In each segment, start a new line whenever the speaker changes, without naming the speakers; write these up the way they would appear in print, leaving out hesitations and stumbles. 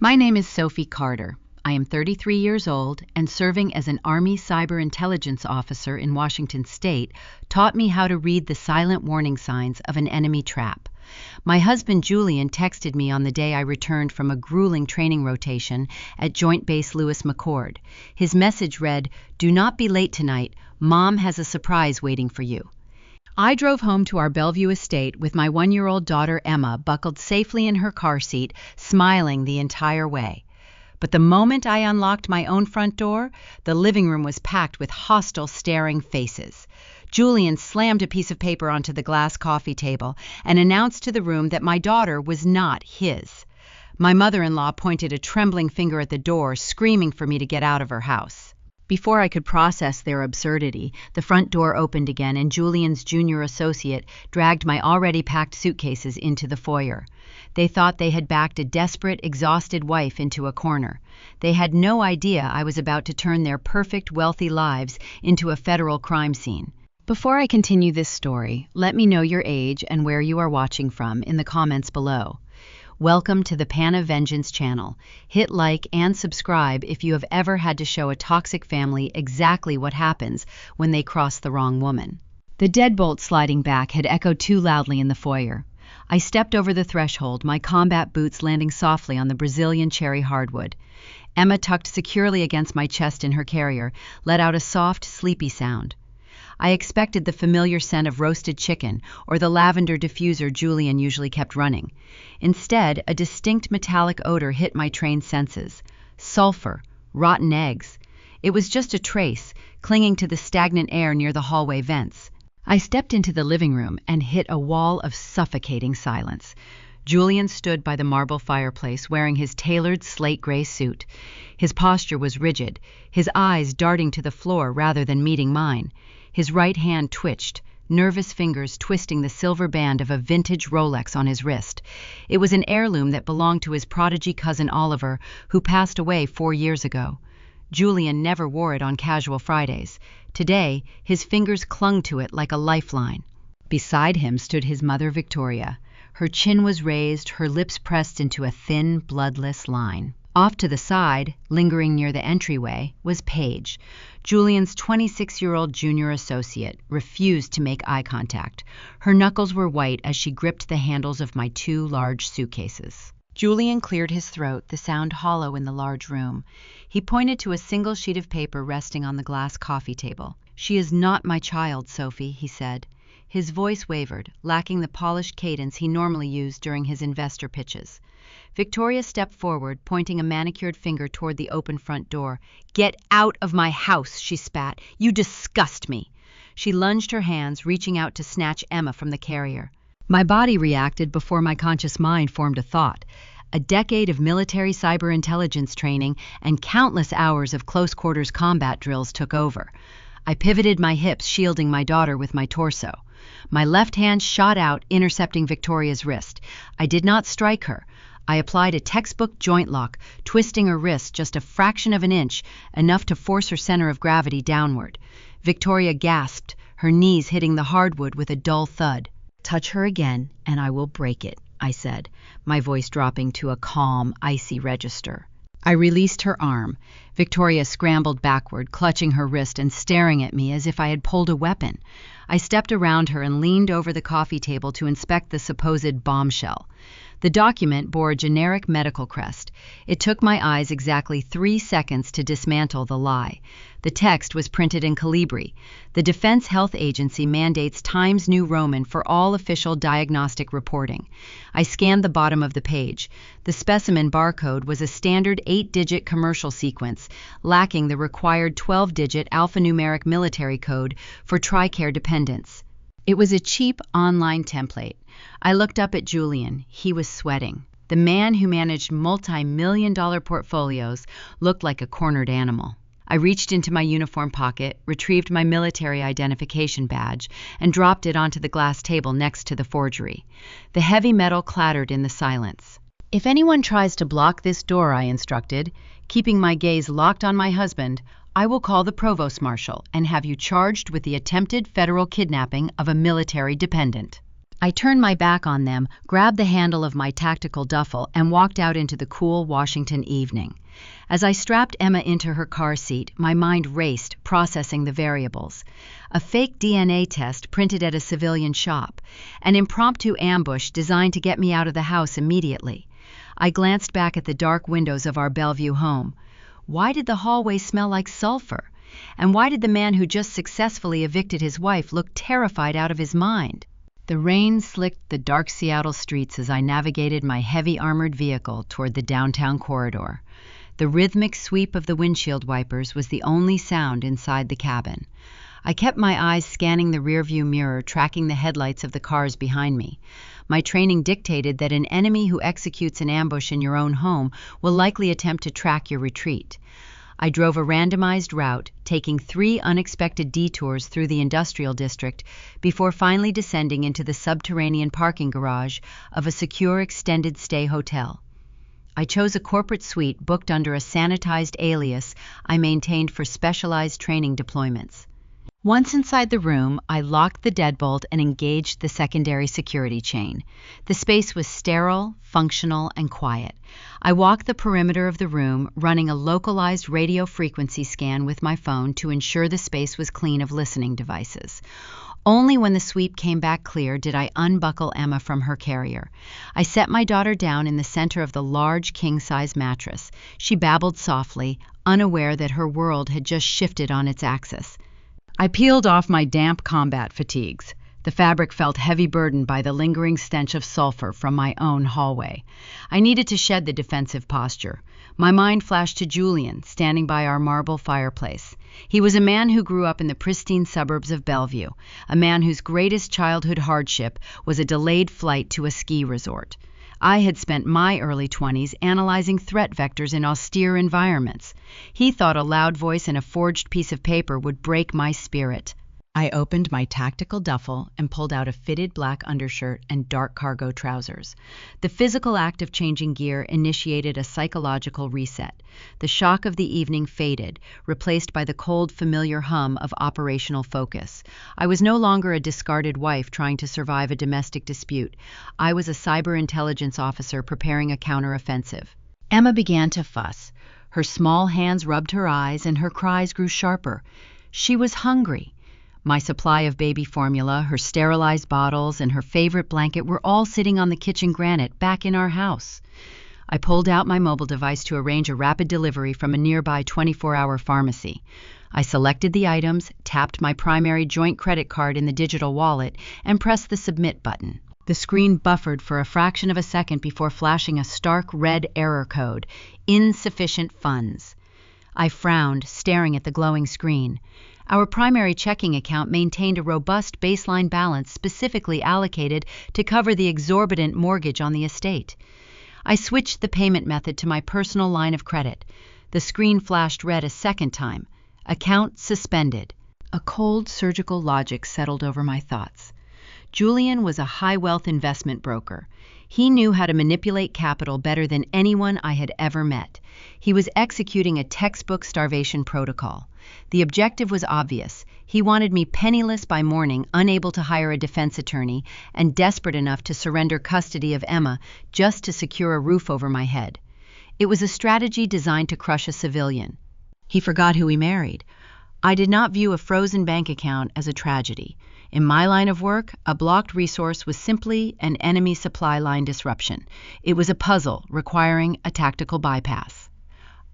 My name is Sophie Carter. I am 33 years old, and serving as an Army Cyber Intelligence Officer in Washington State taught me how to read the silent warning signs of an enemy trap. My husband Julian texted me on the day I returned from a grueling training rotation at Joint Base Lewis McChord. His message read, "Do not be late tonight. Mom has a surprise waiting for you." I drove home to our Bellevue estate with my 1-year-old daughter Emma buckled safely in her car seat, smiling the entire way. But the moment I unlocked my own front door, the living room was packed with hostile, staring faces. Julian slammed a piece of paper onto the glass coffee table and announced to the room that my daughter was not his. My mother-in-law pointed a trembling finger at the door, screaming for me to get out of her house. Before I could process their absurdity, the front door opened again and Julian's junior associate dragged my already packed suitcases into the foyer. They thought they had backed a desperate, exhausted wife into a corner. They had no idea I was about to turn their perfect, wealthy lives into a federal crime scene. Before I continue this story, let me know your age and where you are watching from in the comments below. Welcome to the Pana Vengeance channel. Hit like and subscribe if you have ever had to show a toxic family exactly what happens when they cross the wrong woman. The deadbolt sliding back had echoed too loudly in the foyer. I stepped over the threshold, my combat boots landing softly on the Brazilian cherry hardwood. Emma, tucked securely against my chest in her carrier, let out a soft, sleepy sound. I expected the familiar scent of roasted chicken or the lavender diffuser Julian usually kept running. Instead, a distinct metallic odor hit my trained senses. Sulfur, rotten eggs. It was just a trace, clinging to the stagnant air near the hallway vents. I stepped into the living room and hit a wall of suffocating silence. Julian stood by the marble fireplace wearing his tailored slate gray suit. His posture was rigid, his eyes darting to the floor rather than meeting mine. His right hand twitched, nervous fingers twisting the silver band of a vintage Rolex on his wrist. It was an heirloom that belonged to his prodigy cousin Oliver, who passed away 4 years ago. Julian never wore it on casual Fridays. Today, his fingers clung to it like a lifeline. Beside him stood his mother Victoria. Her chin was raised, her lips pressed into a thin, bloodless line. Off to the side, lingering near the entryway, was Paige. Julian's 26-year-old junior associate refused to make eye contact. Her knuckles were white as she gripped the handles of my 2 large suitcases. Julian cleared his throat, the sound hollow in the large room. He pointed to a single sheet of paper resting on the glass coffee table. "She is not my child, Sophie," he said. His voice wavered, lacking the polished cadence he normally used during his investor pitches. Victoria stepped forward, pointing a manicured finger toward the open front door. "Get out of my house," she spat. "You disgust me." She lunged her hands, reaching out to snatch Emma from the carrier. My body reacted before my conscious mind formed a thought. A decade of military cyber intelligence training and countless hours of close-quarters combat drills took over. I pivoted my hips, shielding my daughter with my torso. My left hand shot out, intercepting Victoria's wrist. I did not strike her. I applied a textbook joint lock, twisting her wrist just a fraction of an inch, enough to force her center of gravity downward. Victoria gasped, her knees hitting the hardwood with a dull thud. "Touch her again, and I will break it," I said, my voice dropping to a calm, icy register. I released her arm. Victoria scrambled backward, clutching her wrist and staring at me as if I had pulled a weapon. I stepped around her and leaned over the coffee table to inspect the supposed bombshell. The document bore a generic medical crest. It took my eyes exactly 3 seconds to dismantle the lie. The text was printed in Calibri. The Defense Health Agency mandates Times New Roman for all official diagnostic reporting. I scanned the bottom of the page. The specimen barcode was a standard 8-digit commercial sequence, lacking the required 12-digit alphanumeric military code for TRICARE dependents. It was a cheap online template. I looked up at Julian. He was sweating. The man who managed multi-million-dollar portfolios looked like a cornered animal. I reached into my uniform pocket, retrieved my military identification badge, and dropped it onto the glass table next to the forgery. The heavy metal clattered in the silence. "If anyone tries to block this door," I instructed, keeping my gaze locked on my husband, "I will call the provost marshal and have you charged with the attempted federal kidnapping of a military dependent." I turned my back on them, grabbed the handle of my tactical duffel, and walked out into the cool Washington evening. As I strapped Emma into her car seat, my mind raced, processing the variables. A fake DNA test printed at a civilian shop, an impromptu ambush designed to get me out of the house immediately. I glanced back at the dark windows of our Bellevue home. Why did the hallway smell like sulfur? And why did the man who just successfully evicted his wife look terrified out of his mind? The rain slicked the dark Seattle streets as I navigated my heavy armored vehicle toward the downtown corridor. The rhythmic sweep of the windshield wipers was the only sound inside the cabin. I kept my eyes scanning the rearview mirror, tracking the headlights of the cars behind me. My training dictated that an enemy who executes an ambush in your own home will likely attempt to track your retreat. I drove a randomized route, taking 3 unexpected detours through the industrial district before finally descending into the subterranean parking garage of a secure extended stay hotel. I chose a corporate suite booked under a sanitized alias I maintained for specialized training deployments. Once inside the room, I locked the deadbolt and engaged the secondary security chain. The space was sterile, functional, and quiet. I walked the perimeter of the room, running a localized radio frequency scan with my phone to ensure the space was clean of listening devices. Only when the sweep came back clear did I unbuckle Emma from her carrier. I set my daughter down in the center of the large king-size mattress. She babbled softly, unaware that her world had just shifted on its axis. I peeled off my damp combat fatigues. The fabric felt heavy burdened by the lingering stench of sulfur from my own hallway. I needed to shed the defensive posture. My mind flashed to Julian, standing by our marble fireplace. He was a man who grew up in the pristine suburbs of Bellevue, a man whose greatest childhood hardship was a delayed flight to a ski resort. I had spent my early 20s analyzing threat vectors in austere environments. He thought a loud voice and a forged piece of paper would break my spirit. I opened my tactical duffel and pulled out a fitted black undershirt and dark cargo trousers. The physical act of changing gear initiated a psychological reset. The shock of the evening faded, replaced by the cold, familiar hum of operational focus. I was no longer a discarded wife trying to survive a domestic dispute. I was a cyber intelligence officer preparing a counteroffensive. Emma began to fuss. Her small hands rubbed her eyes and her cries grew sharper. She was hungry. My supply of baby formula, her sterilized bottles, and her favorite blanket were all sitting on the kitchen granite back in our house. I pulled out my mobile device to arrange a rapid delivery from a nearby 24-hour pharmacy. I selected the items, tapped my primary joint credit card in the digital wallet, and pressed the submit button. The screen buffered for a fraction of a second before flashing a stark red error code: insufficient funds. I frowned, staring at the glowing screen. Our primary checking account maintained a robust baseline balance specifically allocated to cover the exorbitant mortgage on the estate. I switched the payment method to my personal line of credit. The screen flashed red a second time. Account suspended. A cold surgical logic settled over my thoughts. Julian was a high-wealth investment broker. He knew how to manipulate capital better than anyone I had ever met. He was executing a textbook starvation protocol. The objective was obvious. He wanted me penniless by morning, unable to hire a defense attorney, and desperate enough to surrender custody of Emma just to secure a roof over my head. It was a strategy designed to crush a civilian. He forgot who he married. I did not view a frozen bank account as a tragedy. In my line of work, a blocked resource was simply an enemy supply line disruption. It was a puzzle requiring a tactical bypass.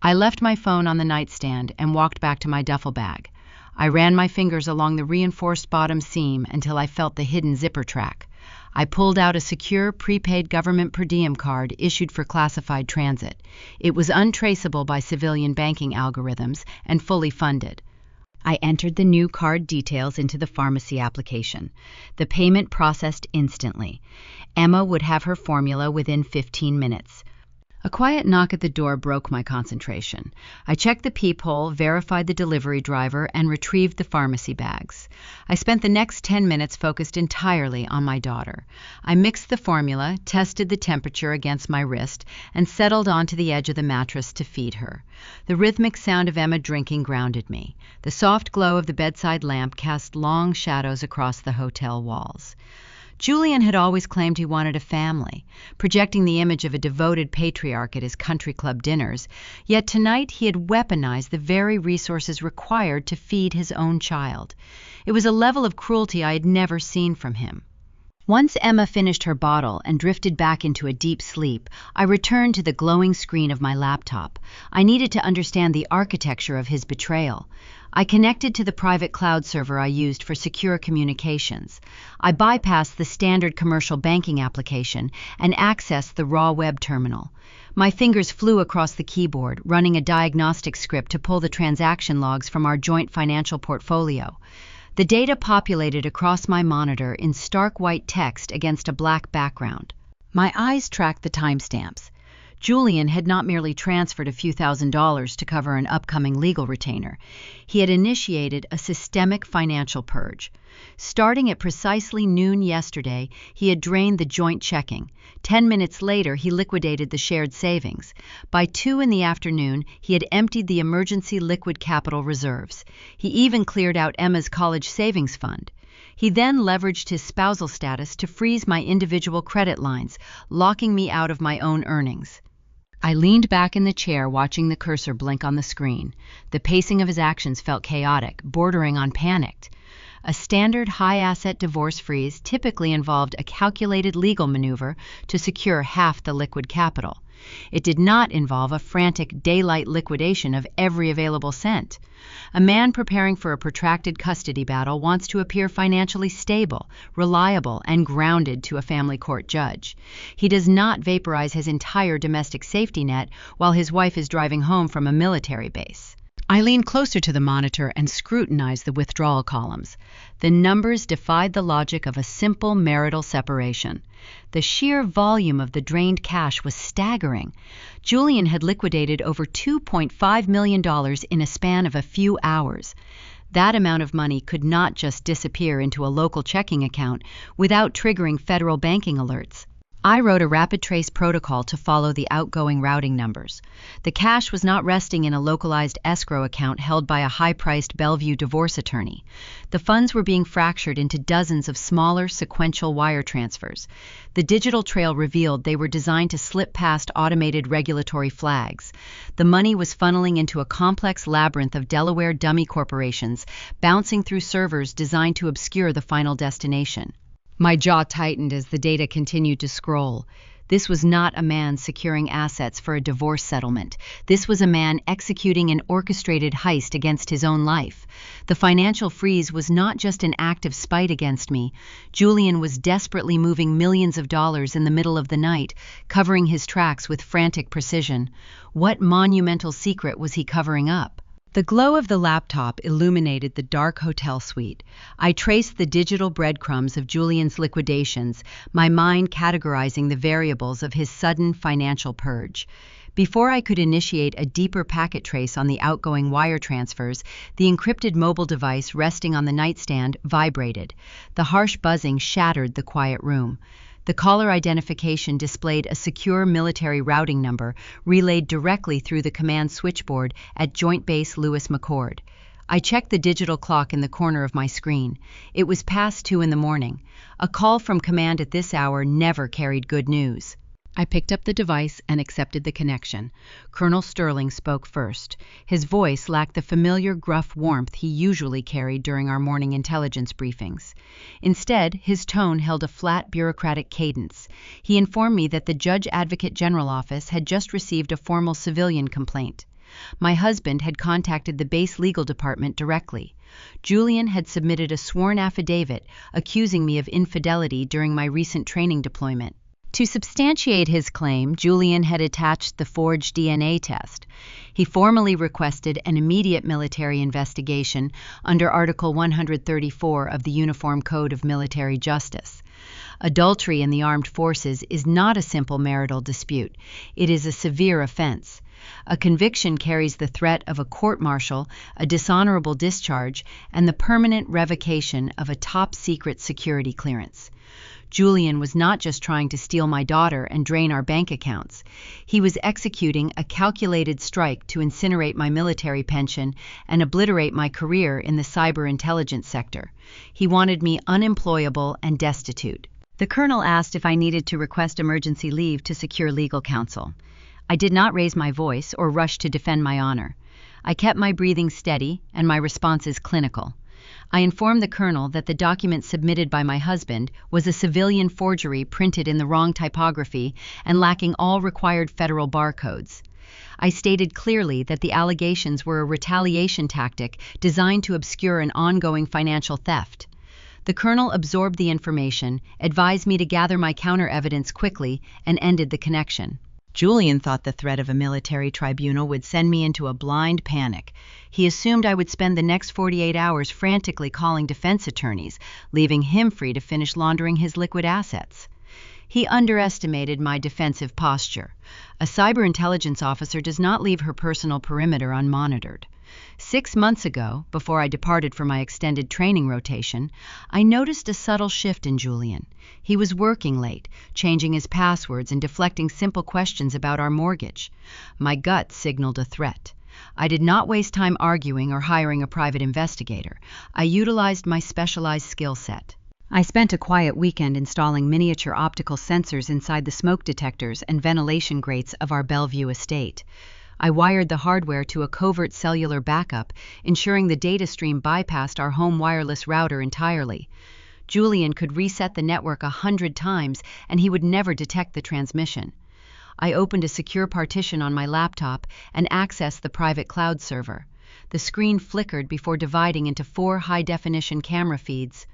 I left my phone on the nightstand and walked back to my duffel bag. I ran my fingers along the reinforced bottom seam until I felt the hidden zipper track. I pulled out a secure prepaid government per diem card issued for classified transit. It was untraceable by civilian banking algorithms and fully funded. I entered the new card details into the pharmacy application. The payment processed instantly. Emma would have her formula within 15 minutes. A quiet knock at the door broke my concentration. I checked the peephole, verified the delivery driver, and retrieved the pharmacy bags. I spent the next 10 minutes focused entirely on my daughter. I mixed the formula, tested the temperature against my wrist, and settled onto the edge of the mattress to feed her. The rhythmic sound of Emma drinking grounded me. The soft glow of the bedside lamp cast long shadows across the hotel walls. Julian had always claimed he wanted a family, projecting the image of a devoted patriarch at his country club dinners, yet tonight he had weaponized the very resources required to feed his own child. It was a level of cruelty I had never seen from him. Once Emma finished her bottle and drifted back into a deep sleep, I returned to the glowing screen of my laptop. I needed to understand the architecture of his betrayal. I connected to the private cloud server I used for secure communications. I bypassed the standard commercial banking application and accessed the raw web terminal. My fingers flew across the keyboard, running a diagnostic script to pull the transaction logs from our joint financial portfolio. The data populated across my monitor in stark white text against a black background. My eyes tracked the timestamps. Julian had not merely transferred a few $1,000s to cover an upcoming legal retainer. He had initiated a systemic financial purge. Starting at precisely noon yesterday, he had drained the joint checking. 10 minutes later, he liquidated the shared savings. By 2 in the afternoon, he had emptied the emergency liquid capital reserves. He even cleared out Emma's college savings fund. He then leveraged his spousal status to freeze my individual credit lines, locking me out of my own earnings. I leaned back in the chair, watching the cursor blink on the screen. The pacing of his actions felt chaotic, bordering on panicked. A standard high-asset divorce freeze typically involved a calculated legal maneuver to secure half the liquid capital. It did not involve a frantic daylight liquidation of every available cent. A man preparing for a protracted custody battle wants to appear financially stable, reliable, and grounded to a family court judge. He does not vaporize his entire domestic safety net while his wife is driving home from a military base. I leaned closer to the monitor and scrutinized the withdrawal columns. The numbers defied the logic of a simple marital separation. The sheer volume of the drained cash was staggering. Julian had liquidated over $2.5 million in a span of a few hours. That amount of money could not just disappear into a local checking account without triggering federal banking alerts. I wrote a rapid trace protocol to follow the outgoing routing numbers. The cash was not resting in a localized escrow account held by a high-priced Bellevue divorce attorney. The funds were being fractured into dozens of smaller sequential wire transfers. The digital trail revealed they were designed to slip past automated regulatory flags. The money was funneling into a complex labyrinth of Delaware dummy corporations, bouncing through servers designed to obscure the final destination. My jaw tightened as the data continued to scroll. This was not a man securing assets for a divorce settlement. This was a man executing an orchestrated heist against his own life. The financial freeze was not just an act of spite against me. Julian was desperately moving millions of dollars in the middle of the night, covering his tracks with frantic precision. What monumental secret was he covering up? The glow of the laptop illuminated the dark hotel suite. I traced the digital breadcrumbs of Julian's liquidations, my mind categorizing the variables of his sudden financial purge. Before I could initiate a deeper packet trace on the outgoing wire transfers, the encrypted mobile device resting on the nightstand vibrated. The harsh buzzing shattered the quiet room. The caller identification displayed a secure military routing number relayed directly through the command switchboard at Joint Base Lewis McChord. I checked the digital clock in the corner of my screen. It was past 2 in the morning. A call from command at this hour never carried good news. I picked up the device and accepted the connection. Colonel Sterling spoke first. His voice lacked the familiar gruff warmth he usually carried during our morning intelligence briefings. Instead, his tone held a flat bureaucratic cadence. He informed me that the Judge Advocate General Office had just received a formal civilian complaint. My husband had contacted the base legal department directly. Julian had submitted a sworn affidavit accusing me of infidelity during my recent training deployment. To substantiate his claim, Julian had attached the forged DNA test. He formally requested an immediate military investigation under Article 134 of the Uniform Code of Military Justice. Adultery in the armed forces is not a simple marital dispute. It is a severe offense. A conviction carries the threat of a court-martial, a dishonorable discharge, and the permanent revocation of a top-secret security clearance. Julian was not just trying to steal my daughter and drain our bank accounts. He was executing a calculated strike to incinerate my military pension and obliterate my career in the cyber intelligence sector. He wanted me unemployable and destitute. The colonel asked if I needed to request emergency leave to secure legal counsel. I did not raise my voice or rush to defend my honor. I kept my breathing steady and my responses clinical. I informed the colonel that the document submitted by my husband was a civilian forgery printed in the wrong typography and lacking all required federal barcodes. I stated clearly that the allegations were a retaliation tactic designed to obscure an ongoing financial theft. The colonel absorbed the information, advised me to gather my counter-evidence quickly, and ended the connection. Julian thought the threat of a military tribunal would send me into a blind panic. He assumed I would spend the next 48 hours frantically calling defense attorneys, leaving him free to finish laundering his liquid assets. He underestimated my defensive posture. A cyber intelligence officer does not leave her personal perimeter unmonitored. 6 months ago, before I departed for my extended training rotation, I noticed a subtle shift in Julian. He was working late, changing his passwords and deflecting simple questions about our mortgage. My gut signaled a threat. I did not waste time arguing or hiring a private investigator. I utilized my specialized skill set. I spent a quiet weekend installing miniature optical sensors inside the smoke detectors and ventilation grates of our Bellevue estate. I wired the hardware to a covert cellular backup, ensuring the data stream bypassed our home wireless router entirely. Julian could reset the network 100 times, and he would never detect the transmission. I opened a secure partition on my laptop and accessed the private cloud server. The screen flickered before dividing into 4 high-definition camera feeds.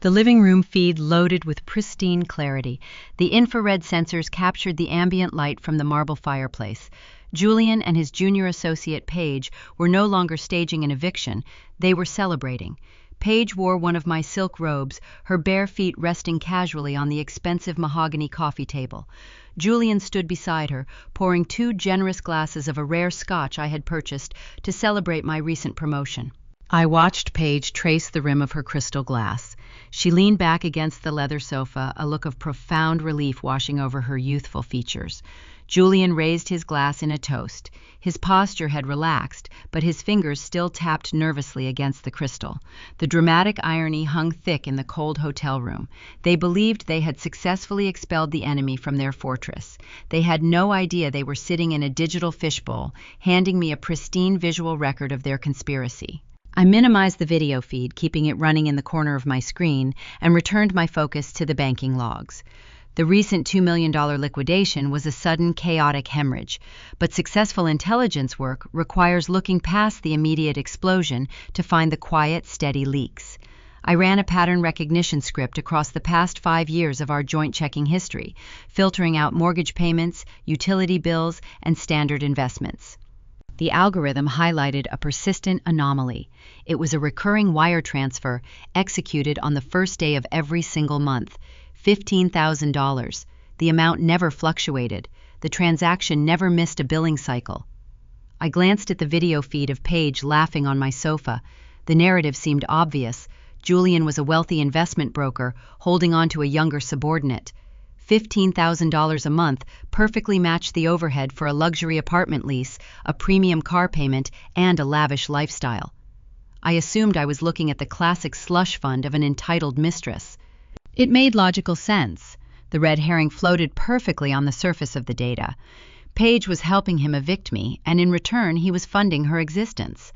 The living room feed loaded with pristine clarity. The infrared sensors captured the ambient light from the marble fireplace. Julian and his junior associate Paige were no longer staging an eviction, they were celebrating. Paige wore one of my silk robes, her bare feet resting casually on the expensive mahogany coffee table. Julian stood beside her, pouring 2 generous glasses of a rare scotch I had purchased to celebrate my recent promotion. I watched Paige trace the rim of her crystal glass. She leaned back against the leather sofa, a look of profound relief washing over her youthful features. Julian raised his glass in a toast. His posture had relaxed, but his fingers still tapped nervously against the crystal. The dramatic irony hung thick in the cold hotel room. They believed they had successfully expelled the enemy from their fortress. They had no idea they were sitting in a digital fishbowl, handing me a pristine visual record of their conspiracy. I minimized the video feed, keeping it running in the corner of my screen, and returned my focus to the banking logs. The recent $2 million liquidation was a sudden, chaotic hemorrhage, but successful intelligence work requires looking past the immediate explosion to find the quiet, steady leaks. I ran a pattern recognition script across the past 5 years of our joint checking history, filtering out mortgage payments, utility bills, and standard investments. The algorithm highlighted a persistent anomaly. It was a recurring wire transfer executed on the first day of every single month. $15,000. The amount never fluctuated. The transaction never missed a billing cycle. I glanced at the video feed of Paige laughing on my sofa. The narrative seemed obvious. Julian was a wealthy investment broker holding on to a younger subordinate. $15,000 a month perfectly matched the overhead for a luxury apartment lease, a premium car payment, and a lavish lifestyle. I assumed I was looking at the classic slush fund of an entitled mistress. It made logical sense. The red herring floated perfectly on the surface of the data. Paige was helping him evict me, and in return he was funding her existence.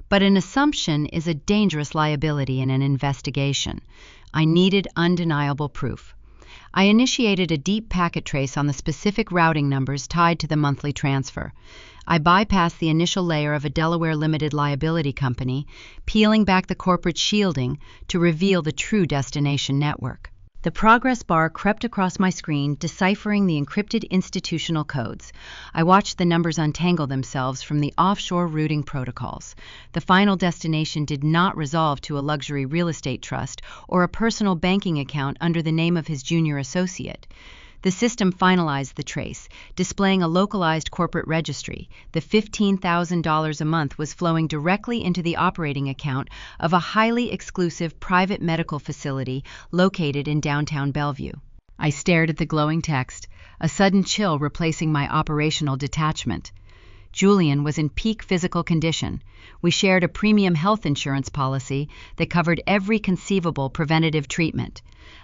But an assumption is a dangerous liability in an investigation. I needed undeniable proof. I initiated a deep packet trace on the specific routing numbers tied to the monthly transfer. I bypassed the initial layer of a Delaware limited liability company, peeling back the corporate shielding to reveal the true destination network. The progress bar crept across my screen, deciphering the encrypted institutional codes. I watched the numbers untangle themselves from the offshore routing protocols. The final destination did not resolve to a luxury real estate trust or a personal banking account under the name of his junior associate. The system finalized the trace, displaying a localized corporate registry. The $15,000 a month was flowing directly into the operating account of a highly exclusive private medical facility located in downtown Bellevue. I stared at the glowing text, a sudden chill replacing my operational detachment. Julian was in peak physical condition. We shared a premium health insurance policy that covered every conceivable preventative treatment.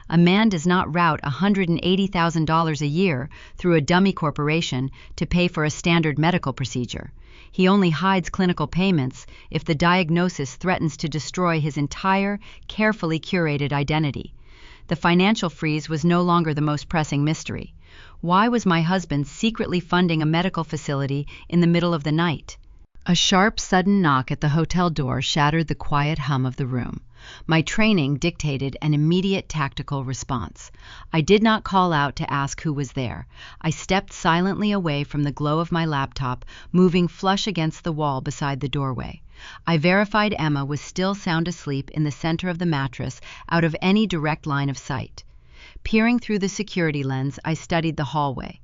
A man does not route $180,000 a year through a dummy corporation to pay for a standard medical procedure. He only hides clinical payments if the diagnosis threatens to destroy his entire, carefully curated identity. The financial freeze was no longer the most pressing mystery. Why was my husband secretly funding a medical facility in the middle of the night? A sharp, sudden knock at the hotel door shattered the quiet hum of the room. My training dictated an immediate tactical response. I did not call out to ask who was there. I stepped silently away from the glow of my laptop, moving flush against the wall beside the doorway. I verified Emma was still sound asleep in the center of the mattress, out of any direct line of sight. Peering through the security lens, I studied the hallway.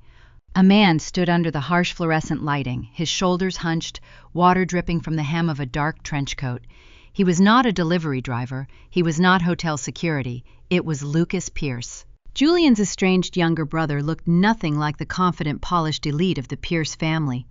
A man stood under the harsh fluorescent lighting, his shoulders hunched, water dripping from the hem of a dark trench coat. He was not a delivery driver. He was not hotel security. It was Lucas Pierce. Julian's estranged younger brother looked nothing like the confident, polished elite of the Pierce family.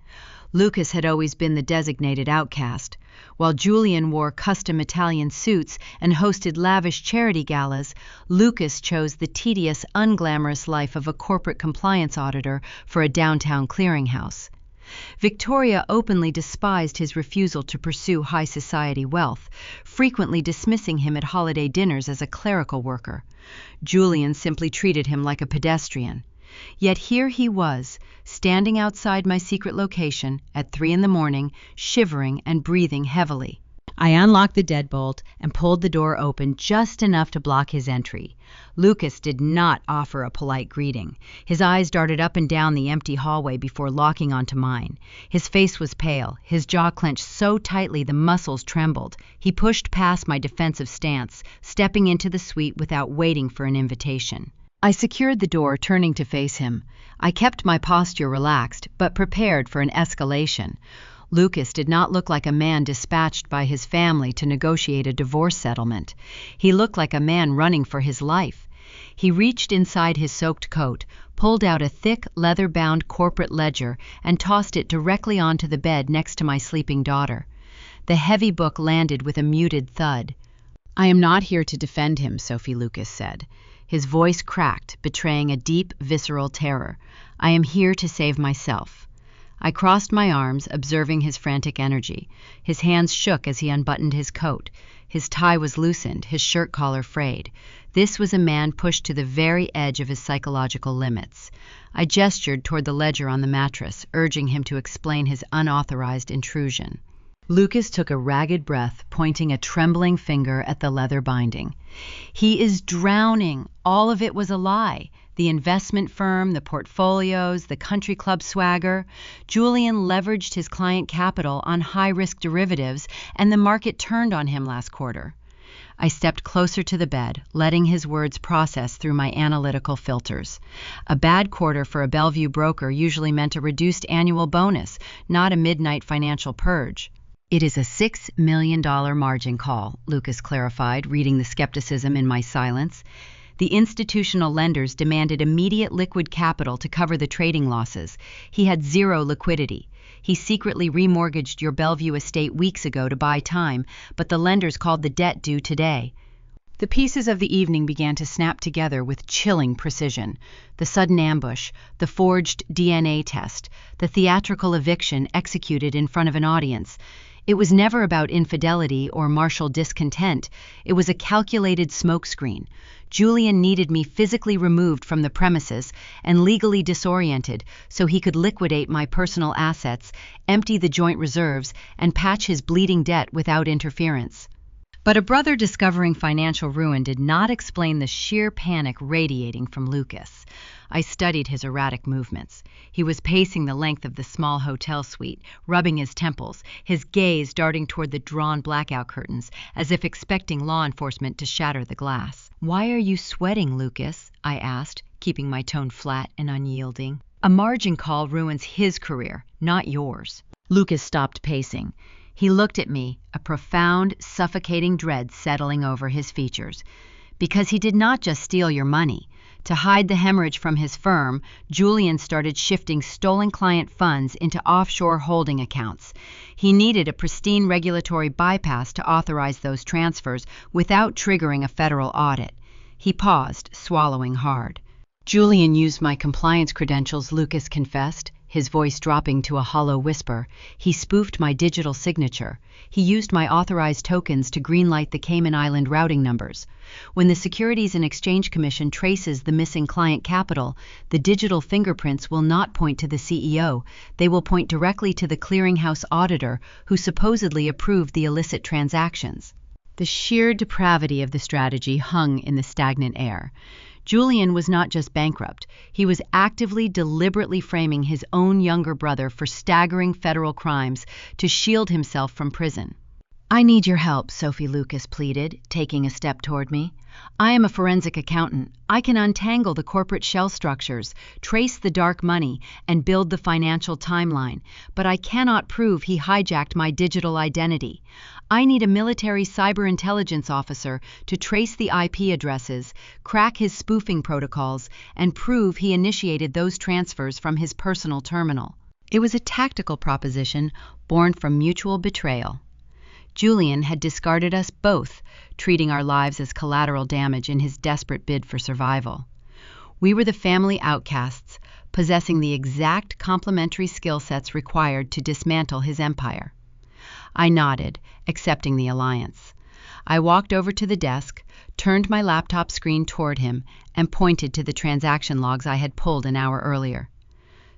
Lucas had always been the designated outcast. While Julian wore custom Italian suits and hosted lavish charity galas, Lucas chose the tedious, unglamorous life of a corporate compliance auditor for a downtown clearinghouse. Victoria openly despised his refusal to pursue high society wealth, frequently dismissing him at holiday dinners as a clerical worker. Julian simply treated him like a pedestrian. Yet here he was, standing outside my secret location at 3 a.m, shivering and breathing heavily. I unlocked the deadbolt and pulled the door open just enough to block his entry. Lucas did not offer a polite greeting. His eyes darted up and down the empty hallway before locking onto mine. His face was pale, his jaw clenched so tightly the muscles trembled. He pushed past my defensive stance, stepping into the suite without waiting for an invitation. I secured the door, turning to face him. I kept my posture relaxed, but prepared for an escalation. Lucas did not look like a man dispatched by his family to negotiate a divorce settlement. He looked like a man running for his life. He reached inside his soaked coat, pulled out a thick, leather-bound corporate ledger, and tossed it directly onto the bed next to my sleeping daughter. The heavy book landed with a muted thud. "I am not here to defend him," Sophie Lucas said. His voice cracked, betraying a deep, visceral terror. "I am here to save myself." I crossed my arms, observing his frantic energy. His hands shook as he unbuttoned his coat. His tie was loosened, his shirt collar frayed. This was a man pushed to the very edge of his psychological limits. I gestured toward the ledger on the mattress, urging him to explain his unauthorized intrusion. Lucas took a ragged breath, pointing a trembling finger at the leather binding. "He is drowning. All of it was a lie. The investment firm, the portfolios, the country club swagger. Julian leveraged his client capital on high-risk derivatives, and the market turned on him last quarter." I stepped closer to the bed, letting his words process through my analytical filters. A bad quarter for a Bellevue broker usually meant a reduced annual bonus, not a midnight financial purge. "It is a $6 million margin call," Lucas clarified, reading the skepticism in my silence. The institutional lenders demanded immediate liquid capital to cover the trading losses. He had zero liquidity. He secretly remortgaged your Bellevue estate weeks ago to buy time, but the lenders called the debt due today. The pieces of the evening began to snap together with chilling precision. The sudden ambush, the forged DNA test, the theatrical eviction executed in front of an audience. It was never about infidelity or martial discontent. It was a calculated smokescreen. Julian needed me physically removed from the premises and legally disoriented so he could liquidate my personal assets, empty the joint reserves, and patch his bleeding debt without interference. But a brother discovering financial ruin did not explain the sheer panic radiating from Lucas. I studied his erratic movements. He was pacing the length of the small hotel suite, rubbing his temples, his gaze darting toward the drawn blackout curtains, as if expecting law enforcement to shatter the glass. "Why are you sweating, Lucas?" I asked, keeping my tone flat and unyielding. "A margin call ruins his career, not yours." Lucas stopped pacing. He looked at me, a profound, suffocating dread settling over his features. "Because he did not just steal your money. To hide the hemorrhage from his firm, Julian started shifting stolen client funds into offshore holding accounts. He needed a pristine regulatory bypass to authorize those transfers without triggering a federal audit. He paused, swallowing hard. Julian used my compliance credentials, Lucas confessed, his voice dropping to a hollow whisper. He spoofed my digital signature. He used my authorized tokens to greenlight the Cayman Island routing numbers. When the Securities and Exchange Commission traces the missing client capital, the digital fingerprints will not point to the CEO. They will point directly to the clearinghouse auditor who supposedly approved the illicit transactions. The sheer depravity of the strategy hung in the stagnant air. Julian was not just bankrupt. He was actively, deliberately framing his own younger brother for staggering federal crimes to shield himself from prison. "I need your help," Sophie Lucas pleaded, taking a step toward me. "I am a forensic accountant. I can untangle the corporate shell structures, trace the dark money, and build the financial timeline, but I cannot prove he hijacked my digital identity. I need a military cyber intelligence officer to trace the IP addresses, crack his spoofing protocols, and prove he initiated those transfers from his personal terminal." It was a tactical proposition born from mutual betrayal. Julian had discarded us both, treating our lives as collateral damage in his desperate bid for survival. We were the family outcasts, possessing the exact complementary skill sets required to dismantle his empire. I nodded, accepting the alliance. I walked over to the desk, turned my laptop screen toward him, and pointed to the transaction logs I had pulled an hour earlier.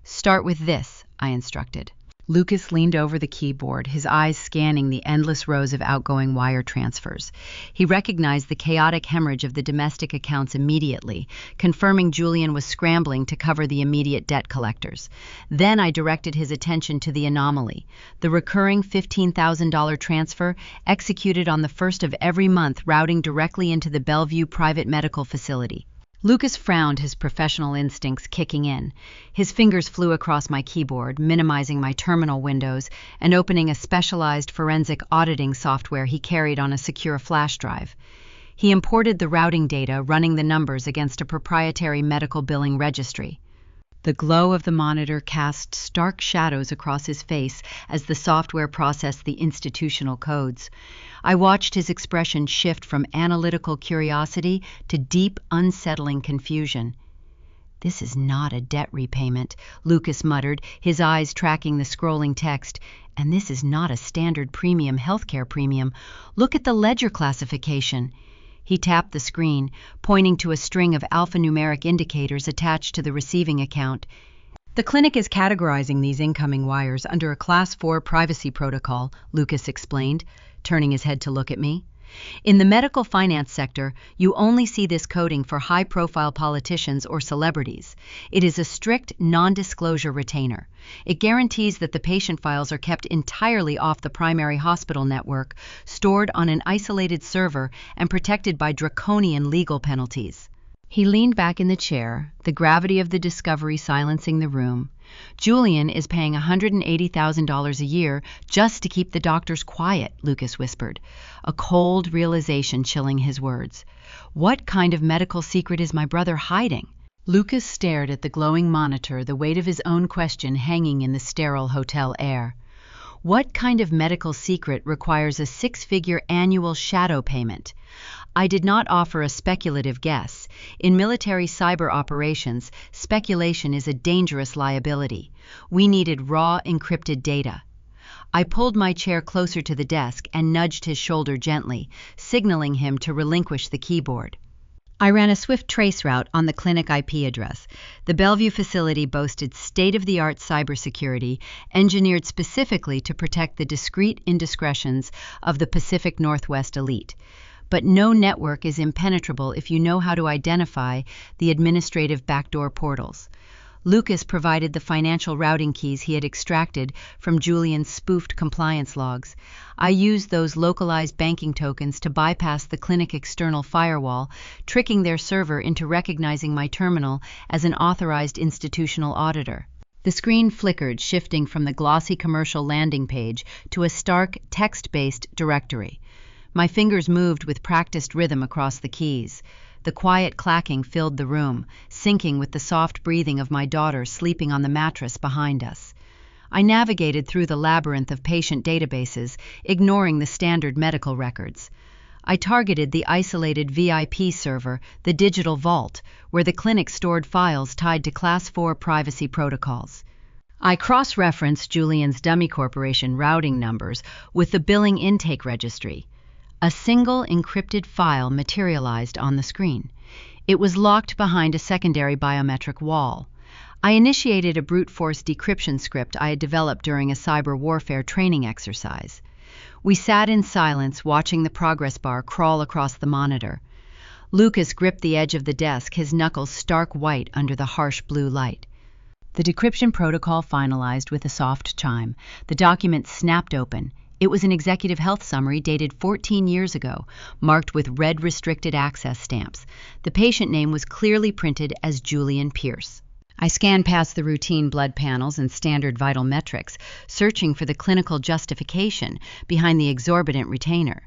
"Start with this," I instructed. Lucas leaned over the keyboard, his eyes scanning the endless rows of outgoing wire transfers. He recognized the chaotic hemorrhage of the domestic accounts immediately, confirming Julian was scrambling to cover the immediate debt collectors. Then I directed his attention to the anomaly, the recurring $15,000 transfer executed on the first of every month routing directly into the Bellevue private medical facility. Lucas frowned, his professional instincts kicking in. His fingers flew across my keyboard, minimizing my terminal windows and opening a specialized forensic auditing software he carried on a secure flash drive. He imported the routing data, running the numbers against a proprietary medical billing registry. The glow of the monitor cast stark shadows across his face as the software processed the institutional codes. I watched his expression shift from analytical curiosity to deep, unsettling confusion. "This is not a debt repayment," Lucas muttered, his eyes tracking the scrolling text. "And this is not a standard premium healthcare premium. Look at the ledger classification." He tapped the screen, pointing to a string of alphanumeric indicators attached to the receiving account. "The clinic is categorizing these incoming wires under a Class 4 privacy protocol," Lucas explained, turning his head to look at me. "In the medical finance sector, you only see this coding for high-profile politicians or celebrities. It is a strict non-disclosure retainer. It guarantees that the patient files are kept entirely off the primary hospital network, stored on an isolated server, and protected by draconian legal penalties." He leaned back in the chair, the gravity of the discovery silencing the room. "Julian is paying $180,000 a year just to keep the doctors quiet," Lucas whispered, a cold realization chilling his words. "What kind of medical secret is my brother hiding?" Lucas stared at the glowing monitor, the weight of his own question hanging in the sterile hotel air. "What kind of medical secret requires a six-figure annual shadow payment?" I did not offer a speculative guess. In military cyber operations, speculation is a dangerous liability. We needed raw, encrypted data. I pulled my chair closer to the desk and nudged his shoulder gently, signaling him to relinquish the keyboard. I ran a swift trace route on the clinic IP address. The Bellevue facility boasted state-of-the-art cybersecurity, engineered specifically to protect the discreet indiscretions of the Pacific Northwest elite. But no network is impenetrable if you know how to identify the administrative backdoor portals. Lucas provided the financial routing keys he had extracted from Julian's spoofed compliance logs. I used those localized banking tokens to bypass the clinic external firewall, tricking their server into recognizing my terminal as an authorized institutional auditor. The screen flickered, shifting from the glossy commercial landing page to a stark, text-based directory. My fingers moved with practiced rhythm across the keys. The quiet clacking filled the room, syncing with the soft breathing of my daughter sleeping on the mattress behind us. I navigated through the labyrinth of patient databases, ignoring the standard medical records. I targeted the isolated VIP server, the digital vault, where the clinic stored files tied to Class 4 privacy protocols. I cross-referenced Julian's dummy corporation routing numbers with the billing intake registry. A single encrypted file materialized on the screen. It was locked behind a secondary biometric wall. I initiated a brute force decryption script I had developed during a cyber warfare training exercise. We sat in silence, watching the progress bar crawl across the monitor. Lucas gripped the edge of the desk, his knuckles stark white under the harsh blue light. The decryption protocol finalized with a soft chime. The document snapped open. It was an executive health summary dated 14 years ago, marked with red restricted access stamps. The patient name was clearly printed as Julian Pierce. I scanned past the routine blood panels and standard vital metrics, searching for the clinical justification behind the exorbitant retainer.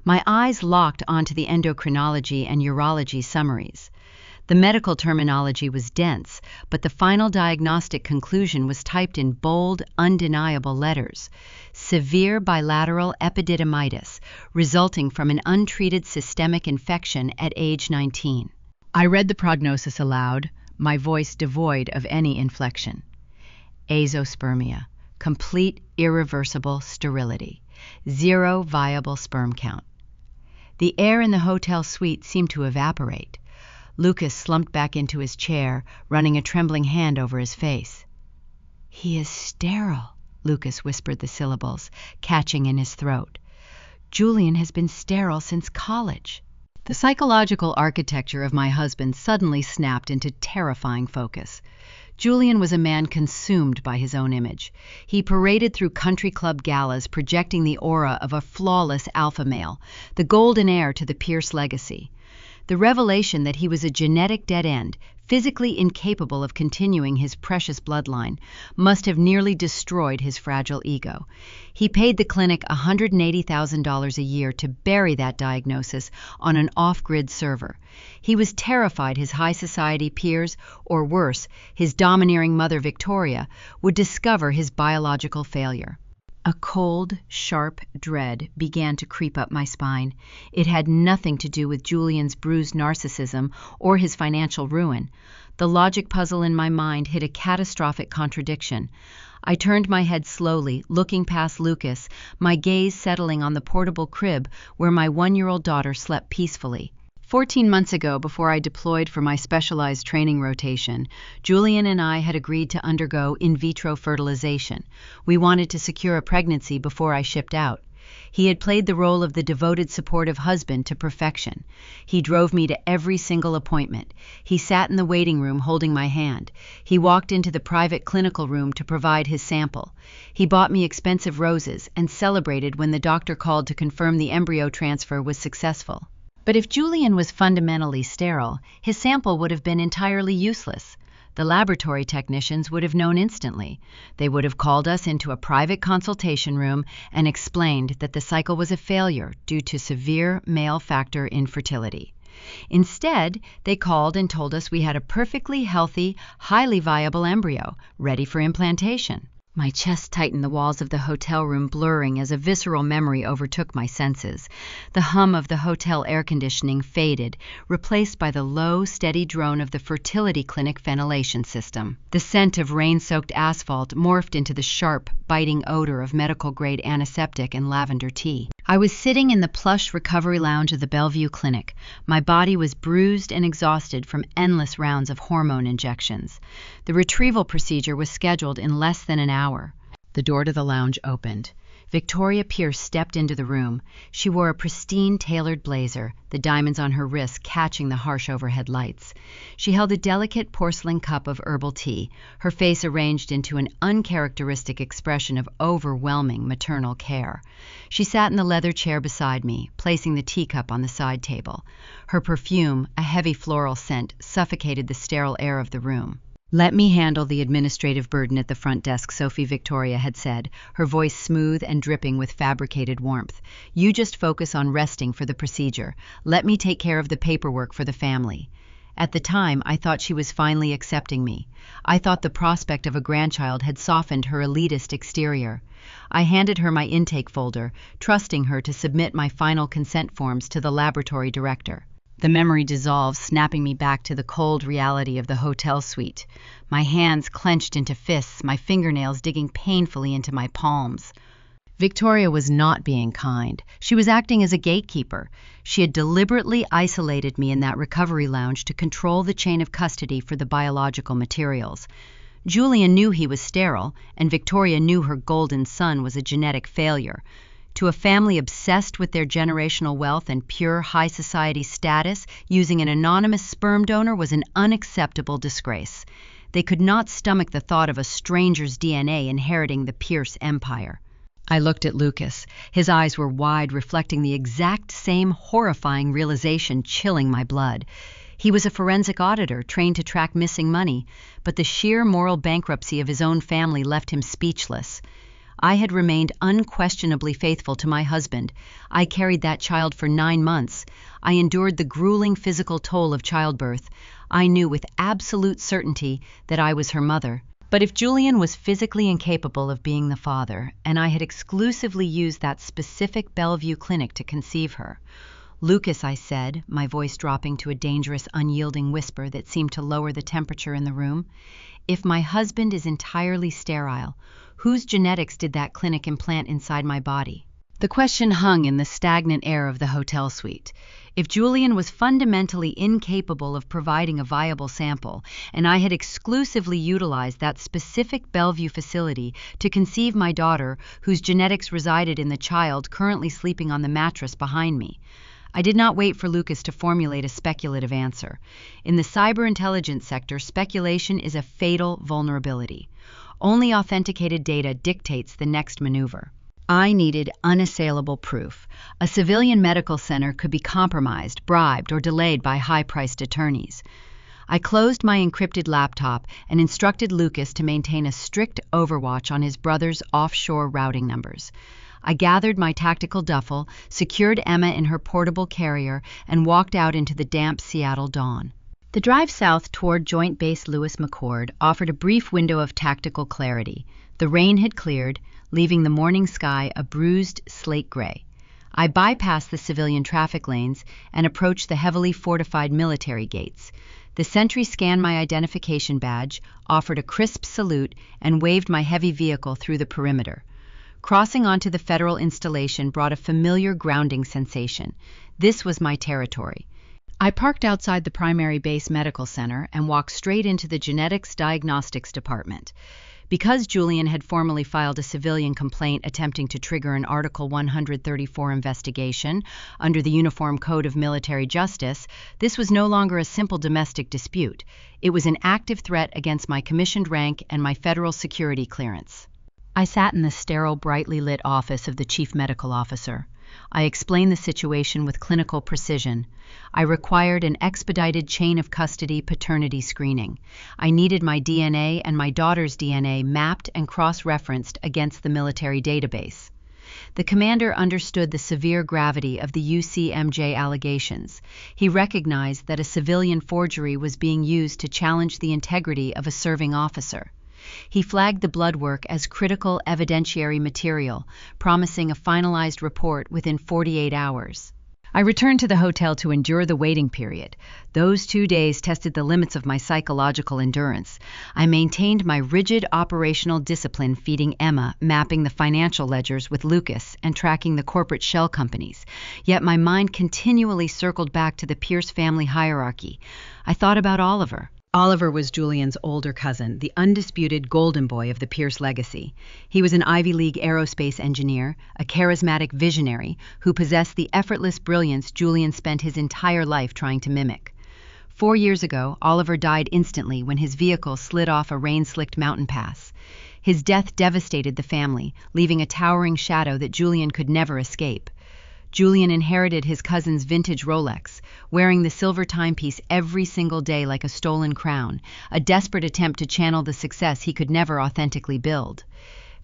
My eyes locked onto the endocrinology and urology summaries. The medical terminology was dense, but the final diagnostic conclusion was typed in bold, undeniable letters. Severe bilateral epididymitis, resulting from an untreated systemic infection at age 19. I read the prognosis aloud, my voice devoid of any inflection. Azoospermia, complete irreversible sterility, 0 viable sperm count. The air in the hotel suite seemed to evaporate. Lucas slumped back into his chair, running a trembling hand over his face. "He is sterile," Lucas whispered the syllables, catching in his throat. "Julian has been sterile since college." The psychological architecture of my husband suddenly snapped into terrifying focus. Julian was a man consumed by his own image. He paraded through country club galas projecting the aura of a flawless alpha male, the golden heir to the Pierce legacy. The revelation that he was a genetic dead end, physically incapable of continuing his precious bloodline, must have nearly destroyed his fragile ego. He paid the clinic $180,000 a year to bury that diagnosis on an off-grid server. He was terrified his high society peers, or worse, his domineering mother Victoria, would discover his biological failure. A cold, sharp dread began to creep up my spine. It had nothing to do with Julian's bruised narcissism or his financial ruin. The logic puzzle in my mind hit a catastrophic contradiction. I turned my head slowly, looking past Lucas, my gaze settling on the portable crib where my 1-year-old daughter slept peacefully. 14 months ago, before I deployed for my specialized training rotation, Julian and I had agreed to undergo in vitro fertilization. We wanted to secure a pregnancy before I shipped out. He had played the role of the devoted, supportive husband to perfection. He drove me to every single appointment. He sat in the waiting room holding my hand. He walked into the private clinical room to provide his sample. He bought me expensive roses and celebrated when the doctor called to confirm the embryo transfer was successful. But if Julian was fundamentally sterile, his sample would have been entirely useless. The laboratory technicians would have known instantly. They would have called us into a private consultation room and explained that the cycle was a failure due to severe male factor infertility. Instead, they called and told us we had a perfectly healthy, highly viable embryo, ready for implantation. My chest tightened, the walls of the hotel room blurring as a visceral memory overtook my senses. The hum of the hotel air conditioning faded, replaced by the low, steady drone of the fertility clinic ventilation system. The scent of rain-soaked asphalt morphed into the sharp, biting odor of medical-grade antiseptic and lavender tea. I was sitting in the plush recovery lounge of the Bellevue Clinic. My body was bruised and exhausted from endless rounds of hormone injections. The retrieval procedure was scheduled in less than an hour. The door to the lounge opened. Victoria Pierce stepped into the room. She wore a pristine tailored blazer, the diamonds on her wrists catching the harsh overhead lights. She held a delicate porcelain cup of herbal tea, her face arranged into an uncharacteristic expression of overwhelming maternal care. She sat in the leather chair beside me, placing the teacup on the side table. Her perfume, a heavy floral scent, suffocated the sterile air of the room. Let me handle the administrative burden at the front desk, Sophie Victoria had said, her voice smooth and dripping with fabricated warmth. You just focus on resting for the procedure. Let me take care of the paperwork for the family. At the time, I thought she was finally accepting me. I thought the prospect of a grandchild had softened her elitist exterior. I handed her my intake folder, trusting her to submit my final consent forms to the laboratory director. The memory dissolved, snapping me back to the cold reality of the hotel suite. My hands clenched into fists, my fingernails digging painfully into my palms. Victoria was not being kind. She was acting as a gatekeeper. She had deliberately isolated me in that recovery lounge to control the chain of custody for the biological materials. Julian knew he was sterile, and Victoria knew her golden son was a genetic failure. To a family obsessed with their generational wealth and pure high society status, using an anonymous sperm donor was an unacceptable disgrace. They could not stomach the thought of a stranger's DNA inheriting the Pierce empire. I looked at Lucas. His eyes were wide, reflecting the exact same horrifying realization chilling my blood. He was a forensic auditor trained to track missing money, but the sheer moral bankruptcy of his own family left him speechless. I had remained unquestionably faithful to my husband. I carried that child for 9 months. I endured the grueling physical toll of childbirth. I knew with absolute certainty that I was her mother. But if Julian was physically incapable of being the father, and I had exclusively used that specific Bellevue clinic to conceive her, Lucas, I said, my voice dropping to a dangerous, unyielding whisper that seemed to lower the temperature in the room, if my husband is entirely sterile, whose genetics did that clinic implant inside my body? The question hung in the stagnant air of the hotel suite. If Julian was fundamentally incapable of providing a viable sample, and I had exclusively utilized that specific Bellevue facility to conceive my daughter, whose genetics resided in the child currently sleeping on the mattress behind me, I did not wait for Lucas to formulate a speculative answer. In the cyber intelligence sector, speculation is a fatal vulnerability. Only authenticated data dictates the next maneuver. I needed unassailable proof. A civilian medical center could be compromised, bribed, or delayed by high-priced attorneys. I closed my encrypted laptop and instructed Lucas to maintain a strict overwatch on his brother's offshore routing numbers. I gathered my tactical duffel, secured Emma in her portable carrier, and walked out into the damp Seattle dawn. The drive south toward Joint Base Lewis McChord offered a brief window of tactical clarity. The rain had cleared, leaving the morning sky a bruised slate gray. I bypassed the civilian traffic lanes and approached the heavily fortified military gates. The sentry scanned my identification badge, offered a crisp salute, and waved my heavy vehicle through the perimeter. Crossing onto the federal installation brought a familiar grounding sensation. This was my territory. I parked outside the primary base medical center and walked straight into the genetics diagnostics department. Because Julian had formally filed a civilian complaint attempting to trigger an Article 134 investigation under the Uniform Code of Military Justice, this was no longer a simple domestic dispute. It was an active threat against my commissioned rank and my federal security clearance. I sat in the sterile, brightly lit office of the chief medical officer. I explained the situation with clinical precision. I required an expedited chain of custody paternity screening. I needed my DNA and my daughter's DNA mapped and cross-referenced against the military database. The commander understood the severe gravity of the UCMJ allegations. He recognized that a civilian forgery was being used to challenge the integrity of a serving officer. He flagged the blood work as critical evidentiary material, promising a finalized report within 48 hours. I returned to the hotel to endure the waiting period. Those 2 days tested the limits of my psychological endurance. I maintained my rigid operational discipline, feeding Emma, mapping the financial ledgers with Lucas, and tracking the corporate shell companies. Yet my mind continually circled back to the Pierce family hierarchy. I thought about Oliver. Oliver was Julian's older cousin, the undisputed golden boy of the Pierce legacy. He was an Ivy League aerospace engineer, a charismatic visionary who possessed the effortless brilliance Julian spent his entire life trying to mimic. 4 years ago, Oliver died instantly when his vehicle slid off a rain-slicked mountain pass. His death devastated the family, leaving a towering shadow that Julian could never escape. Julian inherited his cousin's vintage Rolex, wearing the silver timepiece every single day like a stolen crown, a desperate attempt to channel the success he could never authentically build.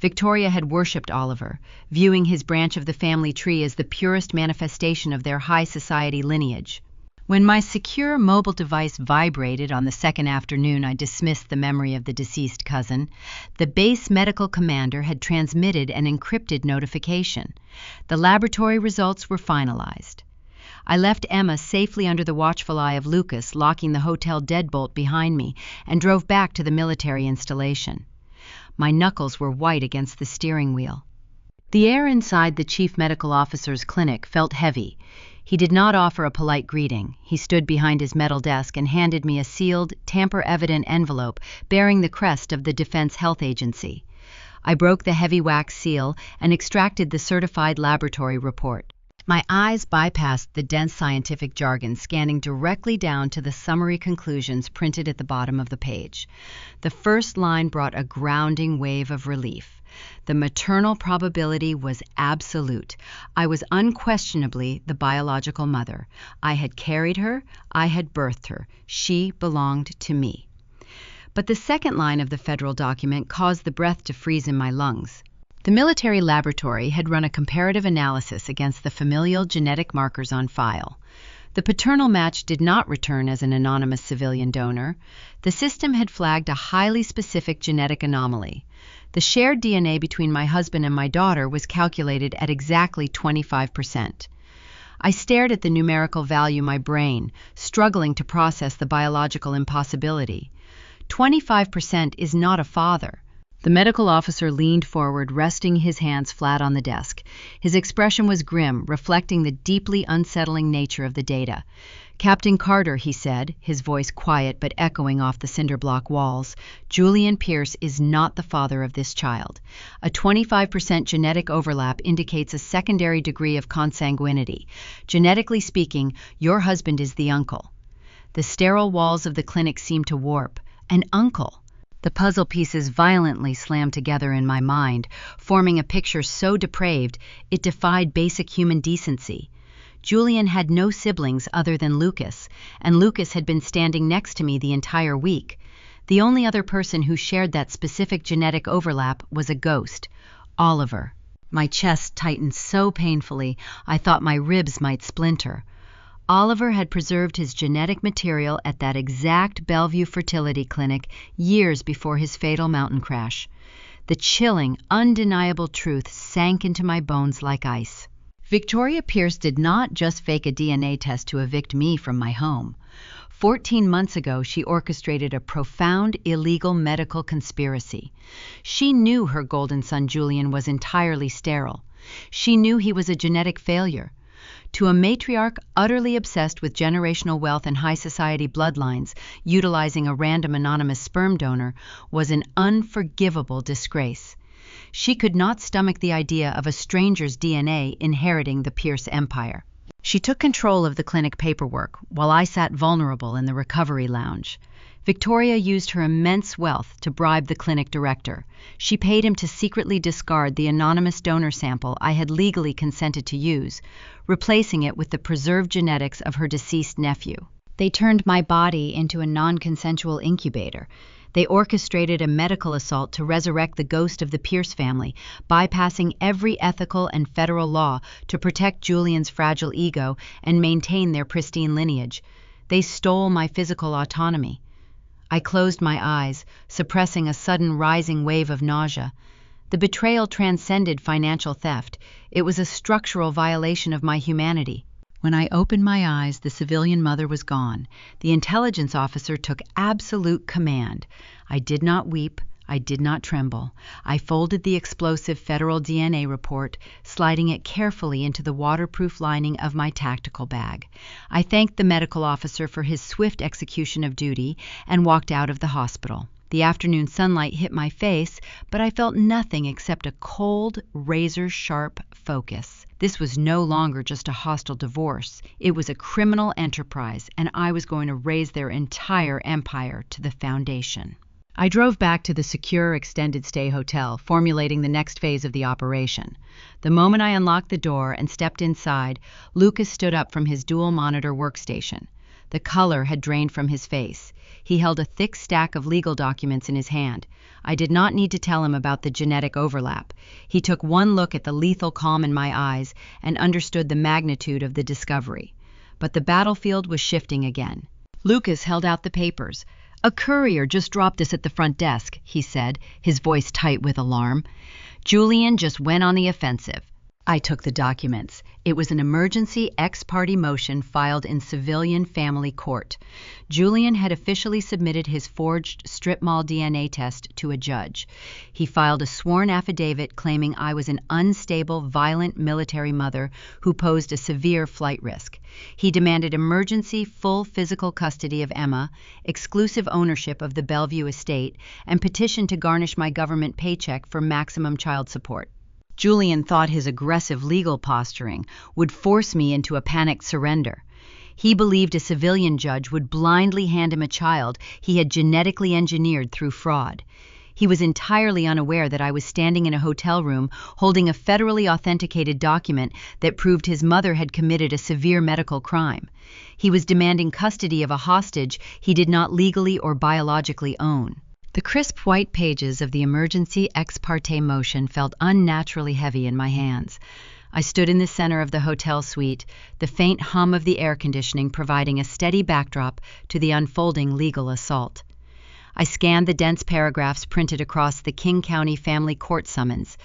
Victoria had worshipped Oliver, viewing his branch of the family tree as the purest manifestation of their high society lineage. When my secure mobile device vibrated on the second afternoon I dismissed the memory of the deceased cousin, the base medical commander had transmitted an encrypted notification. The laboratory results were finalized. I left Emma safely under the watchful eye of Lucas, locking the hotel deadbolt behind me, and drove back to the military installation. My knuckles were white against the steering wheel. The air inside the chief medical officer's clinic felt heavy. He did not offer a polite greeting. He stood behind his metal desk and handed me a sealed, tamper-evident envelope bearing the crest of the Defense Health Agency. I broke the heavy wax seal and extracted the certified laboratory report. My eyes bypassed the dense scientific jargon, scanning directly down to the summary conclusions printed at the bottom of the page. The first line brought a grounding wave of relief. The maternal probability was absolute. I was unquestionably the biological mother. I had carried her, I had birthed her. She belonged to me. But the second line of the federal document caused the breath to freeze in my lungs. The military laboratory had run a comparative analysis against the familial genetic markers on file. The paternal match did not return as an anonymous civilian donor. The system had flagged a highly specific genetic anomaly. The shared DNA between my husband and my daughter was calculated at exactly 25%. I stared at the numerical value, my brain struggling to process the biological impossibility. 25% is not a father. The medical officer leaned forward, resting his hands flat on the desk. His expression was grim, reflecting the deeply unsettling nature of the data. "Captain Carter," he said, his voice quiet but echoing off the cinder block walls, "Julian Pierce is not the father of this child. A 25% genetic overlap indicates a secondary degree of consanguinity. Genetically speaking, your husband is the uncle." The sterile walls of the clinic seemed to warp. An uncle! The puzzle pieces violently slammed together in my mind, forming a picture so depraved it defied basic human decency. Julian had no siblings other than Lucas, and Lucas had been standing next to me the entire week. The only other person who shared that specific genetic overlap was a ghost, Oliver. My chest tightened so painfully I thought my ribs might splinter. Oliver had preserved his genetic material at that exact Bellevue fertility clinic years before his fatal mountain crash. The chilling, undeniable truth sank into my bones like ice. Victoria Pierce did not just fake a DNA test to evict me from my home. 14 months ago, she orchestrated a profound, illegal medical conspiracy. She knew her golden son Julian was entirely sterile. She knew he was a genetic failure. To a matriarch utterly obsessed with generational wealth and high society bloodlines, utilizing a random anonymous sperm donor was an unforgivable disgrace. She could not stomach the idea of a stranger's DNA inheriting the Pierce empire. She took control of the clinic paperwork, while I sat vulnerable in the recovery lounge. Victoria used her immense wealth to bribe the clinic director. She paid him to secretly discard the anonymous donor sample I had legally consented to use, replacing it with the preserved genetics of her deceased nephew. They turned my body into a non-consensual incubator. They orchestrated a medical assault to resurrect the ghost of the Pierce family, bypassing every ethical and federal law to protect Julian's fragile ego and maintain their pristine lineage. They stole my physical autonomy. I closed my eyes, suppressing a sudden rising wave of nausea. The betrayal transcended financial theft. It was a structural violation of my humanity. When I opened my eyes, the civilian mother was gone. The intelligence officer took absolute command. I did not weep. I did not tremble. I folded the explosive federal DNA report, sliding it carefully into the waterproof lining of my tactical bag. I thanked the medical officer for his swift execution of duty and walked out of the hospital. The afternoon sunlight hit my face, but I felt nothing except a cold, razor-sharp focus. This was no longer just a hostile divorce. It was a criminal enterprise, and I was going to raze their entire empire to the foundation. I drove back to the secure extended stay hotel, formulating the next phase of the operation. The moment I unlocked the door and stepped inside, Lucas stood up from his dual monitor workstation. The color had drained from his face. He held a thick stack of legal documents in his hand. I did not need to tell him about the genetic overlap. He took one look at the lethal calm in my eyes and understood the magnitude of the discovery. But the battlefield was shifting again. Lucas held out the papers. "A courier just dropped this at the front desk," he said, his voice tight with alarm. "Julian just went on the offensive." I took the documents. It was an emergency ex parte motion filed in civilian family court. Julian had officially submitted his forged strip mall DNA test to a judge. He filed a sworn affidavit claiming I was an unstable, violent military mother who posed a severe flight risk. He demanded emergency, full physical custody of Emma, exclusive ownership of the Bellevue estate, and petitioned to garnish my government paycheck for maximum child support. Julian thought his aggressive legal posturing would force me into a panicked surrender. He believed a civilian judge would blindly hand him a child he had genetically engineered through fraud. He was entirely unaware that I was standing in a hotel room holding a federally authenticated document that proved his mother had committed a severe medical crime. He was demanding custody of a hostage he did not legally or biologically own. The crisp white pages of the emergency ex parte motion felt unnaturally heavy in my hands. I stood in the center of the hotel suite, the faint hum of the air conditioning providing a steady backdrop to the unfolding legal assault. I scanned the dense paragraphs printed across the King County family court summons.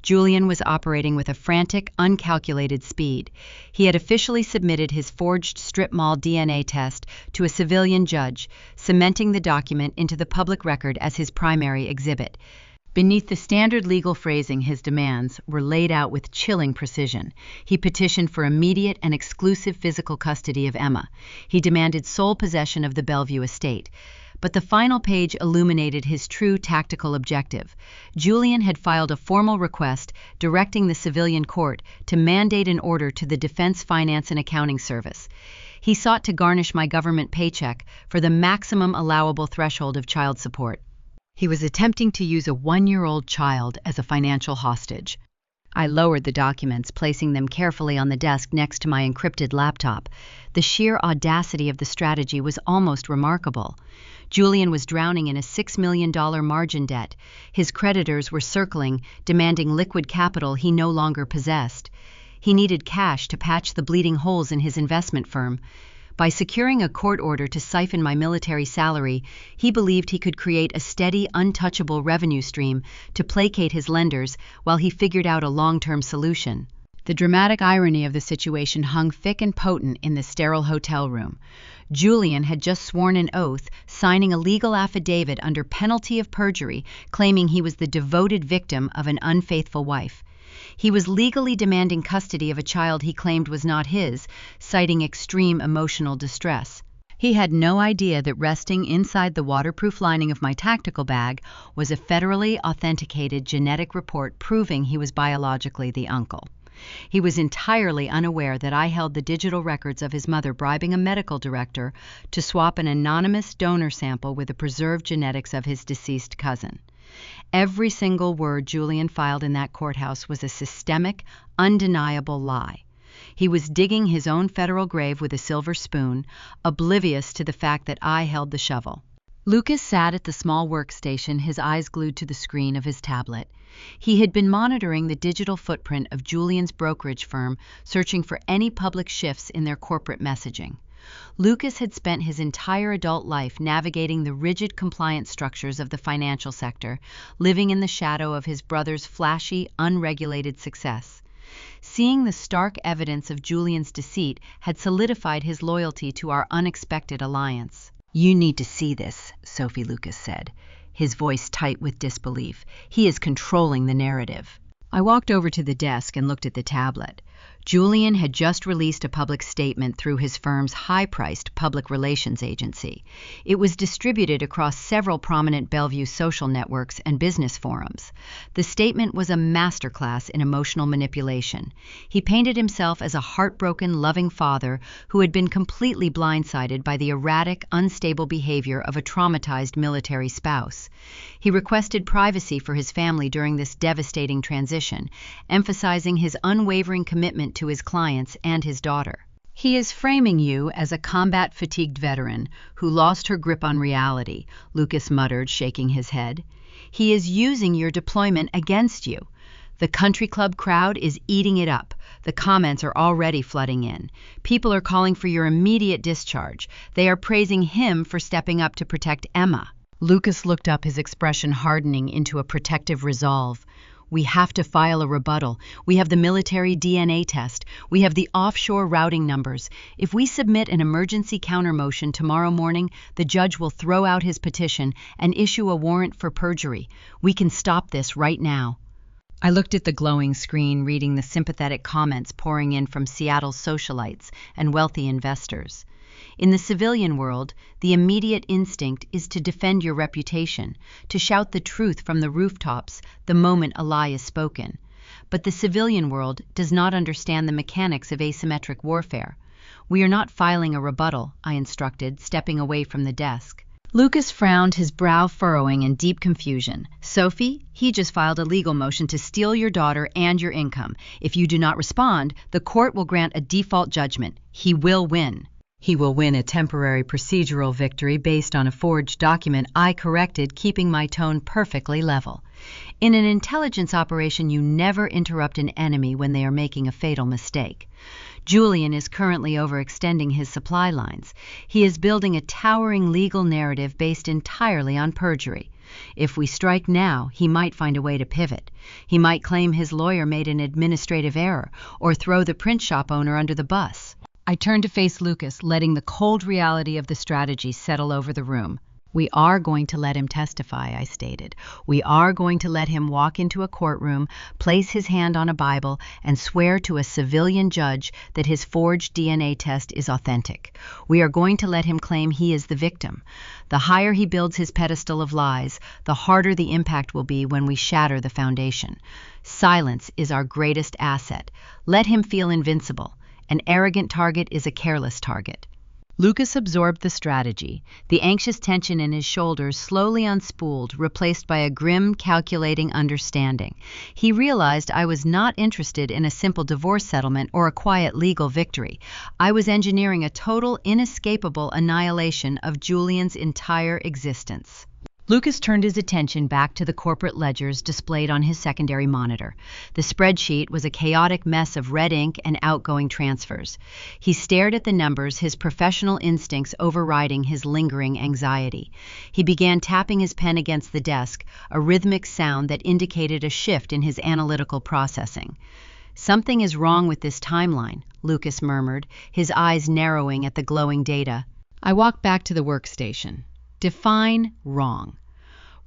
Julian was operating with a frantic, uncalculated speed. He had officially submitted his forged strip mall DNA test to a civilian judge, cementing the document into the public record as his primary exhibit. Beneath the standard legal phrasing, his demands were laid out with chilling precision. He petitioned for immediate and exclusive physical custody of Emma. He demanded sole possession of the Bellevue estate. But the final page illuminated his true tactical objective. Julian had filed a formal request directing the civilian court to mandate an order to the Defense Finance and Accounting Service. He sought to garnish my government paycheck for the maximum allowable threshold of child support. He was attempting to use a 1-year-old child as a financial hostage. I lowered the documents, placing them carefully on the desk next to my encrypted laptop. The sheer audacity of the strategy was almost remarkable. Julian was drowning in a $6 million margin debt. His creditors were circling, demanding liquid capital he no longer possessed. He needed cash to patch the bleeding holes in his investment firm. By securing a court order to siphon my military salary, he believed he could create a steady, untouchable revenue stream to placate his lenders while he figured out a long-term solution. The dramatic irony of the situation hung thick and potent in the sterile hotel room. Julian had just sworn an oath, signing a legal affidavit under penalty of perjury, claiming he was the devoted victim of an unfaithful wife. He was legally demanding custody of a child he claimed was not his, citing extreme emotional distress. He had no idea that resting inside the waterproof lining of my tactical bag was a federally authenticated genetic report proving he was biologically the uncle. He was entirely unaware that I held the digital records of his mother bribing a medical director to swap an anonymous donor sample with the preserved genetics of his deceased cousin. Every single word Julian filed in that courthouse was a systemic, undeniable lie. He was digging his own federal grave with a silver spoon, oblivious to the fact that I held the shovel. Lucas sat at the small workstation, his eyes glued to the screen of his tablet. He had been monitoring the digital footprint of Julian's brokerage firm, searching for any public shifts in their corporate messaging. Lucas had spent his entire adult life navigating the rigid compliance structures of the financial sector, living in the shadow of his brother's flashy, unregulated success. Seeing the stark evidence of Julian's deceit had solidified his loyalty to our unexpected alliance. "You need to see this," Sophie Lucas said, his voice tight with disbelief. "He is controlling the narrative." I walked over to the desk and looked at the tablet. Julian had just released a public statement through his firm's high-priced public relations agency. It was distributed across several prominent Bellevue social networks and business forums. The statement was a masterclass in emotional manipulation. He painted himself as a heartbroken, loving father who had been completely blindsided by the erratic, unstable behavior of a traumatized military spouse. He requested privacy for his family during this devastating transition, emphasizing his unwavering commitment to his clients and his daughter. He is framing you as a combat-fatigued veteran who lost her grip on reality, Lucas muttered, shaking his head. He is using your deployment against you. The country club crowd is eating it up. The comments are already flooding in. People are calling for your immediate discharge. They are praising him for stepping up to protect Emma. Lucas looked up, his expression hardening into a protective resolve. We have to file a rebuttal. We have the military DNA test. We have the offshore routing numbers. If we submit an emergency counter-motion tomorrow morning, the judge will throw out his petition and issue a warrant for perjury. We can stop this right now. I looked at the glowing screen, reading the sympathetic comments pouring in from Seattle's socialites and wealthy investors. In the civilian world, the immediate instinct is to defend your reputation, to shout the truth from the rooftops the moment a lie is spoken. But the civilian world does not understand the mechanics of asymmetric warfare. We are not filing a rebuttal, I instructed, stepping away from the desk. Lucas frowned, his brow furrowing in deep confusion. Sophie, he just filed a legal motion to steal your daughter and your income. If you do not respond, the court will grant a default judgment. He will win. He will win a temporary procedural victory based on a forged document, I corrected, keeping my tone perfectly level. In an intelligence operation, you never interrupt an enemy when they are making a fatal mistake. Julian is currently overextending his supply lines. He is building a towering legal narrative based entirely on perjury. If we strike now, he might find a way to pivot. He might claim his lawyer made an administrative error or throw the print shop owner under the bus. I turned to face Lucas, letting the cold reality of the strategy settle over the room. We are going to let him testify, I stated. We are going to let him walk into a courtroom, place his hand on a Bible, and swear to a civilian judge that his forged DNA test is authentic. We are going to let him claim he is the victim. The higher he builds his pedestal of lies, the harder the impact will be when we shatter the foundation. Silence is our greatest asset. Let him feel invincible. An arrogant target is a careless target. Lucas absorbed the strategy. The anxious tension in his shoulders slowly unspooled, replaced by a grim, calculating understanding. He realized I was not interested in a simple divorce settlement or a quiet legal victory. I was engineering a total, inescapable annihilation of Julian's entire existence. Lucas turned his attention back to the corporate ledgers displayed on his secondary monitor. The spreadsheet was a chaotic mess of red ink and outgoing transfers. He stared at the numbers, his professional instincts overriding his lingering anxiety. He began tapping his pen against the desk, a rhythmic sound that indicated a shift in his analytical processing. Something is wrong with this timeline, Lucas murmured, his eyes narrowing at the glowing data. I walked back to the workstation. Define wrong.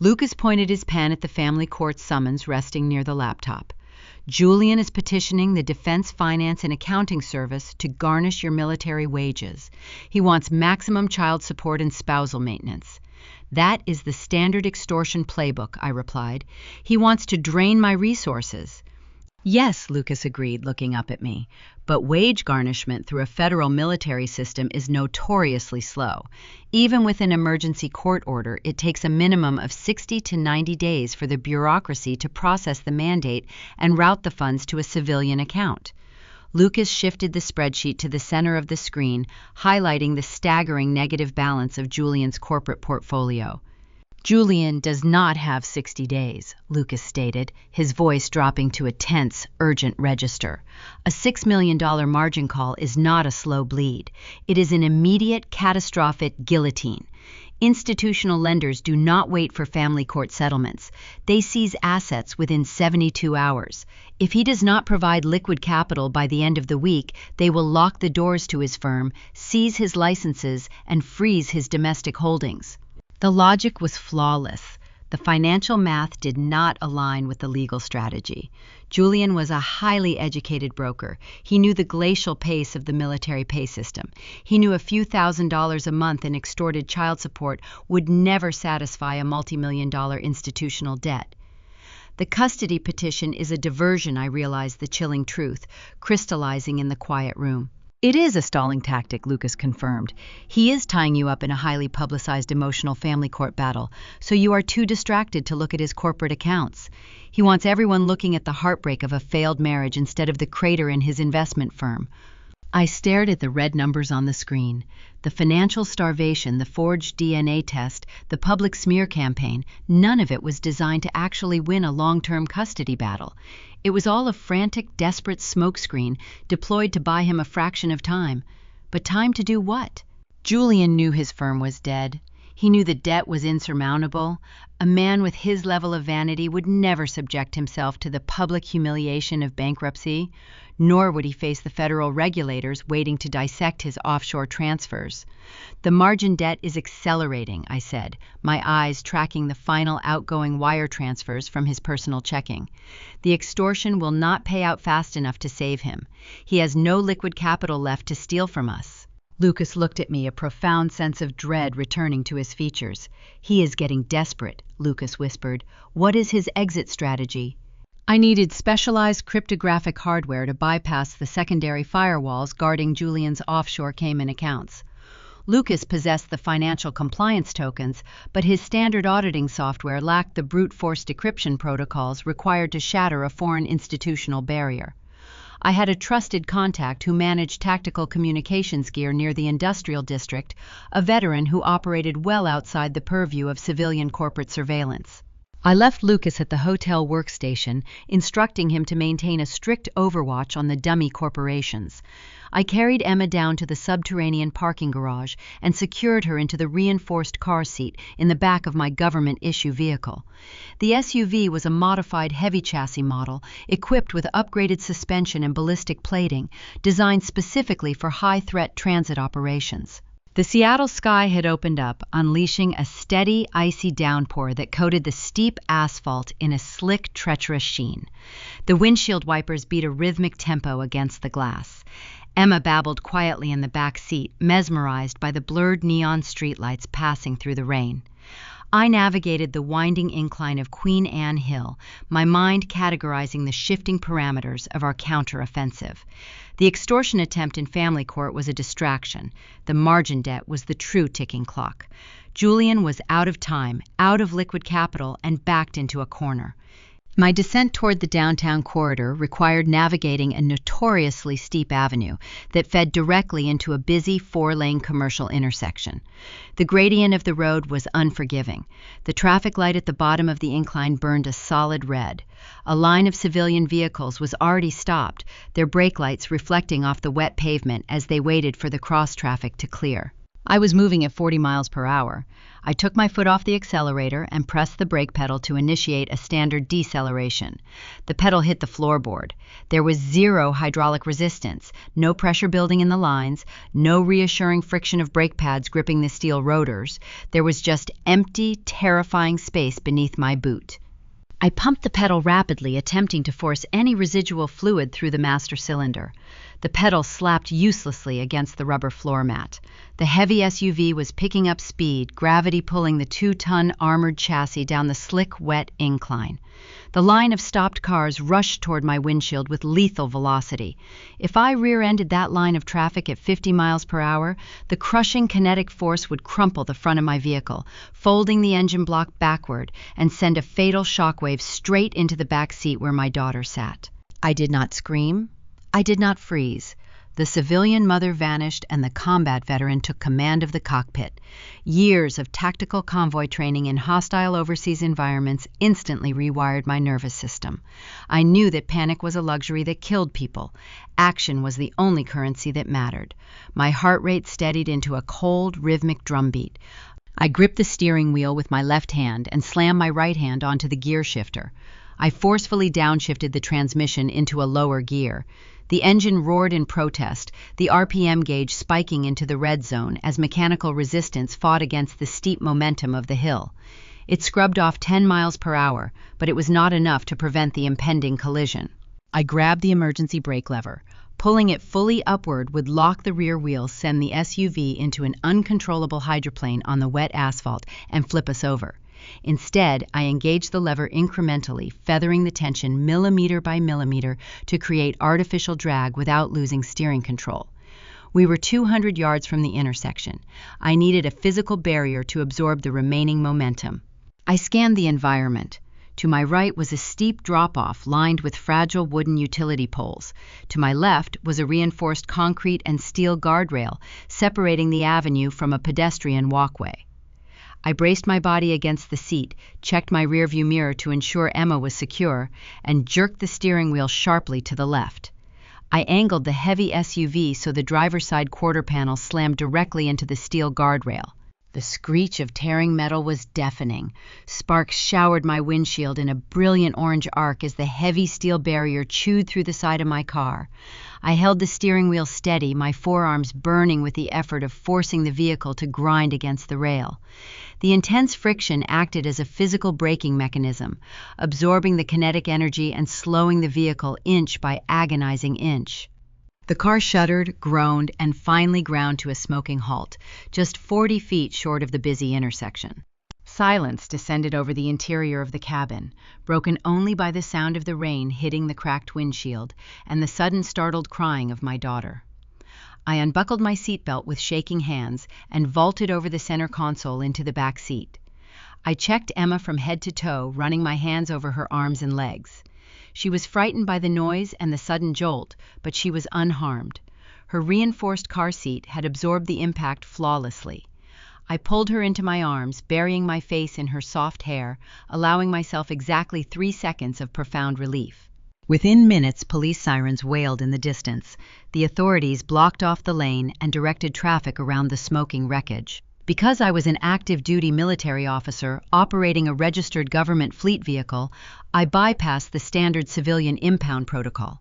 Lucas pointed his pen at the family court summons resting near the laptop. Julian is petitioning the Defense Finance and Accounting Service to garnish your military wages. He wants maximum child support and spousal maintenance. That is the standard extortion playbook, I replied. He wants to drain my resources. Yes, Lucas agreed, looking up at me, but wage garnishment through a federal military system is notoriously slow. Even with an emergency court order, it takes a minimum of 60 to 90 days for the bureaucracy to process the mandate and route the funds to a civilian account. Lucas shifted the spreadsheet to the center of the screen, highlighting the staggering negative balance of Julian's corporate portfolio. Julian does not have 60 days, Lucas stated, his voice dropping to a tense, urgent register. A $6 million margin call is not a slow bleed. It is an immediate, catastrophic guillotine. Institutional lenders do not wait for family court settlements. They seize assets within 72 hours. If he does not provide liquid capital by the end of the week, they will lock the doors to his firm, seize his licenses, and freeze his domestic holdings. The logic was flawless. The financial math did not align with the legal strategy. Julian was a highly educated broker. He knew the glacial pace of the military pay system. He knew a few $1,000s a month in extorted child support would never satisfy a multi-million-dollar institutional debt. The custody petition is a diversion, I realized the chilling truth, crystallizing in the quiet room. It is a stalling tactic, Lucas confirmed. He is tying you up in a highly publicized emotional family court battle, so you are too distracted to look at his corporate accounts. He wants everyone looking at the heartbreak of a failed marriage instead of the crater in his investment firm. I stared at the red numbers on the screen. The financial starvation, the forged DNA test, the public smear campaign, none of it was designed to actually win a long-term custody battle. It was all a frantic, desperate smokescreen deployed to buy him a fraction of time. But time to do what? Julian knew his firm was dead. He knew the debt was insurmountable. A man with his level of vanity would never subject himself to the public humiliation of bankruptcy, nor would he face the federal regulators waiting to dissect his offshore transfers. The margin debt is accelerating, I said, my eyes tracking the final outgoing wire transfers from his personal checking. The extortion will not pay out fast enough to save him. He has no liquid capital left to steal from us. Lucas looked at me, a profound sense of dread returning to his features. He is getting desperate, Lucas whispered. What is his exit strategy? I needed specialized cryptographic hardware to bypass the secondary firewalls guarding Julian's offshore Cayman accounts. Lucas possessed the financial compliance tokens, but his standard auditing software lacked the brute force decryption protocols required to shatter a foreign institutional barrier. I had a trusted contact who managed tactical communications gear near the industrial district, a veteran who operated well outside the purview of civilian corporate surveillance. I left Lucas at the hotel workstation, instructing him to maintain a strict overwatch on the dummy corporations. I carried Emma down to the subterranean parking garage and secured her into the reinforced car seat in the back of my government-issue vehicle. The SUV was a modified heavy chassis model, equipped with upgraded suspension and ballistic plating, designed specifically for high-threat transit operations. The Seattle sky had opened up, unleashing a steady, icy downpour that coated the steep asphalt in a slick, treacherous sheen. The windshield wipers beat a rhythmic tempo against the glass. Emma babbled quietly in the back seat, mesmerized by the blurred neon streetlights passing through the rain. I navigated the winding incline of Queen Anne Hill, my mind categorizing the shifting parameters of our counteroffensive. The extortion attempt in family court was a distraction. The margin debt was the true ticking clock. Julian was out of time, out of liquid capital, and backed into a corner. My descent toward the downtown corridor required navigating a notoriously steep avenue that fed directly into a busy four-lane commercial intersection. The gradient of the road was unforgiving. The traffic light at the bottom of the incline burned a solid red. A line of civilian vehicles was already stopped, their brake lights reflecting off the wet pavement as they waited for the cross traffic to clear. I was moving at 40 miles per hour. I took my foot off the accelerator and pressed the brake pedal to initiate a standard deceleration. The pedal hit the floorboard. There was zero hydraulic resistance, no pressure building in the lines, no reassuring friction of brake pads gripping the steel rotors. There was just empty, terrifying space beneath my boot. I pumped the pedal rapidly, attempting to force any residual fluid through the master cylinder. The pedal slapped uselessly against the rubber floor mat. The heavy SUV was picking up speed, gravity pulling the 2-ton armored chassis down the slick, wet incline. The line of stopped cars rushed toward my windshield with lethal velocity. If I rear-ended that line of traffic at 50 miles per hour, the crushing kinetic force would crumple the front of my vehicle, folding the engine block backward and send a fatal shockwave straight into the back seat where my daughter sat. I did not scream. I did not freeze. The civilian mother vanished and the combat veteran took command of the cockpit. Years of tactical convoy training in hostile overseas environments instantly rewired my nervous system. I knew that panic was a luxury that killed people. Action was the only currency that mattered. My heart rate steadied into a cold, rhythmic drumbeat. I gripped the steering wheel with my left hand and slammed my right hand onto the gear shifter. I forcefully downshifted the transmission into a lower gear. The engine roared in protest, the RPM gauge spiking into the red zone as mechanical resistance fought against the steep momentum of the hill. It scrubbed off 10 miles per hour, but it was not enough to prevent the impending collision. I grabbed the emergency brake lever. Pulling it fully upward would lock the rear wheels, send the SUV into an uncontrollable hydroplane on the wet asphalt, and flip us over. Instead, I engaged the lever incrementally, feathering the tension millimeter by millimeter to create artificial drag without losing steering control. We were 200 yards from the intersection. I needed a physical barrier to absorb the remaining momentum. I scanned the environment. To my right was a steep drop-off lined with fragile wooden utility poles. To my left was a reinforced concrete and steel guardrail separating the avenue from a pedestrian walkway. I braced my body against the seat, checked my rearview mirror to ensure Emma was secure, and jerked the steering wheel sharply to the left. I angled the heavy SUV so the driver's side quarter panel slammed directly into the steel guardrail. The screech of tearing metal was deafening. Sparks showered my windshield in a brilliant orange arc as the heavy steel barrier chewed through the side of my car. I held the steering wheel steady, my forearms burning with the effort of forcing the vehicle to grind against the rail. The intense friction acted as a physical braking mechanism, absorbing the kinetic energy and slowing the vehicle inch by agonizing inch. The car shuddered, groaned, and finally ground to a smoking halt, just 40 feet short of the busy intersection. Silence descended over the interior of the cabin, broken only by the sound of the rain hitting the cracked windshield and the sudden startled crying of my daughter. I unbuckled my seatbelt with shaking hands and vaulted over the center console into the back seat. I checked Emma from head to toe, running my hands over her arms and legs. She was frightened by the noise and the sudden jolt, but she was unharmed. Her reinforced car seat had absorbed the impact flawlessly. I pulled her into my arms, burying my face in her soft hair, allowing myself exactly 3 seconds of profound relief. Within minutes, police sirens wailed in the distance. The authorities blocked off the lane and directed traffic around the smoking wreckage. Because I was an active-duty military officer operating a registered government fleet vehicle, I bypassed the standard civilian impound protocol.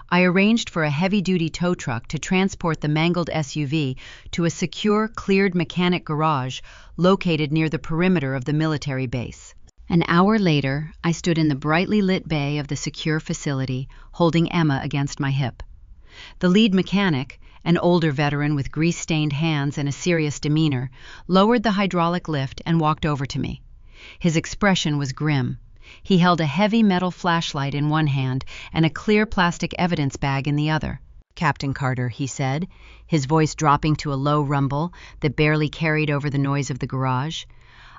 I arranged for a heavy-duty tow truck to transport the mangled SUV to a secure, cleared mechanic garage located near the perimeter of the military base. An hour later, I stood in the brightly lit bay of the secure facility, holding Emma against my hip. The lead mechanic, an older veteran with grease-stained hands and a serious demeanor, lowered the hydraulic lift and walked over to me. His expression was grim. He held a heavy metal flashlight in one hand and a clear plastic evidence bag in the other. "Captain Carter," he said, his voice dropping to a low rumble that barely carried over the noise of the garage,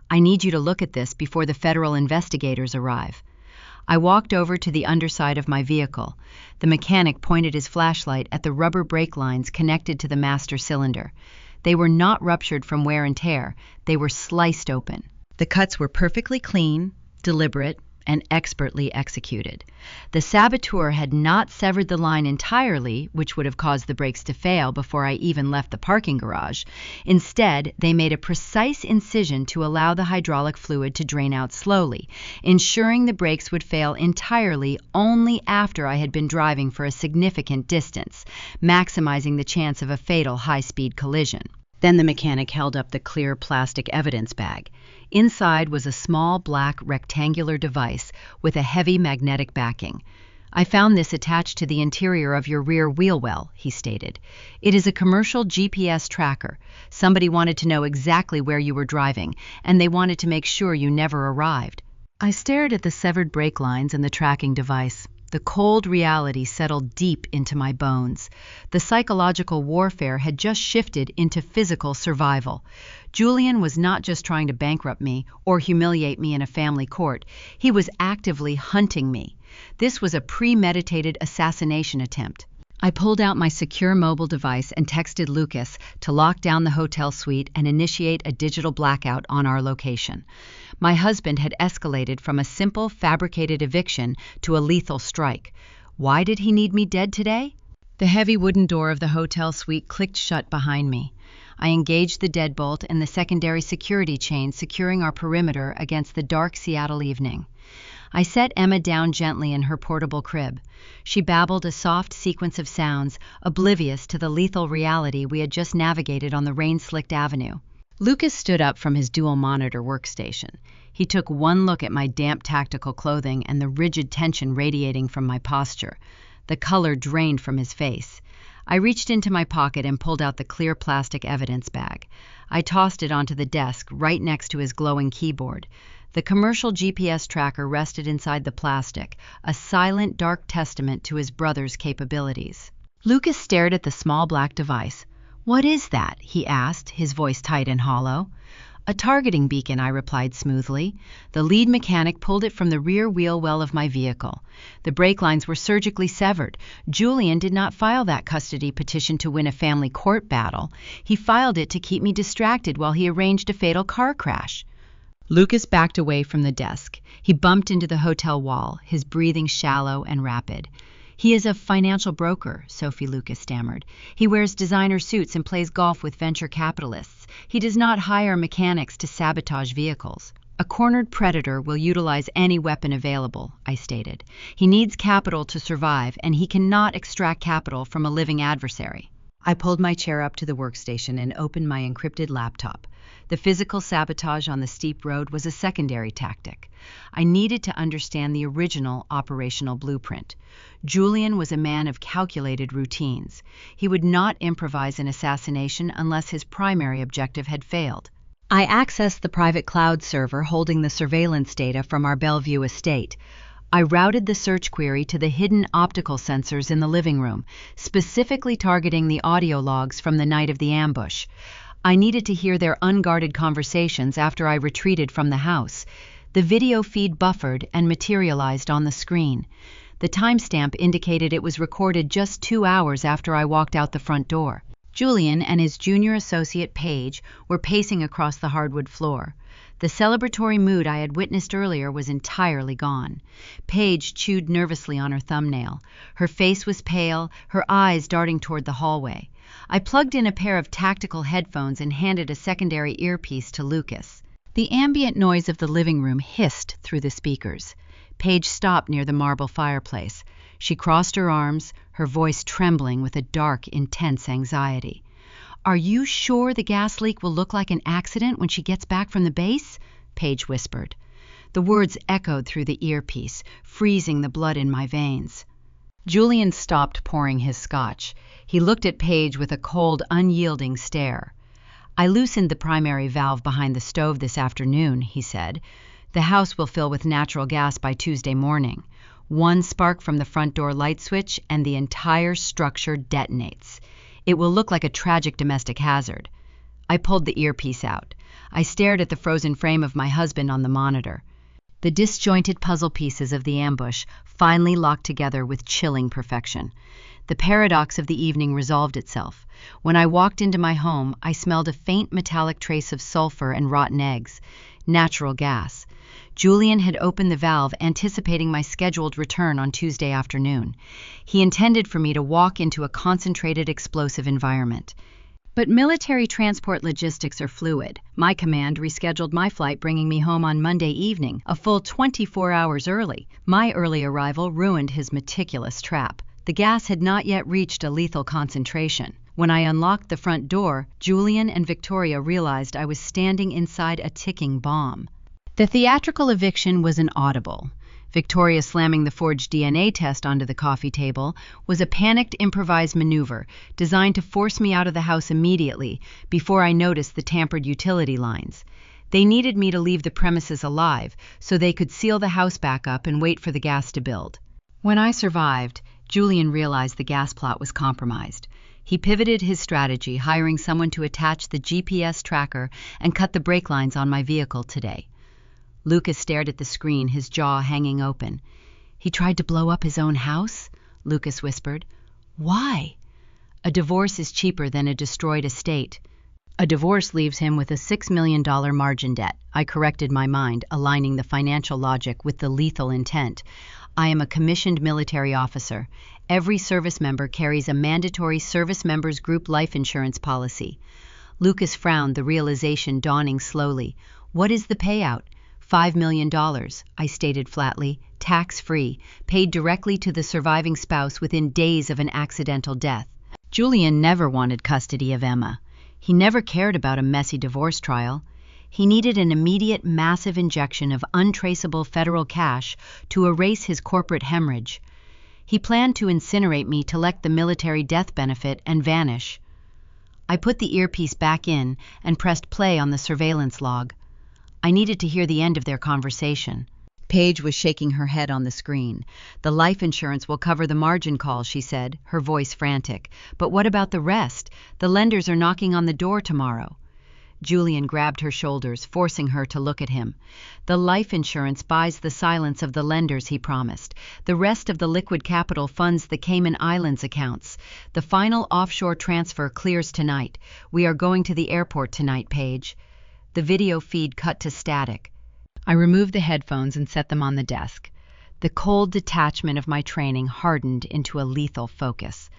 "I need you to look at this before the federal investigators arrive." I walked over to the underside of my vehicle. The mechanic pointed his flashlight at the rubber brake lines connected to the master cylinder. They were not ruptured from wear and tear. They were sliced open. The cuts were perfectly clean, deliberate, and expertly executed. The saboteur had not severed the line entirely, which would have caused the brakes to fail before I even left the parking garage. Instead, they made a precise incision to allow the hydraulic fluid to drain out slowly, ensuring the brakes would fail entirely only after I had been driving for a significant distance, maximizing the chance of a fatal high-speed collision. Then the mechanic held up the clear plastic evidence bag. Inside was a small black rectangular device with a heavy magnetic backing. "I found this attached to the interior of your rear wheel well," he stated. "It is a commercial GPS tracker. Somebody wanted to know exactly where you were driving, and they wanted to make sure you never arrived." I stared at the severed brake lines and the tracking device. The cold reality settled deep into my bones. The psychological warfare had just shifted into physical survival. Julian was not just trying to bankrupt me or humiliate me in a family court. He was actively hunting me. This was a premeditated assassination attempt. I pulled out my secure mobile device and texted Lucas to lock down the hotel suite and initiate a digital blackout on our location. My husband had escalated from a simple fabricated eviction to a lethal strike. Why did he need me dead today? The heavy wooden door of the hotel suite clicked shut behind me. I engaged the deadbolt and the secondary security chain securing our perimeter against the dark Seattle evening. I set Emma down gently in her portable crib. She babbled a soft sequence of sounds, oblivious to the lethal reality we had just navigated on the rain-slicked avenue. Lucas stood up from his dual-monitor workstation. He took one look at my damp tactical clothing and the rigid tension radiating from my posture. The color drained from his face. I reached into my pocket and pulled out the clear plastic evidence bag. I tossed it onto the desk right next to his glowing keyboard. The commercial GPS tracker rested inside the plastic, a silent, dark testament to his brother's capabilities. Lucas stared at the small black device. "What is that?" he asked, his voice tight and hollow. "A targeting beacon," I replied smoothly. The lead mechanic pulled it from the rear wheel well of my vehicle. The brake lines were surgically severed. Julian did not file that custody petition to win a family court battle. He filed it to keep me distracted while he arranged a fatal car crash. Lucas backed away from the desk. He bumped into the hotel wall, his breathing shallow and rapid. "He is a financial broker," Sophie Lucas stammered. "He wears designer suits and plays golf with venture capitalists. He does not hire mechanics to sabotage vehicles." "A cornered predator will utilize any weapon available," I stated. "He needs capital to survive, and he cannot extract capital from a living adversary." I pulled my chair up to the workstation and opened my encrypted laptop. The physical sabotage on the steep road was a secondary tactic. I needed to understand the original operational blueprint. Julian was a man of calculated routines. He would not improvise an assassination unless his primary objective had failed. I accessed the private cloud server holding the surveillance data from our Bellevue estate. I routed the search query to the hidden optical sensors in the living room, specifically targeting the audio logs from the night of the ambush. I needed to hear their unguarded conversations after I retreated from the house. The video feed buffered and materialized on the screen. The timestamp indicated it was recorded just 2 hours after I walked out the front door. Julian and his junior associate Paige were pacing across the hardwood floor. The celebratory mood I had witnessed earlier was entirely gone. Paige chewed nervously on her thumbnail. Her face was pale, her eyes darting toward the hallway. I plugged in a pair of tactical headphones and handed a secondary earpiece to Lucas. The ambient noise of the living room hissed through the speakers. Paige stopped near the marble fireplace. She crossed her arms, her voice trembling with a dark, intense anxiety. "Are you sure the gas leak will look like an accident when she gets back from the base?" Paige whispered. The words echoed through the earpiece, freezing the blood in my veins. Julian stopped pouring his scotch. He looked at Paige with a cold, unyielding stare. "I loosened the primary valve behind the stove this afternoon," he said. "The house will fill with natural gas by Tuesday morning. One spark from the front door light switch and the entire structure detonates. It will look like a tragic domestic hazard." I pulled the earpiece out. I stared at the frozen frame of my husband on the monitor. The disjointed puzzle pieces of the ambush finally locked together with chilling perfection. The paradox of the evening resolved itself. When I walked into my home, I smelled a faint metallic trace of sulfur and rotten eggs, natural gas. Julian had opened the valve, anticipating my scheduled return on Tuesday afternoon. He intended for me to walk into a concentrated explosive environment. But military transport logistics are fluid. My command rescheduled my flight, bringing me home on Monday evening, a full 24 hours early. My early arrival ruined his meticulous trap. The gas had not yet reached a lethal concentration. When I unlocked the front door, Julian and Victoria realized I was standing inside a ticking bomb. The theatrical eviction was inaudible. Victoria slamming the forged DNA test onto the coffee table was a panicked improvised maneuver designed to force me out of the house immediately before I noticed the tampered utility lines. They needed me to leave the premises alive so they could seal the house back up and wait for the gas to build. When I survived, Julian realized the gas plot was compromised. He pivoted his strategy, hiring someone to attach the GPS tracker and cut the brake lines on my vehicle today. Lucas stared at the screen, his jaw hanging open. "He tried to blow up his own house?" Lucas whispered. "Why?" "A divorce is cheaper than a destroyed estate. A divorce leaves him with a $6 million margin debt." I corrected my mind, aligning the financial logic with the lethal intent. "I am a commissioned military officer. Every service member carries a mandatory service members group life insurance policy." Lucas frowned, the realization dawning slowly. "What is the payout?" $5 million, I stated flatly, tax-free, paid directly to the surviving spouse within days of an accidental death. Julian never wanted custody of Emma. He never cared about a messy divorce trial. He needed an immediate, massive injection of untraceable federal cash to erase his corporate hemorrhage. He planned to incinerate me to collect the military death benefit and vanish. I put the earpiece back in and pressed play on the surveillance log. I needed to hear the end of their conversation. Paige was shaking her head on the screen. "The life insurance will cover the margin call," she said, her voice frantic. "But what about the rest? The lenders are knocking on the door tomorrow." Julian grabbed her shoulders, forcing her to look at him. "The life insurance buys the silence of the lenders," he promised. "The rest of the liquid capital funds the Cayman Islands accounts. The final offshore transfer clears tonight. We are going to the airport tonight, Paige." The video feed cut to static. I removed the headphones and set them on the desk. The cold detachment of my training hardened into a lethal focus.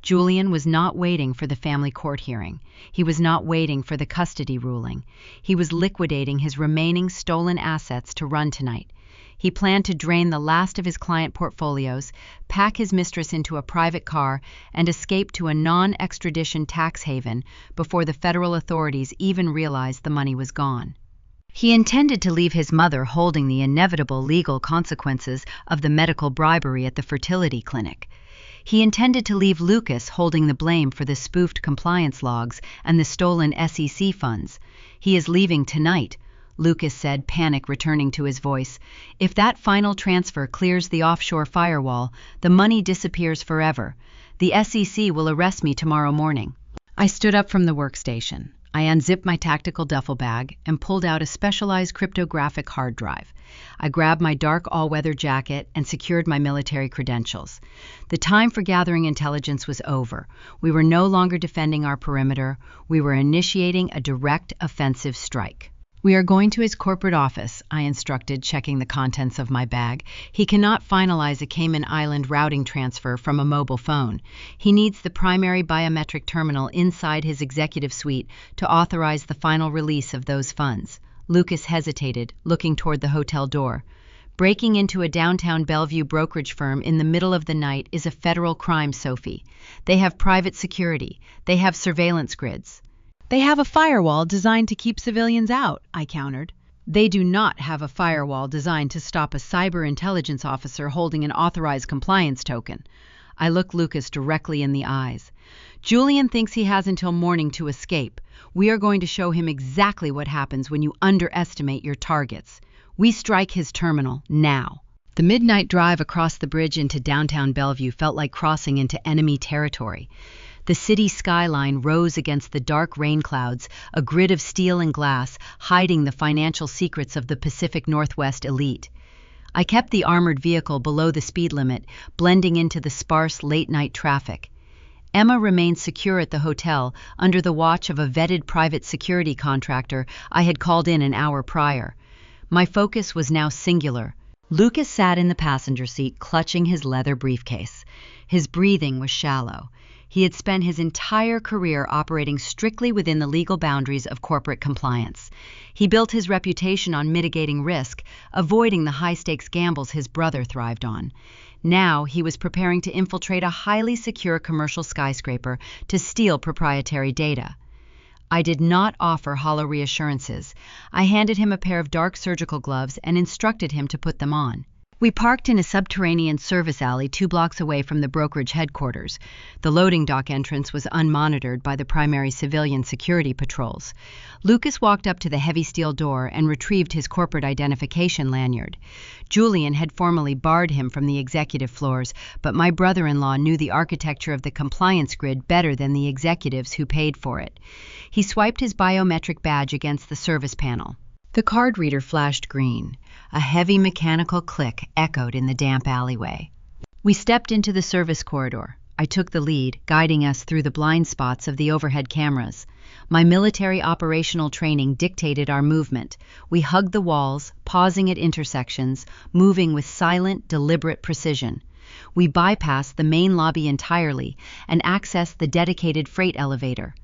Julian was not waiting for the family court hearing. He was not waiting for the custody ruling. He was liquidating his remaining stolen assets to run tonight. He planned to drain the last of his client portfolios, pack his mistress into a private car, and escape to a non-extradition tax haven before the federal authorities even realized the money was gone. He intended to leave his mother holding the inevitable legal consequences of the medical bribery at the fertility clinic. He intended to leave Lucas holding the blame for the spoofed compliance logs and the stolen SEC funds. "He is leaving tonight," Lucas said, panic returning to his voice. "If that final transfer clears the offshore firewall, the money disappears forever. The SEC will arrest me tomorrow morning." I stood up from the workstation. I unzipped my tactical duffel bag and pulled out a specialized cryptographic hard drive. I grabbed my dark all-weather jacket and secured my military credentials. The time for gathering intelligence was over. We were no longer defending our perimeter. We were initiating a direct offensive strike. "We are going to his corporate office," I instructed, checking the contents of my bag. "He cannot finalize a Cayman Island routing transfer from a mobile phone. He needs the primary biometric terminal inside his executive suite to authorize the final release of those funds." Lucas hesitated, looking toward the hotel door. "Breaking into a downtown Bellevue brokerage firm in the middle of the night is a federal crime, Sophie. They have private security. They have surveillance grids." "They have a firewall designed to keep civilians out," I countered. "They do not have a firewall designed to stop a cyber intelligence officer holding an authorized compliance token." I looked Lucas directly in the eyes. "Julian thinks he has until morning to escape. We are going to show him exactly what happens when you underestimate your targets. We strike his terminal now." The midnight drive across the bridge into downtown Bellevue felt like crossing into enemy territory. The city skyline rose against the dark rain clouds, a grid of steel and glass, hiding the financial secrets of the Pacific Northwest elite. I kept the armored vehicle below the speed limit, blending into the sparse late-night traffic. Emma remained secure at the hotel, under the watch of a vetted private security contractor I had called in an hour prior. My focus was now singular. Lucas sat in the passenger seat, clutching his leather briefcase. His breathing was shallow. He had spent his entire career operating strictly within the legal boundaries of corporate compliance. He built his reputation on mitigating risk, avoiding the high-stakes gambles his brother thrived on. Now he was preparing to infiltrate a highly secure commercial skyscraper to steal proprietary data. I did not offer hollow reassurances. I handed him a pair of dark surgical gloves and instructed him to put them on. We parked in a subterranean service alley 2 blocks away from the brokerage headquarters. The loading dock entrance was unmonitored by the primary civilian security patrols. Lucas walked up to the heavy steel door and retrieved his corporate identification lanyard. Julian had formally barred him from the executive floors, but my brother-in-law knew the architecture of the compliance grid better than the executives who paid for it. He swiped his biometric badge against the service panel. The card reader flashed green. A heavy mechanical click echoed in the damp alleyway. We stepped into the service corridor. I took the lead, guiding us through the blind spots of the overhead cameras. My military operational training dictated our movement. We hugged the walls, pausing at intersections, moving with silent, deliberate precision. We bypassed the main lobby entirely and accessed the dedicated freight elevator.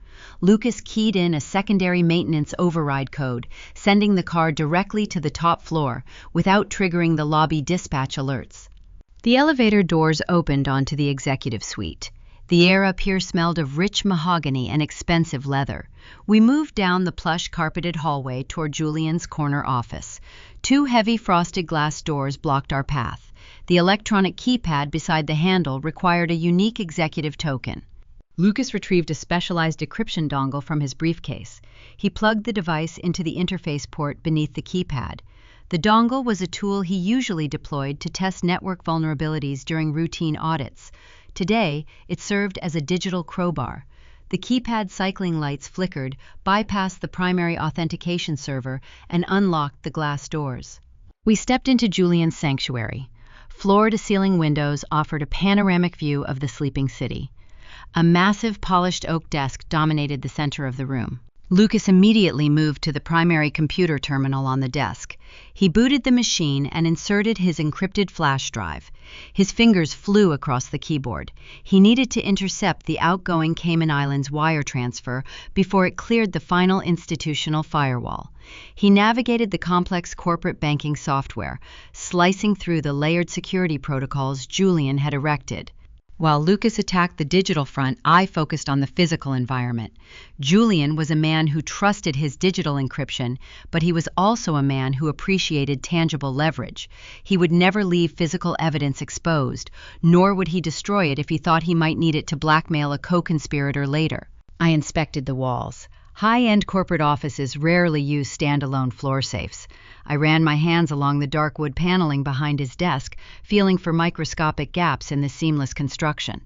Lucas keyed in a secondary maintenance override code, sending the car directly to the top floor without triggering the lobby dispatch alerts. The elevator doors opened onto the executive suite. The air up here smelled of rich mahogany and expensive leather. We moved down the plush carpeted hallway toward Julian's corner office. Two heavy frosted glass doors blocked our path. The electronic keypad beside the handle required a unique executive token. Lucas retrieved a specialized decryption dongle from his briefcase. He plugged the device into the interface port beneath the keypad. The dongle was a tool he usually deployed to test network vulnerabilities during routine audits. Today, it served as a digital crowbar. The keypad cycling lights flickered, bypassed the primary authentication server, and unlocked the glass doors. We stepped into Julian's sanctuary. Floor-to-ceiling windows offered a panoramic view of the sleeping city. A massive polished oak desk dominated the center of the room. Lucas immediately moved to the primary computer terminal on the desk. He booted the machine and inserted his encrypted flash drive. His fingers flew across the keyboard. He needed to intercept the outgoing Cayman Islands wire transfer before it cleared the final institutional firewall. He navigated the complex corporate banking software, slicing through the layered security protocols Julian had erected. While Lucas attacked the digital front, I focused on the physical environment. Julian was a man who trusted his digital encryption, but he was also a man who appreciated tangible leverage. He would never leave physical evidence exposed, nor would he destroy it if he thought he might need it to blackmail a co-conspirator later. I inspected the walls. High-end corporate offices rarely use standalone floor safes. I ran my hands along the dark wood paneling behind his desk, feeling for microscopic gaps in the seamless construction.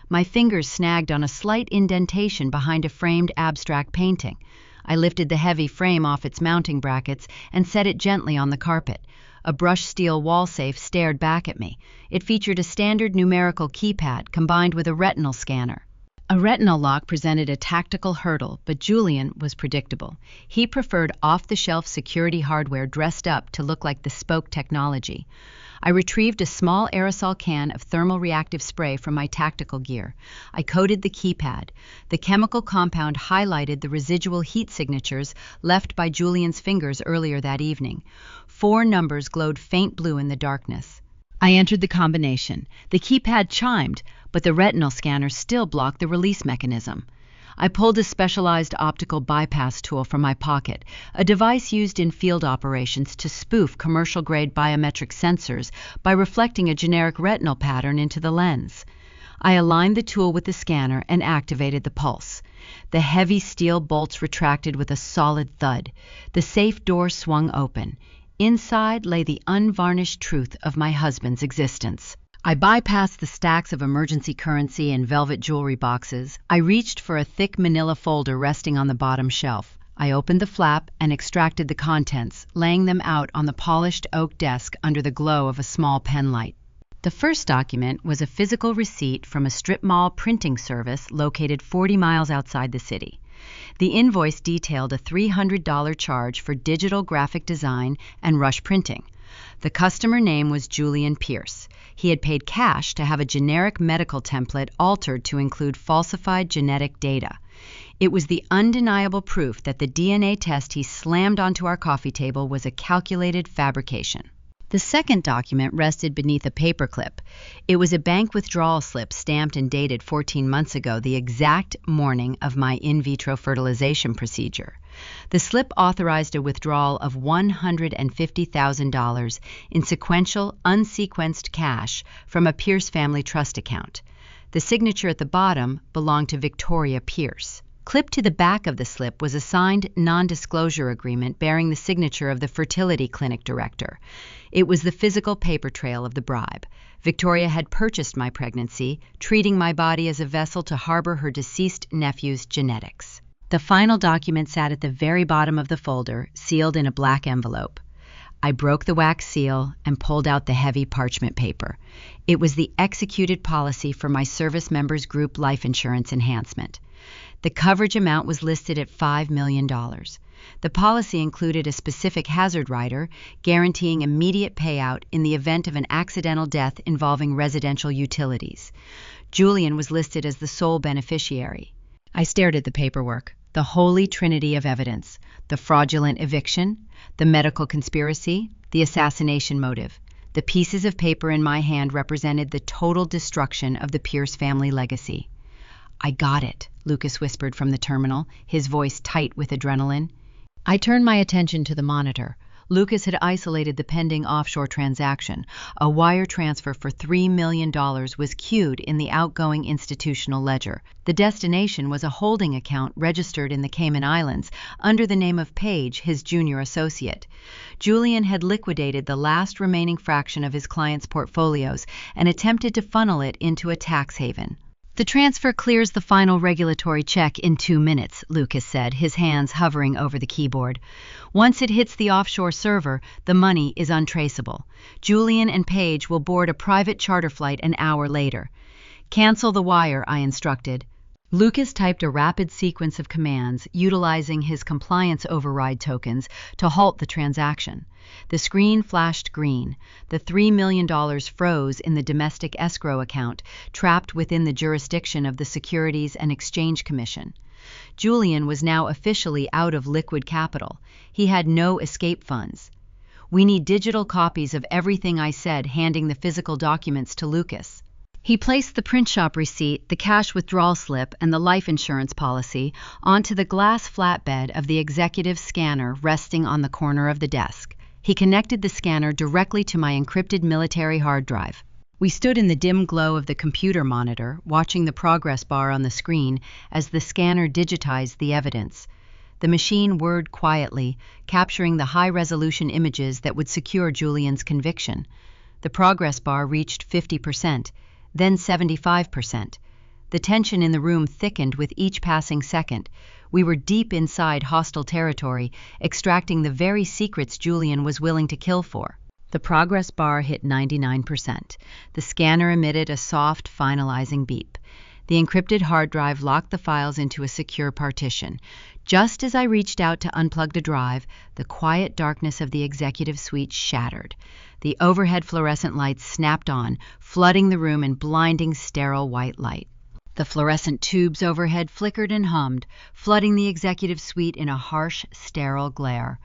My fingers snagged on a slight indentation behind a framed abstract painting. I lifted the heavy frame off its mounting brackets and set it gently on the carpet. A brushed steel wall safe stared back at me. It featured a standard numerical keypad combined with a retinal scanner. A retinal lock presented a tactical hurdle, but Julian was predictable. He preferred off-the-shelf security hardware dressed up to look like bespoke technology. I retrieved a small aerosol can of thermal reactive spray from my tactical gear. I coated the keypad. The chemical compound highlighted the residual heat signatures left by Julian's fingers earlier that evening. 4 numbers glowed faint blue in the darkness. I entered the combination. The keypad chimed, but the retinal scanner still blocked the release mechanism. I pulled a specialized optical bypass tool from my pocket, a device used in field operations to spoof commercial-grade biometric sensors by reflecting a generic retinal pattern into the lens. I aligned the tool with the scanner and activated the pulse. The heavy steel bolts retracted with a solid thud. The safe door swung open. Inside lay the unvarnished truth of my husband's existence. I bypassed the stacks of emergency currency and velvet jewelry boxes. I reached for a thick manila folder resting on the bottom shelf. I opened the flap and extracted the contents, laying them out on the polished oak desk under the glow of a small pen light. The first document was a physical receipt from a strip mall printing service located 40 miles outside the city. The invoice detailed a $300 charge for digital graphic design and rush printing. The customer name was Julian Pierce. He had paid cash to have a generic medical template altered to include falsified genetic data. It was the undeniable proof that the DNA test he slammed onto our coffee table was a calculated fabrication. The second document rested beneath a paperclip. It was a bank withdrawal slip stamped and dated 14 months ago, the exact morning of my in vitro fertilization procedure. The slip authorized a withdrawal of $150,000 in sequential, unsequenced cash from a Pierce family trust account. The signature at the bottom belonged to Victoria Pierce. Clipped to the back of the slip was a signed non-disclosure agreement bearing the signature of the fertility clinic director. It was the physical paper trail of the bribe. Victoria had purchased my pregnancy, treating my body as a vessel to harbor her deceased nephew's genetics. The final document sat at the very bottom of the folder, sealed in a black envelope. I broke the wax seal and pulled out the heavy parchment paper. It was the executed policy for my service members' group life insurance enhancement. The coverage amount was listed at $5 million. The policy included a specific hazard rider guaranteeing immediate payout in the event of an accidental death involving residential utilities. Julian was listed as the sole beneficiary. I stared at the paperwork, the holy trinity of evidence, the fraudulent eviction, the medical conspiracy, the assassination motive. The pieces of paper in my hand represented the total destruction of the Pierce family legacy. "I got it," Lucas whispered from the terminal, his voice tight with adrenaline. I turned my attention to the monitor. Lucas had isolated the pending offshore transaction. A wire transfer for $3 million was queued in the outgoing institutional ledger. The destination was a holding account registered in the Cayman Islands under the name of Page, his junior associate. Julian had liquidated the last remaining fraction of his client's portfolios and attempted to funnel it into a tax haven. "The transfer clears the final regulatory check in 2 minutes," Lucas said, his hands hovering over the keyboard. "Once it hits the offshore server, the money is untraceable. Julian and Paige will board a private charter flight an hour later." "Cancel the wire," I instructed. Lucas typed a rapid sequence of commands, utilizing his compliance override tokens to halt the transaction. The screen flashed green. The $3 million froze in the domestic escrow account, trapped within the jurisdiction of the Securities and Exchange Commission. Julian was now officially out of liquid capital. He had no escape funds. "We need digital copies of everything I said," handing the physical documents to Lucas. He placed the print shop receipt, the cash withdrawal slip, and the life insurance policy onto the glass flatbed of the executive scanner resting on the corner of the desk. He connected the scanner directly to my encrypted military hard drive. We stood in the dim glow of the computer monitor, watching the progress bar on the screen as the scanner digitized the evidence. The machine whirred quietly, capturing the high-resolution images that would secure Julian's conviction. The progress bar reached 50%. Then 75%. The tension in the room thickened with each passing second. We were deep inside hostile territory, extracting the very secrets Julian was willing to kill for. The progress bar hit 99%. The scanner emitted a soft, finalizing beep. The encrypted hard drive locked the files into a secure partition. Just as I reached out to unplug the drive, the quiet darkness of the executive suite shattered. The overhead fluorescent lights snapped on, flooding the room in blinding, sterile white light. The fluorescent tubes overhead flickered and hummed, flooding the executive suite in a harsh, sterile glare.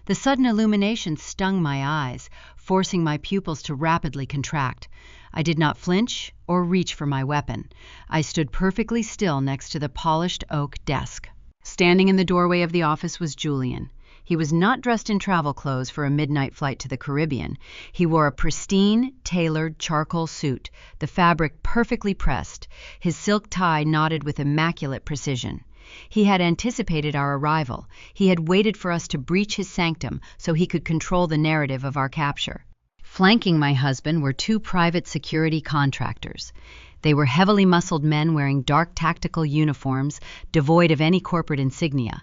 The sudden illumination stung my eyes, forcing my pupils to rapidly contract. I did not flinch or reach for my weapon. I stood perfectly still next to the polished oak desk. Standing in the doorway of the office was Julian. He was not dressed in travel clothes for a midnight flight to the Caribbean. He wore a pristine, tailored charcoal suit, the fabric perfectly pressed, his silk tie knotted with immaculate precision. He had anticipated our arrival. He had waited for us to breach his sanctum so he could control the narrative of our capture. Flanking my husband were 2 private security contractors. They were heavily muscled men wearing dark tactical uniforms, devoid of any corporate insignia.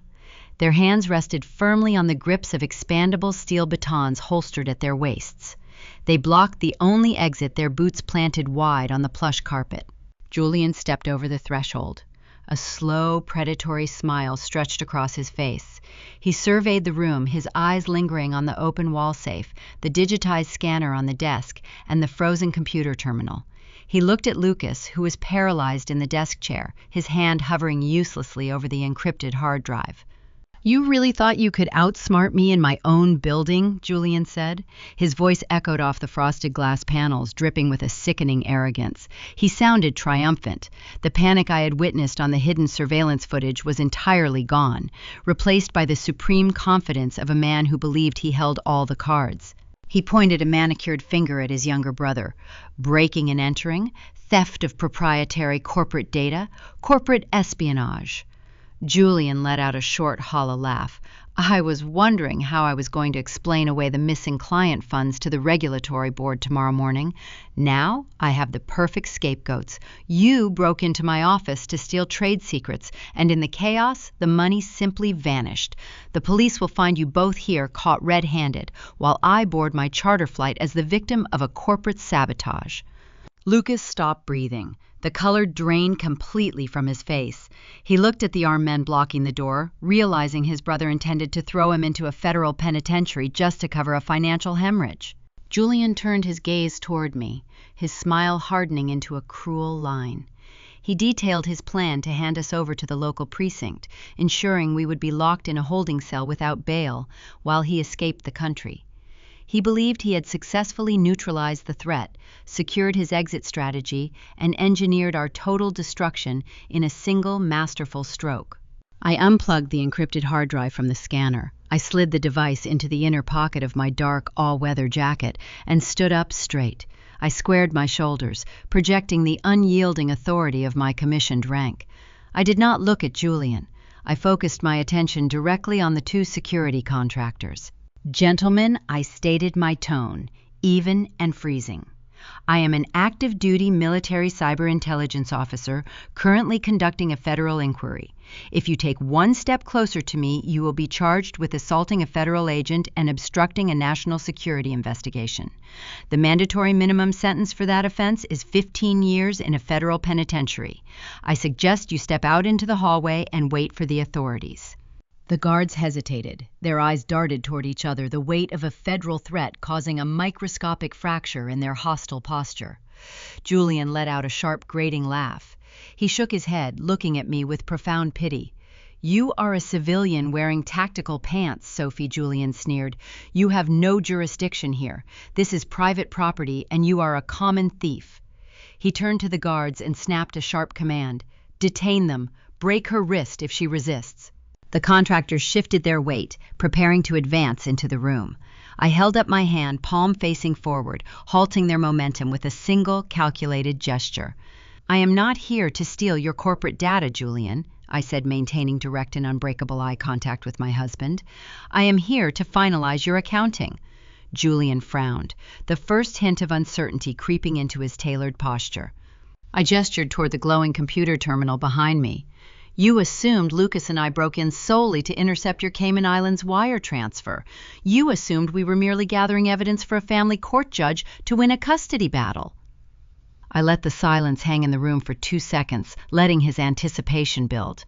Their hands rested firmly on the grips of expandable steel batons holstered at their waists. They blocked the only exit, their boots planted wide on the plush carpet. Julian stepped over the threshold. A slow, predatory smile stretched across his face. He surveyed the room, his eyes lingering on the open wall safe, the digitized scanner on the desk, and the frozen computer terminal. He looked at Lucas, who was paralyzed in the desk chair, his hand hovering uselessly over the encrypted hard drive. "You really thought you could outsmart me in my own building?" Julian said. His voice echoed off the frosted glass panels, dripping with a sickening arrogance. He sounded triumphant. The panic I had witnessed on the hidden surveillance footage was entirely gone, replaced by the supreme confidence of a man who believed he held all the cards. He pointed a manicured finger at his younger brother. "Breaking and entering, theft of proprietary corporate data, corporate espionage." Julian let out a short, hollow laugh. "I was wondering how I was going to explain away the missing client funds to the regulatory board tomorrow morning. Now I have the perfect scapegoats. You broke into my office to steal trade secrets, and in the chaos, the money simply vanished. The police will find you both here caught red-handed, while I board my charter flight as the victim of a corporate sabotage." Lucas stopped breathing. The color drained completely from his face. He looked at the armed men blocking the door, realizing his brother intended to throw him into a federal penitentiary just to cover a financial hemorrhage. Julian turned his gaze toward me, his smile hardening into a cruel line. He detailed his plan to hand us over to the local precinct, ensuring we would be locked in a holding cell without bail while he escaped the country. He believed he had successfully neutralized the threat, secured his exit strategy, and engineered our total destruction in a single masterful stroke. I unplugged the encrypted hard drive from the scanner. I slid the device into the inner pocket of my dark, all-weather jacket and stood up straight. I squared my shoulders, projecting the unyielding authority of my commissioned rank. I did not look at Julian. I focused my attention directly on the two security contractors. Gentlemen, I stated my tone, even and freezing. I am an active-duty military cyber intelligence officer currently conducting a federal inquiry. If you take one step closer to me, you will be charged with assaulting a federal agent and obstructing a national security investigation. The mandatory minimum sentence for that offense is 15 years in a federal penitentiary. I suggest you step out into the hallway and wait for the authorities. The guards hesitated. Their eyes darted toward each other, the weight of a federal threat causing a microscopic fracture in their hostile posture. Julian let out a sharp, grating laugh. He shook his head, looking at me with profound pity. "You are a civilian wearing tactical pants," Sophie, Julian sneered. "You have no jurisdiction here. This is private property, and you are a common thief." He turned to the guards and snapped a sharp command. "Detain them. Break her wrist if she resists." The contractors shifted their weight, preparing to advance into the room. I held up my hand, palm facing forward, halting their momentum with a single calculated gesture. "I am not here to steal your corporate data, Julian," I said, maintaining direct and unbreakable eye contact with my husband. "I am here to finalize your accounting." Julian frowned, the first hint of uncertainty creeping into his tailored posture. I gestured toward the glowing computer terminal behind me. "You assumed Lucas and I broke in solely to intercept your Cayman Islands wire transfer. You assumed we were merely gathering evidence for a family court judge to win a custody battle." I let the silence hang in the room for 2 seconds, letting his anticipation build.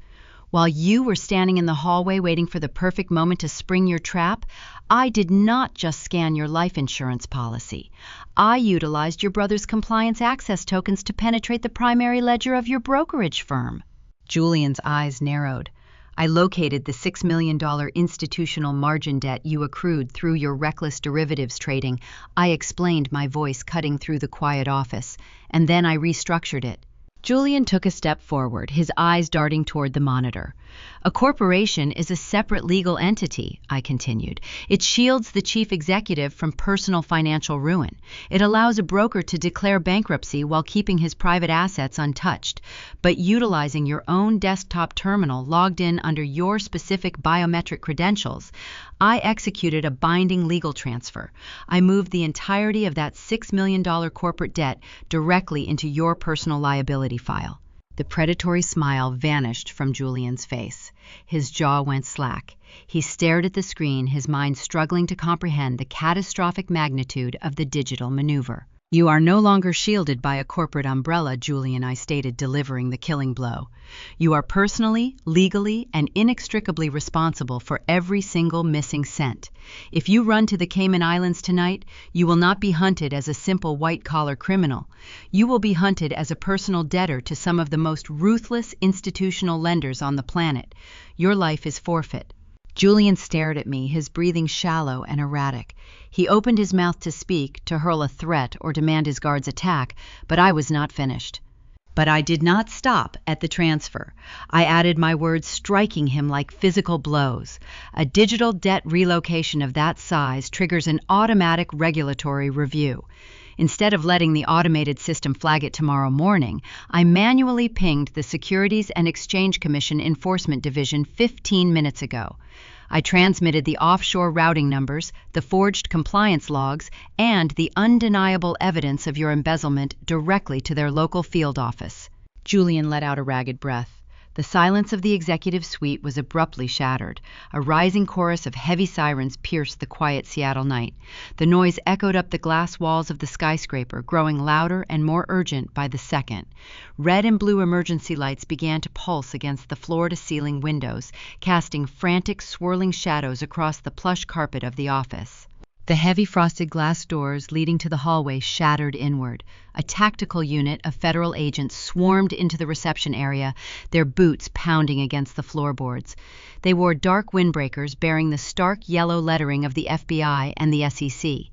"While you were standing in the hallway waiting for the perfect moment to spring your trap, I did not just scan your life insurance policy. I utilized your brother's compliance access tokens to penetrate the primary ledger of your brokerage firm." Julian's eyes narrowed. "I located the $6 million institutional margin debt you accrued through your reckless derivatives trading," I explained, my voice cutting through the quiet office, "and then I restructured it." Julian took a step forward, his eyes darting toward the monitor. "A corporation is a separate legal entity," I continued. "It shields the chief executive from personal financial ruin. It allows a broker to declare bankruptcy while keeping his private assets untouched. But utilizing your own desktop terminal logged in under your specific biometric credentials, I executed a binding legal transfer. I moved the entirety of that $6 million corporate debt directly into your personal liability file." The predatory smile vanished from Julian's face. His jaw went slack. He stared at the screen, his mind struggling to comprehend the catastrophic magnitude of the digital maneuver. "You are no longer shielded by a corporate umbrella," Julian, I stated, delivering the killing blow. "You are personally, legally, and inextricably responsible for every single missing cent. If you run to the Cayman Islands tonight, you will not be hunted as a simple white-collar criminal. You will be hunted as a personal debtor to some of the most ruthless institutional lenders on the planet. Your life is forfeit." Julian stared at me, his breathing shallow and erratic. He opened his mouth to speak, to hurl a threat or demand his guards attack, but I was not finished. But I did not stop at the transfer. I added my words, striking him like physical blows. A digital debt relocation of that size triggers an automatic regulatory review. Instead of letting the automated system flag it tomorrow morning, I manually pinged the Securities and Exchange Commission Enforcement Division 15 minutes ago. I transmitted the offshore routing numbers, the forged compliance logs, and the undeniable evidence of your embezzlement directly to their local field office. Julian let out a ragged breath. The silence of the executive suite was abruptly shattered. A rising chorus of heavy sirens pierced the quiet Seattle night. The noise echoed up the glass walls of the skyscraper, growing louder and more urgent by the second. Red and blue emergency lights began to pulse against the floor-to-ceiling windows, casting frantic, swirling shadows across the plush carpet of the office. The heavy frosted glass doors leading to the hallway shattered inward. A tactical unit of federal agents swarmed into the reception area, their boots pounding against the floorboards. They wore dark windbreakers bearing the stark yellow lettering of the FBI and the SEC.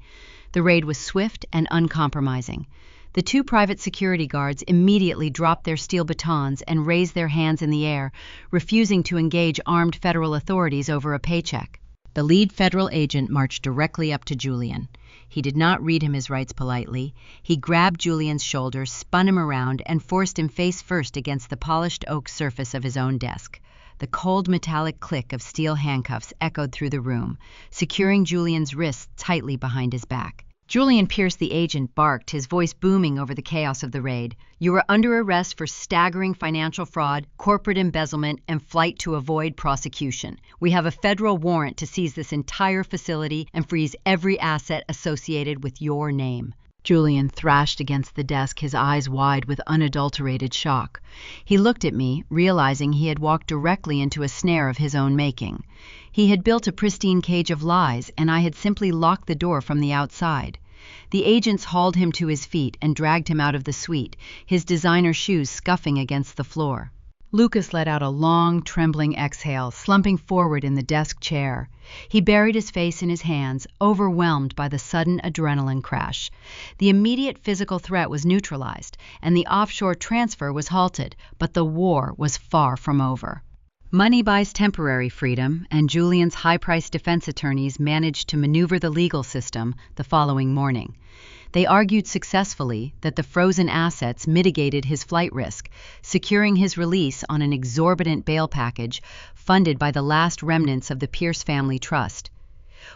The raid was swift and uncompromising. The two private security guards immediately dropped their steel batons and raised their hands in the air, refusing to engage armed federal authorities over a paycheck. The lead federal agent marched directly up to Julian. He did not read him his rights politely. He grabbed Julian's shoulders, spun him around, and forced him face first against the polished oak surface of his own desk. The cold metallic click of steel handcuffs echoed through the room, securing Julian's wrists tightly behind his back. Julian Pierce, the agent, barked, his voice booming over the chaos of the raid. "You are under arrest for staggering financial fraud, corporate embezzlement, and flight to avoid prosecution. We have a federal warrant to seize this entire facility and freeze every asset associated with your name." Julian thrashed against the desk, his eyes wide with unadulterated shock. He looked at me, realizing he had walked directly into a snare of his own making. He had built a pristine cage of lies, and I had simply locked the door from the outside. The agents hauled him to his feet and dragged him out of the suite, his designer shoes scuffing against the floor. Lucas let out a long, trembling exhale, slumping forward in the desk chair. He buried his face in his hands, overwhelmed by the sudden adrenaline crash. The immediate physical threat was neutralized, and the offshore transfer was halted, but the war was far from over. Money buys temporary freedom, and Julian's high-priced defense attorneys managed to maneuver the legal system the following morning. They argued successfully that the frozen assets mitigated his flight risk, securing his release on an exorbitant bail package funded by the last remnants of the Pierce family trust.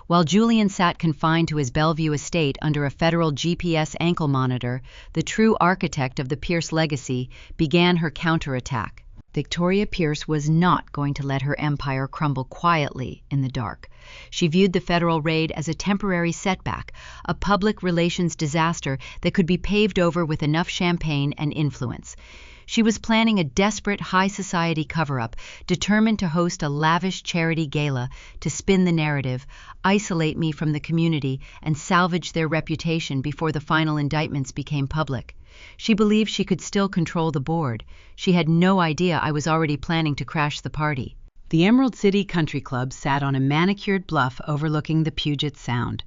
While Julian sat confined to his Bellevue estate under a federal GPS ankle monitor, the true architect of the Pierce legacy began her counterattack. Victoria Pierce was not going to let her empire crumble quietly in the dark. She viewed the federal raid as a temporary setback, a public relations disaster that could be paved over with enough champagne and influence. She was planning a desperate high society cover-up, determined to host a lavish charity gala to spin the narrative, isolate me from the community, and salvage their reputation before the final indictments became public. She believed she could still control the board. She had no idea I was already planning to crash the party. The Emerald City Country Club sat on a manicured bluff overlooking the Puget Sound.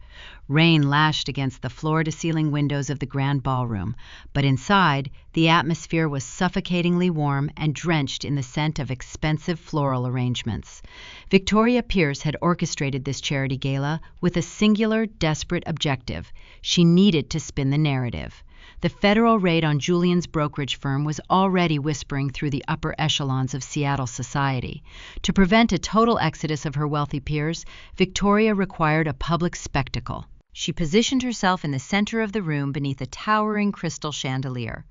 Rain lashed against the floor-to-ceiling windows of the grand ballroom, but inside, the atmosphere was suffocatingly warm and drenched in the scent of expensive floral arrangements. Victoria Pierce had orchestrated this charity gala with a singular, desperate objective. She needed to spin the narrative. The federal raid on Julian's brokerage firm was already whispering through the upper echelons of Seattle society. To prevent a total exodus of her wealthy peers, Victoria required a public spectacle. She positioned herself in the center of the room beneath a towering crystal chandelier.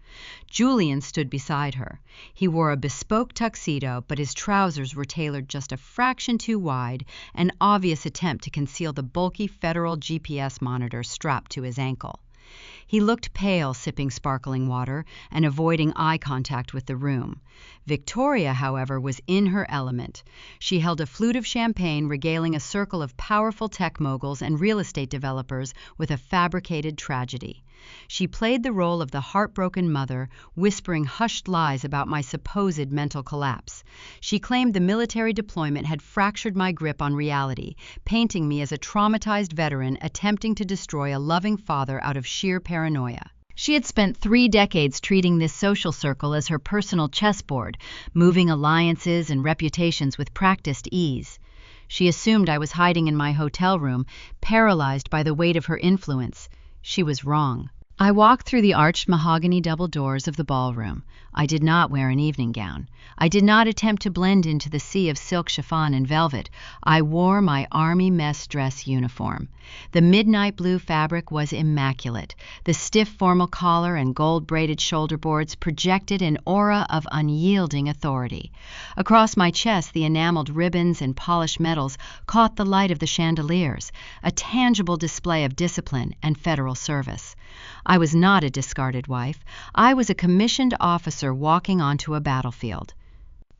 Julian stood beside her. He wore a bespoke tuxedo, but his trousers were tailored just a fraction too wide, an obvious attempt to conceal the bulky federal GPS monitor strapped to his ankle. He looked pale, sipping sparkling water and avoiding eye contact with the room. Victoria, however, was in her element. She held a flute of champagne, regaling a circle of powerful tech moguls and real estate developers with a fabricated tragedy. She played the role of the heartbroken mother, whispering hushed lies about my supposed mental collapse. She claimed the military deployment had fractured my grip on reality, painting me as a traumatized veteran attempting to destroy a loving father out of sheer paranoia. She had spent 3 decades treating this social circle as her personal chessboard, moving alliances and reputations with practiced ease. She assumed I was hiding in my hotel room, paralyzed by the weight of her influence. She was wrong. I walked through the arched mahogany double doors of the ballroom. I did not wear an evening gown. I did not attempt to blend into the sea of silk chiffon and velvet. I wore my army mess dress uniform. The midnight blue fabric was immaculate. The stiff formal collar and gold-braided shoulder boards projected an aura of unyielding authority. Across my chest, the enameled ribbons and polished metals caught the light of the chandeliers, a tangible display of discipline and federal service. I was not a discarded wife. I was a commissioned officer walking onto a battlefield.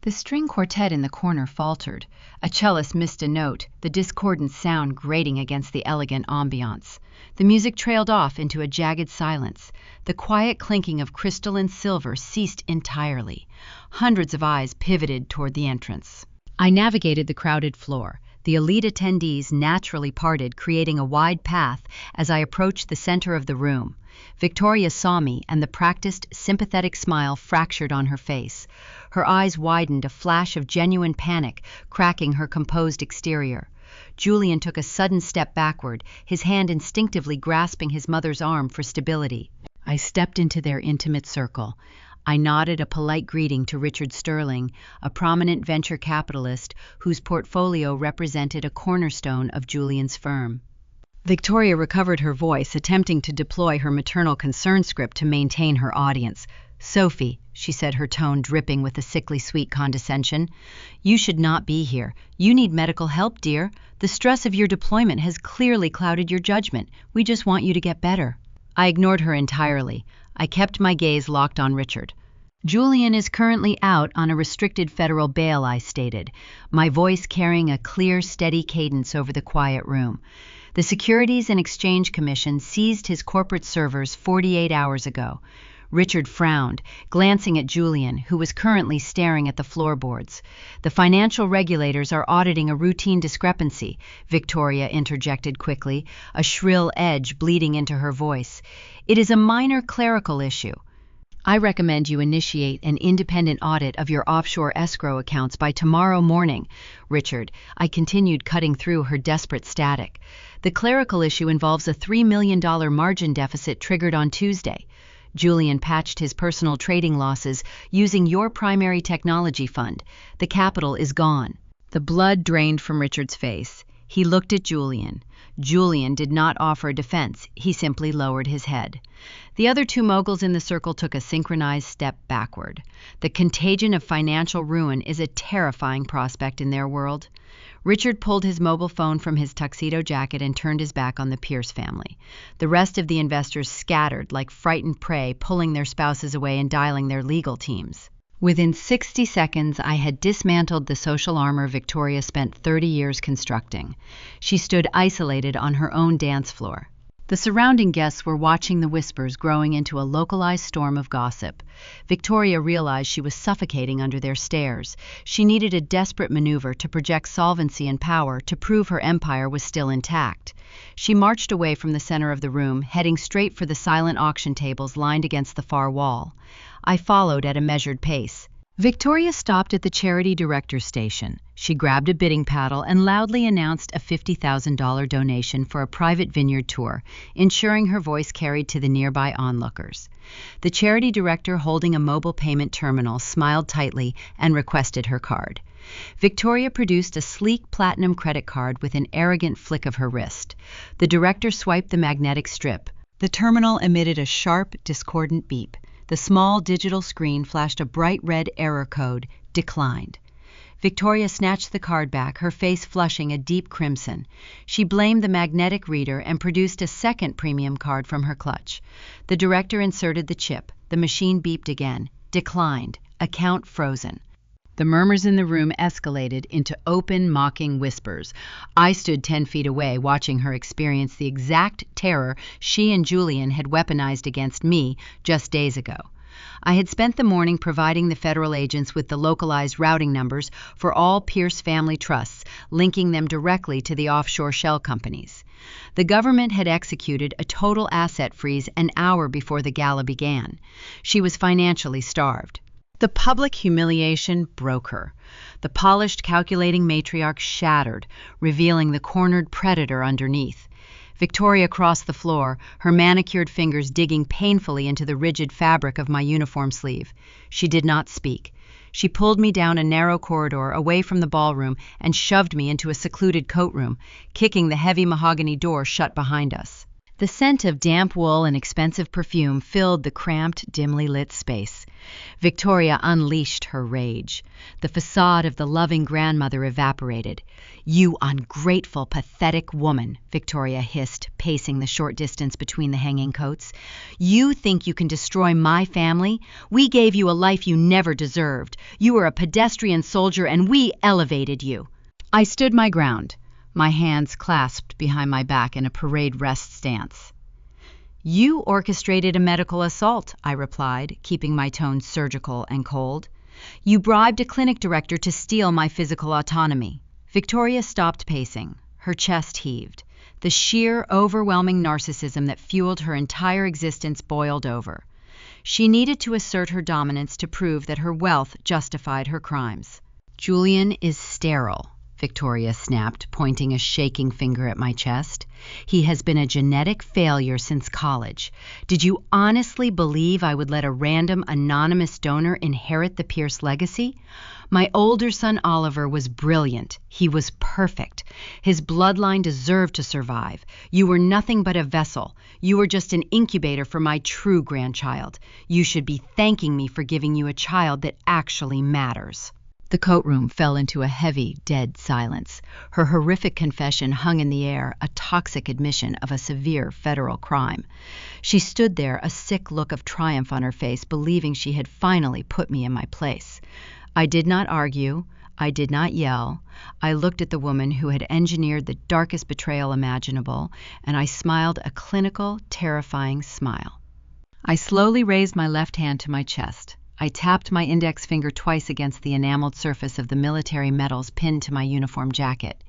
The string quartet in the corner faltered. A cellist missed a note, the discordant sound grating against the elegant ambiance. The music trailed off into a jagged silence. The quiet clinking of crystal and silver ceased entirely. Hundreds of eyes pivoted toward the entrance. I navigated the crowded floor. The elite attendees naturally parted, creating a wide path as I approached the center of the room. Victoria saw me, and the practiced, sympathetic smile fractured on her face. Her eyes widened, a flash of genuine panic cracking her composed exterior. Julian took a sudden step backward, his hand instinctively grasping his mother's arm for stability. I stepped into their intimate circle. I nodded a polite greeting to Richard Sterling, a prominent venture capitalist whose portfolio represented a cornerstone of Julian's firm. Victoria recovered her voice, attempting to deploy her maternal concern script to maintain her audience. "Sophie," she said, her tone dripping with a sickly sweet condescension, "you should not be here. You need medical help, dear. The stress of your deployment has clearly clouded your judgment. We just want you to get better." I ignored her entirely. I kept my gaze locked on Richard. "Julian is currently out on a restricted federal bail," I stated, my voice carrying a clear, steady cadence over the quiet room. "The Securities and Exchange Commission seized his corporate servers 48 hours ago." Richard frowned, glancing at Julian, who was currently staring at the floorboards. "The financial regulators are auditing a routine discrepancy," Victoria interjected quickly, a shrill edge bleeding into her voice. "It is a minor clerical issue. I recommend you initiate an independent audit of your offshore escrow accounts by tomorrow morning." "Richard," I continued, cutting through her desperate static. "The clerical issue involves a $3 million margin deficit triggered on Tuesday. Julian patched his personal trading losses using your primary technology fund. The capital is gone." The blood drained from Richard's face. He looked at Julian. Julian did not offer a defense. He simply lowered his head. The other two moguls in the circle took a synchronized step backward. The contagion of financial ruin is a terrifying prospect in their world. Richard pulled his mobile phone from his tuxedo jacket and turned his back on the Pierce family. The rest of the investors scattered like frightened prey, pulling their spouses away and dialing their legal teams. Within 60 seconds, I had dismantled the social armor Victoria spent 30 years constructing. She stood isolated on her own dance floor. The surrounding guests were watching the whispers growing into a localized storm of gossip. Victoria realized she was suffocating under their stares. She needed a desperate maneuver to project solvency and power to prove her empire was still intact. She marched away from the center of the room, heading straight for the silent auction tables lined against the far wall. I followed at a measured pace. Victoria stopped at the charity director's station. She grabbed a bidding paddle and loudly announced a $50,000 donation for a private vineyard tour, ensuring her voice carried to the nearby onlookers. The charity director, holding a mobile payment terminal, smiled tightly and requested her card. Victoria produced a sleek platinum credit card with an arrogant flick of her wrist. The director swiped the magnetic strip. The terminal emitted a sharp, discordant beep. The small digital screen flashed a bright red error code, "Declined." Victoria snatched the card back, her face flushing a deep crimson. She blamed the magnetic reader and produced a second premium card from her clutch. The director inserted the chip. The machine beeped again. "Declined. Account frozen." The murmurs in the room escalated into open, mocking whispers. I stood 10 feet away, watching her experience the exact terror she and Julian had weaponized against me just days ago. I had spent the morning providing the federal agents with the localized routing numbers for all Pierce family trusts, linking them directly to the offshore shell companies. The government had executed a total asset freeze an hour before the gala began. She was financially starved. The public humiliation broke her. The polished, calculating matriarch shattered, revealing the cornered predator underneath. Victoria crossed the floor, her manicured fingers digging painfully into the rigid fabric of my uniform sleeve. She did not speak. She pulled me down a narrow corridor away from the ballroom and shoved me into a secluded coat room, kicking the heavy mahogany door shut behind us. The scent of damp wool and expensive perfume filled the cramped, dimly lit space. Victoria unleashed her rage. The facade of the loving grandmother evaporated. "You ungrateful, pathetic woman," Victoria hissed, pacing the short distance between the hanging coats. "You think you can destroy my family? We gave you a life you never deserved. You were a pedestrian soldier and we elevated you." I stood my ground, my hands clasped behind my back in a parade rest stance. "You orchestrated a medical assault," I replied, keeping my tone surgical and cold. "You bribed a clinic director to steal my physical autonomy." Victoria stopped pacing. Her chest heaved. The sheer, overwhelming narcissism that fueled her entire existence boiled over. She needed to assert her dominance to prove that her wealth justified her crimes. "Julian is sterile," Victoria snapped, pointing a shaking finger at my chest. "He has been a genetic failure since college. Did you honestly believe I would let a random, anonymous donor inherit the Pierce legacy? My older son Oliver was brilliant. He was perfect. His bloodline deserved to survive. You were nothing but a vessel. You were just an incubator for my true grandchild. You should be thanking me for giving you a child that actually matters." The courtroom fell into a heavy, dead silence. Her horrific confession hung in the air, a toxic admission of a severe federal crime. She stood there, a sick look of triumph on her face, believing she had finally put me in my place. I did not argue. I did not yell. I looked at the woman who had engineered the darkest betrayal imaginable, and I smiled a clinical, terrifying smile. I slowly raised my left hand to my chest. I tapped my index finger twice against the enameled surface of the military medals pinned to my uniform jacket.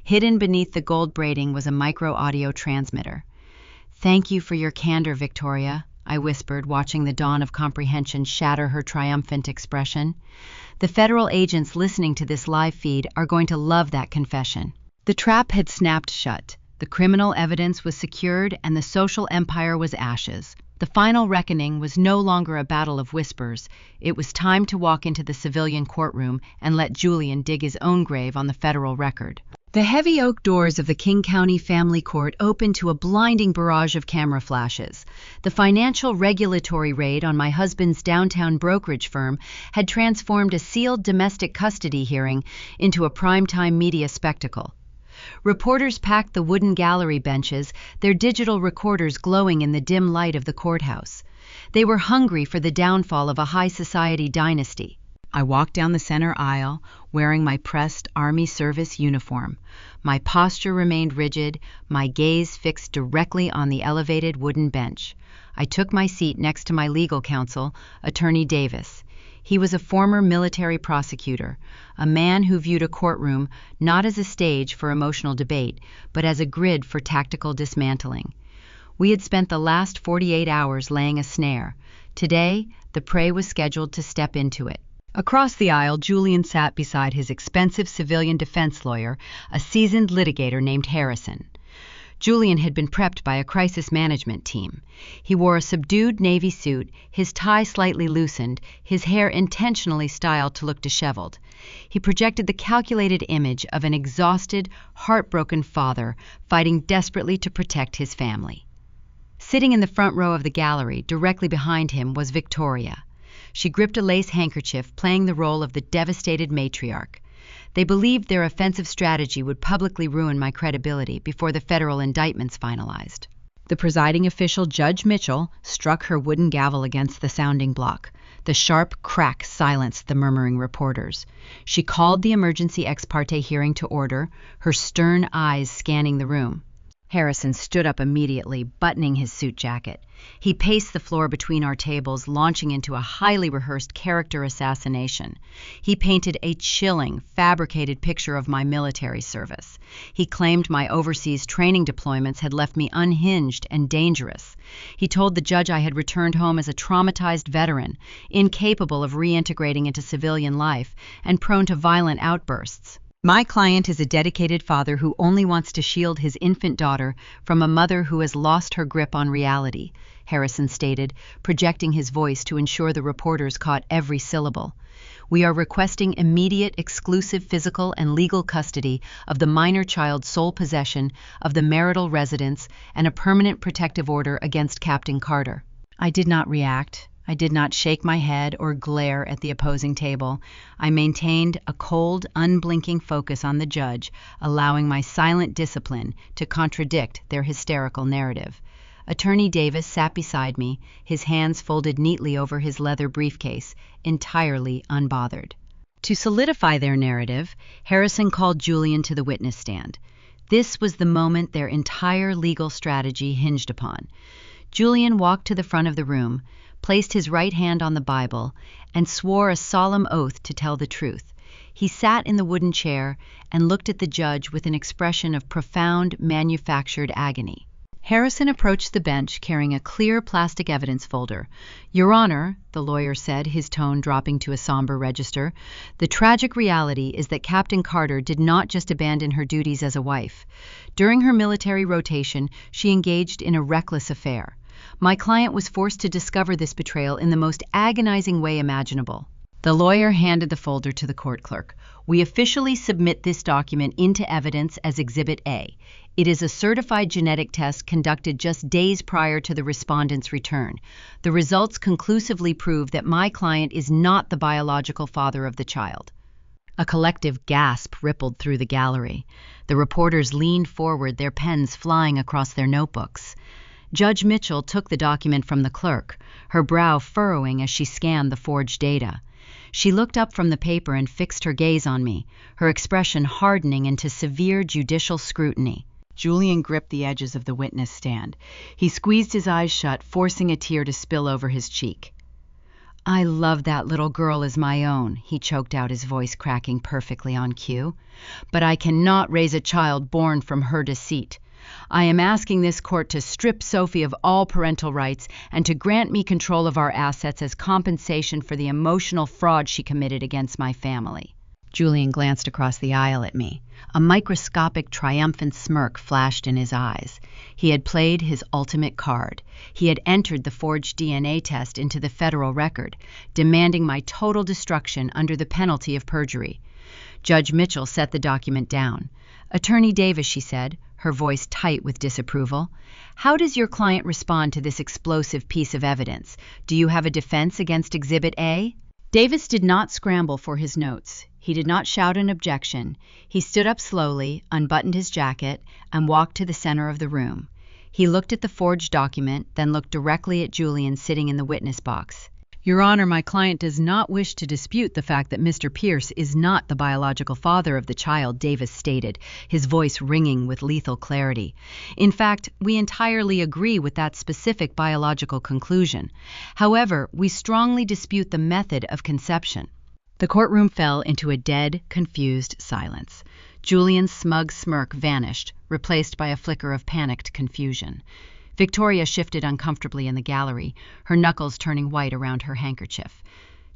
Hidden beneath the gold braiding was a micro-audio transmitter. "Thank you for your candor, Victoria," I whispered, watching the dawn of comprehension shatter her triumphant expression. "The federal agents listening to this live feed are going to love that confession." The trap had snapped shut. The criminal evidence was secured and the social empire was ashes. The final reckoning was no longer a battle of whispers. It was time to walk into the civilian courtroom and let Julian dig his own grave on the federal record. The heavy oak doors of the King County Family Court opened to a blinding barrage of camera flashes. The financial regulatory raid on my husband's downtown brokerage firm had transformed a sealed domestic custody hearing into a primetime media spectacle. Reporters packed the wooden gallery benches, their digital recorders glowing in the dim light of the courthouse. They were hungry for the downfall of a high society dynasty. I walked down the center aisle, wearing my pressed Army service uniform. My posture remained rigid, my gaze fixed directly on the elevated wooden bench. I took my seat next to my legal counsel, Attorney Davis. He was a former military prosecutor, a man who viewed a courtroom not as a stage for emotional debate, but as a grid for tactical dismantling. We had spent the last 48 hours laying a snare. Today, the prey was scheduled to step into it. Across the aisle, Julian sat beside his expensive civilian defense lawyer, a seasoned litigator named Harrison. Julian had been prepped by a crisis management team. He wore a subdued navy suit, his tie slightly loosened, his hair intentionally styled to look disheveled. He projected the calculated image of an exhausted, heartbroken father fighting desperately to protect his family. Sitting in the front row of the gallery, directly behind him, was Victoria. She gripped a lace handkerchief, playing the role of the devastated matriarch. They believed their offensive strategy would publicly ruin my credibility before the federal indictments finalized. The presiding official, Judge Mitchell, struck her wooden gavel against the sounding block. The sharp crack silenced the murmuring reporters. She called the emergency ex parte hearing to order, her stern eyes scanning the room. Harrison stood up immediately, buttoning his suit jacket. He paced the floor between our tables, launching into a highly rehearsed character assassination. He painted a chilling, fabricated picture of my military service. He claimed my overseas training deployments had left me unhinged and dangerous. He told the judge I had returned home as a traumatized veteran, incapable of reintegrating into civilian life, and prone to violent outbursts. My client is a dedicated father who only wants to shield his infant daughter from a mother who has lost her grip on reality, Harrison stated, projecting his voice to ensure the reporters caught every syllable. We are requesting immediate, exclusive physical and legal custody of the minor child's sole possession of the marital residence and a permanent protective order against Captain Carter." I did not react. I did not shake my head or glare at the opposing table. I maintained a cold, unblinking focus on the judge, allowing my silent discipline to contradict their hysterical narrative. Attorney Davis sat beside me, his hands folded neatly over his leather briefcase, entirely unbothered. To solidify their narrative, Harrison called Julian to the witness stand. This was the moment their entire legal strategy hinged upon. Julian walked to the front of the room, placed his right hand on the Bible, and swore a solemn oath to tell the truth. He sat in the wooden chair and looked at the judge with an expression of profound, manufactured agony. Harrison approached the bench carrying a clear plastic evidence folder. "Your Honor," the lawyer said, his tone dropping to a somber register, "the tragic reality is that Captain Carter did not just abandon her duties as a wife. During her military rotation, she engaged in a reckless affair. My client was forced to discover this betrayal in the most agonizing way imaginable." The lawyer handed the folder to the court clerk. "We officially submit this document into evidence as Exhibit A. It is a certified genetic test conducted just days prior to the respondent's return. The results conclusively prove that my client is not the biological father of the child." A collective gasp rippled through the gallery. The reporters leaned forward, their pens flying across their notebooks. Judge Mitchell took the document from the clerk, her brow furrowing as she scanned the forged data. She looked up from the paper and fixed her gaze on me, her expression hardening into severe judicial scrutiny. Julian gripped the edges of the witness stand. He squeezed his eyes shut, forcing a tear to spill over his cheek. "I love that little girl as my own," he choked out, his voice cracking perfectly on cue. "But I cannot raise a child born from her deceit. I am asking this court to strip Sophie of all parental rights and to grant me control of our assets as compensation for the emotional fraud she committed against my family." Julian glanced across the aisle at me. A microscopic, triumphant smirk flashed in his eyes. He had played his ultimate card. He had entered the forged DNA test into the federal record, demanding my total destruction under the penalty of perjury. Judge Mitchell set the document down. "Attorney Davis," she said, her voice tight with disapproval, "how does your client respond to this explosive piece of evidence? Do you have a defense against Exhibit A?" Davis did not scramble for his notes. He did not shout an objection. He stood up slowly, unbuttoned his jacket, and walked to the center of the room. He looked at the forged document, then looked directly at Julian sitting in the witness box. "Your Honor, my client does not wish to dispute the fact that Mr. Pierce is not the biological father of the child," Davis stated, his voice ringing with lethal clarity. "In fact, we entirely agree with that specific biological conclusion. However, we strongly dispute the method of conception." The courtroom fell into a dead, confused silence. Julian's smug smirk vanished, replaced by a flicker of panicked confusion. Victoria shifted uncomfortably in the gallery, her knuckles turning white around her handkerchief.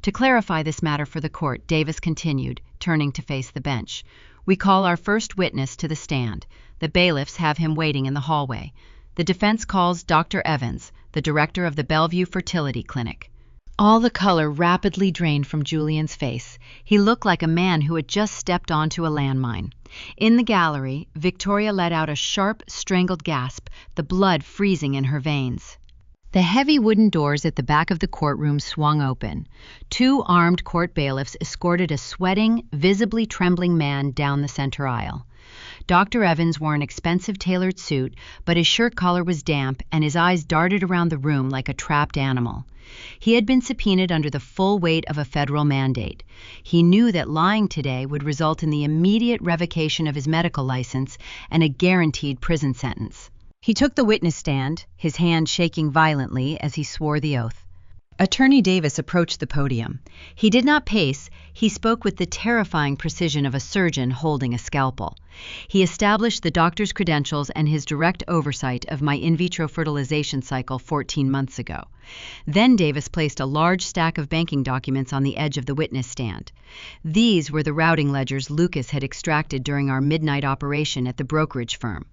To clarify this matter for the court, Davis continued, turning to face the bench. "We call our first witness to the stand. The bailiffs have him waiting in the hallway. The defense calls Dr. Evans, the director of the Bellevue Fertility Clinic." All the color rapidly drained from Julian's face. He looked like a man who had just stepped onto a landmine. In the gallery, Victoria let out a sharp, strangled gasp, the blood freezing in her veins. The heavy wooden doors at the back of the courtroom swung open. Two armed court bailiffs escorted a sweating, visibly trembling man down the center aisle. Dr. Evans wore an expensive tailored suit, but his shirt collar was damp and his eyes darted around the room like a trapped animal. He had been subpoenaed under the full weight of a federal mandate. He knew that lying today would result in the immediate revocation of his medical license and a guaranteed prison sentence. He took the witness stand, his hand shaking violently as he swore the oath. Attorney Davis approached the podium. He did not pace, he spoke with the terrifying precision of a surgeon holding a scalpel. He established the doctor's credentials and his direct oversight of my in vitro fertilization cycle 14 months ago. Then Davis placed a large stack of banking documents on the edge of the witness stand. These were the routing ledgers Lucas had extracted during our midnight operation at the brokerage firm.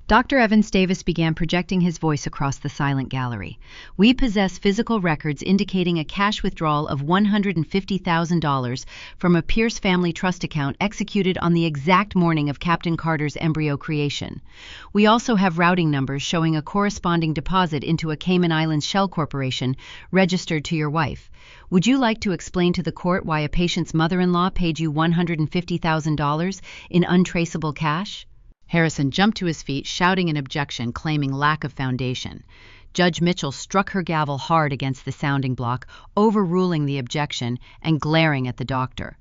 Dr. Evans Davis began projecting his voice across the silent gallery. We possess physical records indicating a cash withdrawal of $150,000 from a Pierce family trust account executed on the exact morning of Captain Carter's embryo creation. We also have routing numbers showing a corresponding deposit into a Cayman Islands shell corporation registered to your wife. Would you like to explain to the court why a patient's mother-in-law paid you $150,000 in untraceable cash? Harrison jumped to his feet, shouting an objection, claiming lack of foundation. Judge Mitchell struck her gavel hard against the sounding block, overruling the objection and glaring at the doctor.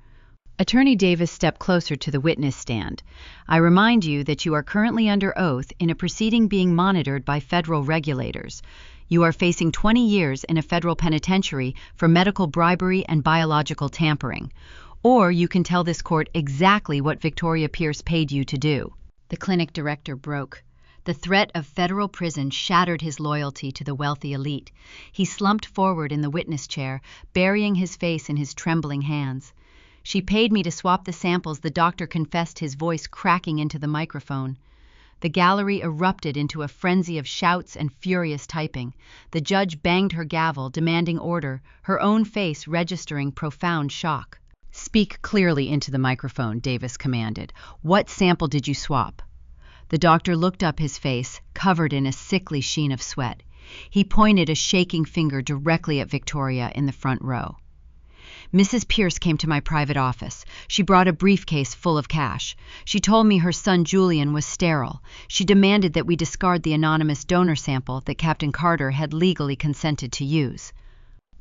Attorney Davis stepped closer to the witness stand. I remind you that you are currently under oath in a proceeding being monitored by federal regulators. You are facing 20 years in a federal penitentiary for medical bribery and biological tampering. Or you can tell this court exactly what Victoria Pierce paid you to do. The clinic director broke. The threat of federal prison shattered his loyalty to the wealthy elite. He slumped forward in the witness chair, burying his face in his trembling hands. She paid me to swap the samples, the doctor confessed, his voice cracking into the microphone. The gallery erupted into a frenzy of shouts and furious typing. The judge banged her gavel, demanding order, her own face registering profound shock. Speak clearly into the microphone, Davis commanded. What sample did you swap? The doctor looked up, his face covered in a sickly sheen of sweat. He pointed a shaking finger directly at Victoria in the front row. Mrs. Pierce came to my private office. She brought a briefcase full of cash. She told me her son Julian was sterile. She demanded that we discard the anonymous donor sample that Captain Carter had legally consented to use.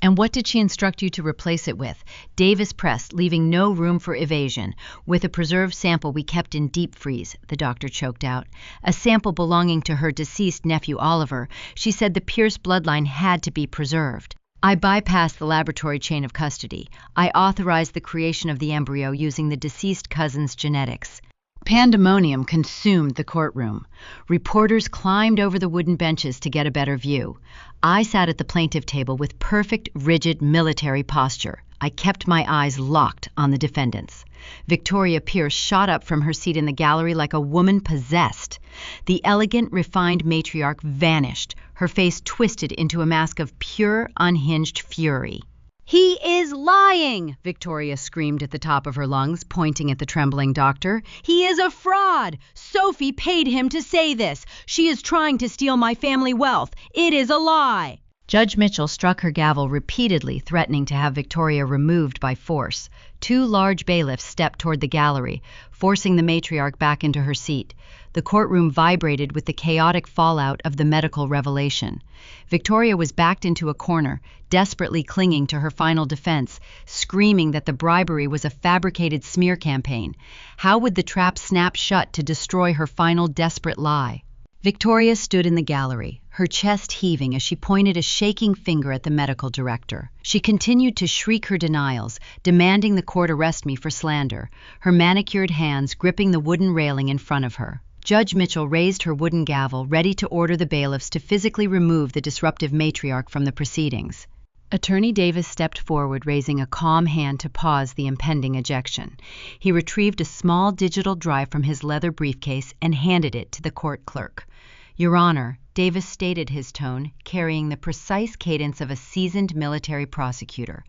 And what did she instruct you to replace it with? Davis pressed, leaving no room for evasion. With a preserved sample we kept in deep freeze, the doctor choked out. A sample belonging to her deceased nephew Oliver. She said the Pierce bloodline had to be preserved. I bypassed the laboratory chain of custody. I authorized the creation of the embryo using the deceased cousin's genetics. Pandemonium consumed the courtroom. Reporters climbed over the wooden benches to get a better view. I sat at the plaintiff table with perfect, rigid military posture. I kept my eyes locked on the defendants. Victoria Pierce shot up from her seat in the gallery like a woman possessed. The elegant, refined matriarch vanished, her face twisted into a mask of pure, unhinged fury. "He is lying!" Victoria screamed at the top of her lungs, pointing at the trembling doctor. "He is a fraud! Sophie paid him to say this! She is trying to steal my family wealth! It is a lie!" Judge Mitchell struck her gavel repeatedly, threatening to have Victoria removed by force. Two large bailiffs stepped toward the gallery, forcing the matriarch back into her seat. The courtroom vibrated with the chaotic fallout of the medical revelation. Victoria was backed into a corner, desperately clinging to her final defense, screaming that the bribery was a fabricated smear campaign. How would the trap snap shut to destroy her final desperate lie? Victoria stood in the gallery, her chest heaving as she pointed a shaking finger at the medical director. She continued to shriek her denials, demanding the court arrest me for slander, her manicured hands gripping the wooden railing in front of her. Judge Mitchell raised her wooden gavel, ready to order the bailiffs to physically remove the disruptive matriarch from the proceedings. Attorney Davis stepped forward, raising a calm hand to pause the impending ejection. He retrieved a small digital drive from his leather briefcase and handed it to the court clerk. "Your Honor," Davis stated, his tone carrying the precise cadence of a seasoned military prosecutor,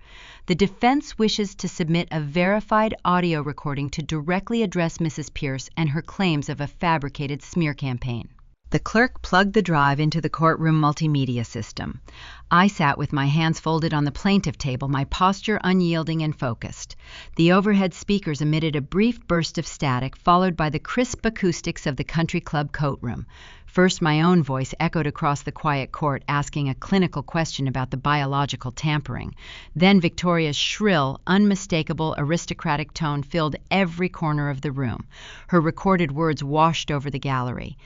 "the defense wishes to submit a verified audio recording to directly address Mrs. Pierce and her claims of a fabricated smear campaign." The clerk plugged the drive into the courtroom multimedia system. I sat with my hands folded on the plaintiff table, my posture unyielding and focused. The overhead speakers emitted a brief burst of static, followed by the crisp acoustics of the country club courtroom. First, my own voice echoed across the quiet court, asking a clinical question about the biological tampering. Then Victoria's shrill, unmistakable, aristocratic tone filled every corner of the room. Her recorded words washed over the gallery.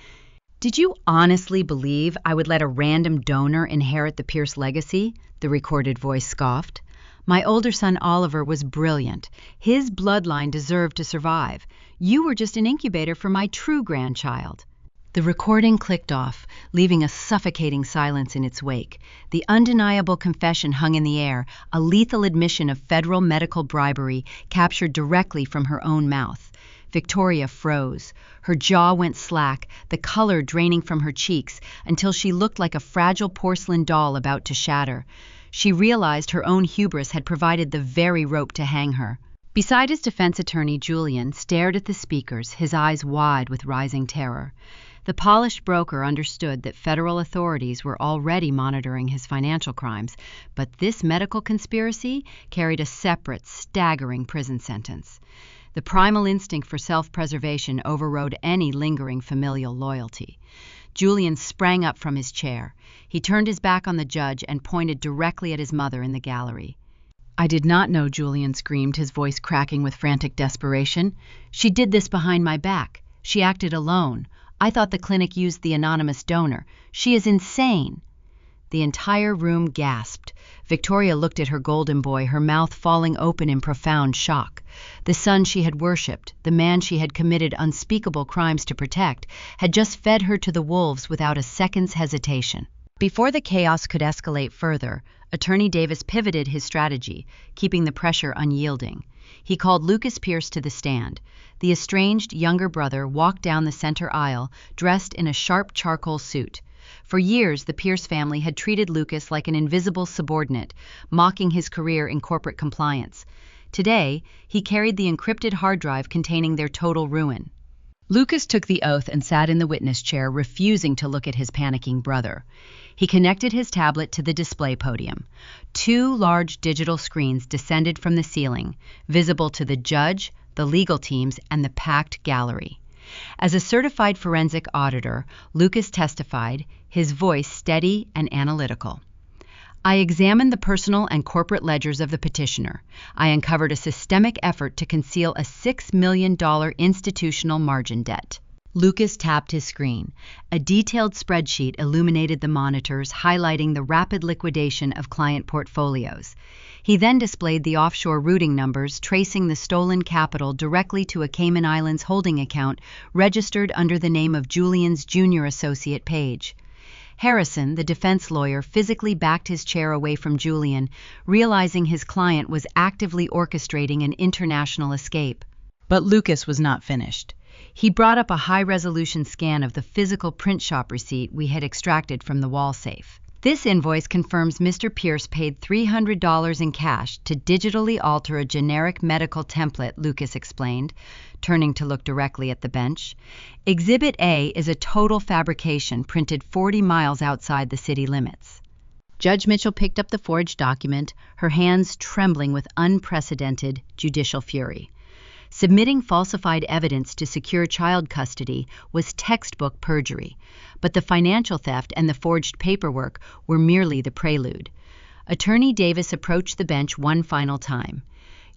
"Did you honestly believe I would let a random donor inherit the Pierce legacy?" the recorded voice scoffed. "My older son Oliver was brilliant. His bloodline deserved to survive. You were just an incubator for my true grandchild." The recording clicked off, leaving a suffocating silence in its wake. The undeniable confession hung in the air, a lethal admission of federal medical bribery captured directly from her own mouth. Victoria froze. Her jaw went slack, the color draining from her cheeks until she looked like a fragile porcelain doll about to shatter. She realized her own hubris had provided the very rope to hang her. Beside his defense attorney, Julian stared at the speakers, his eyes wide with rising terror. The polished broker understood that federal authorities were already monitoring his financial crimes, but this medical conspiracy carried a separate, staggering prison sentence. The primal instinct for self-preservation overrode any lingering familial loyalty. Julian sprang up from his chair. He turned his back on the judge and pointed directly at his mother in the gallery. "I did not know," Julian screamed, his voice cracking with frantic desperation. "She did this behind my back. She acted alone. I thought the clinic used the anonymous donor. She is insane." The entire room gasped. Victoria looked at her golden boy, her mouth falling open in profound shock. The son she had worshipped, the man she had committed unspeakable crimes to protect, had just fed her to the wolves without a second's hesitation. Before the chaos could escalate further, Attorney Davis pivoted his strategy, keeping the pressure unyielding. He called Lucas Pierce to the stand. The estranged younger brother walked down the center aisle, dressed in a sharp charcoal suit. For years, the Pierce family had treated Lucas like an invisible subordinate, mocking his career in corporate compliance. Today, he carried the encrypted hard drive containing their total ruin. Lucas took the oath and sat in the witness chair, refusing to look at his panicking brother. He connected his tablet to the display podium. 2 large digital screens descended from the ceiling, visible to the judge, the legal teams, and the packed gallery. As a certified forensic auditor, Lucas testified, his voice steady and analytical. "I examined the personal and corporate ledgers of the petitioner. I uncovered a systemic effort to conceal a $6 million institutional margin debt." Lucas tapped his screen. A detailed spreadsheet illuminated the monitors, highlighting the rapid liquidation of client portfolios. He then displayed the offshore routing numbers, tracing the stolen capital directly to a Cayman Islands holding account registered under the name of Julian's junior associate Page. Harrison, the defense lawyer, physically backed his chair away from Julian, realizing his client was actively orchestrating an international escape. But Lucas was not finished. He brought up a high-resolution scan of the physical print shop receipt we had extracted from the wall safe. "This invoice confirms Mr. Pierce paid $300 in cash to digitally alter a generic medical template," Lucas explained, turning to look directly at the bench. "Exhibit A is a total fabrication printed 40 miles outside the city limits." Judge Mitchell picked up the forged document, her hands trembling with unprecedented judicial fury. Submitting falsified evidence to secure child custody was textbook perjury, but the financial theft and the forged paperwork were merely the prelude. Attorney Davis approached the bench one final time.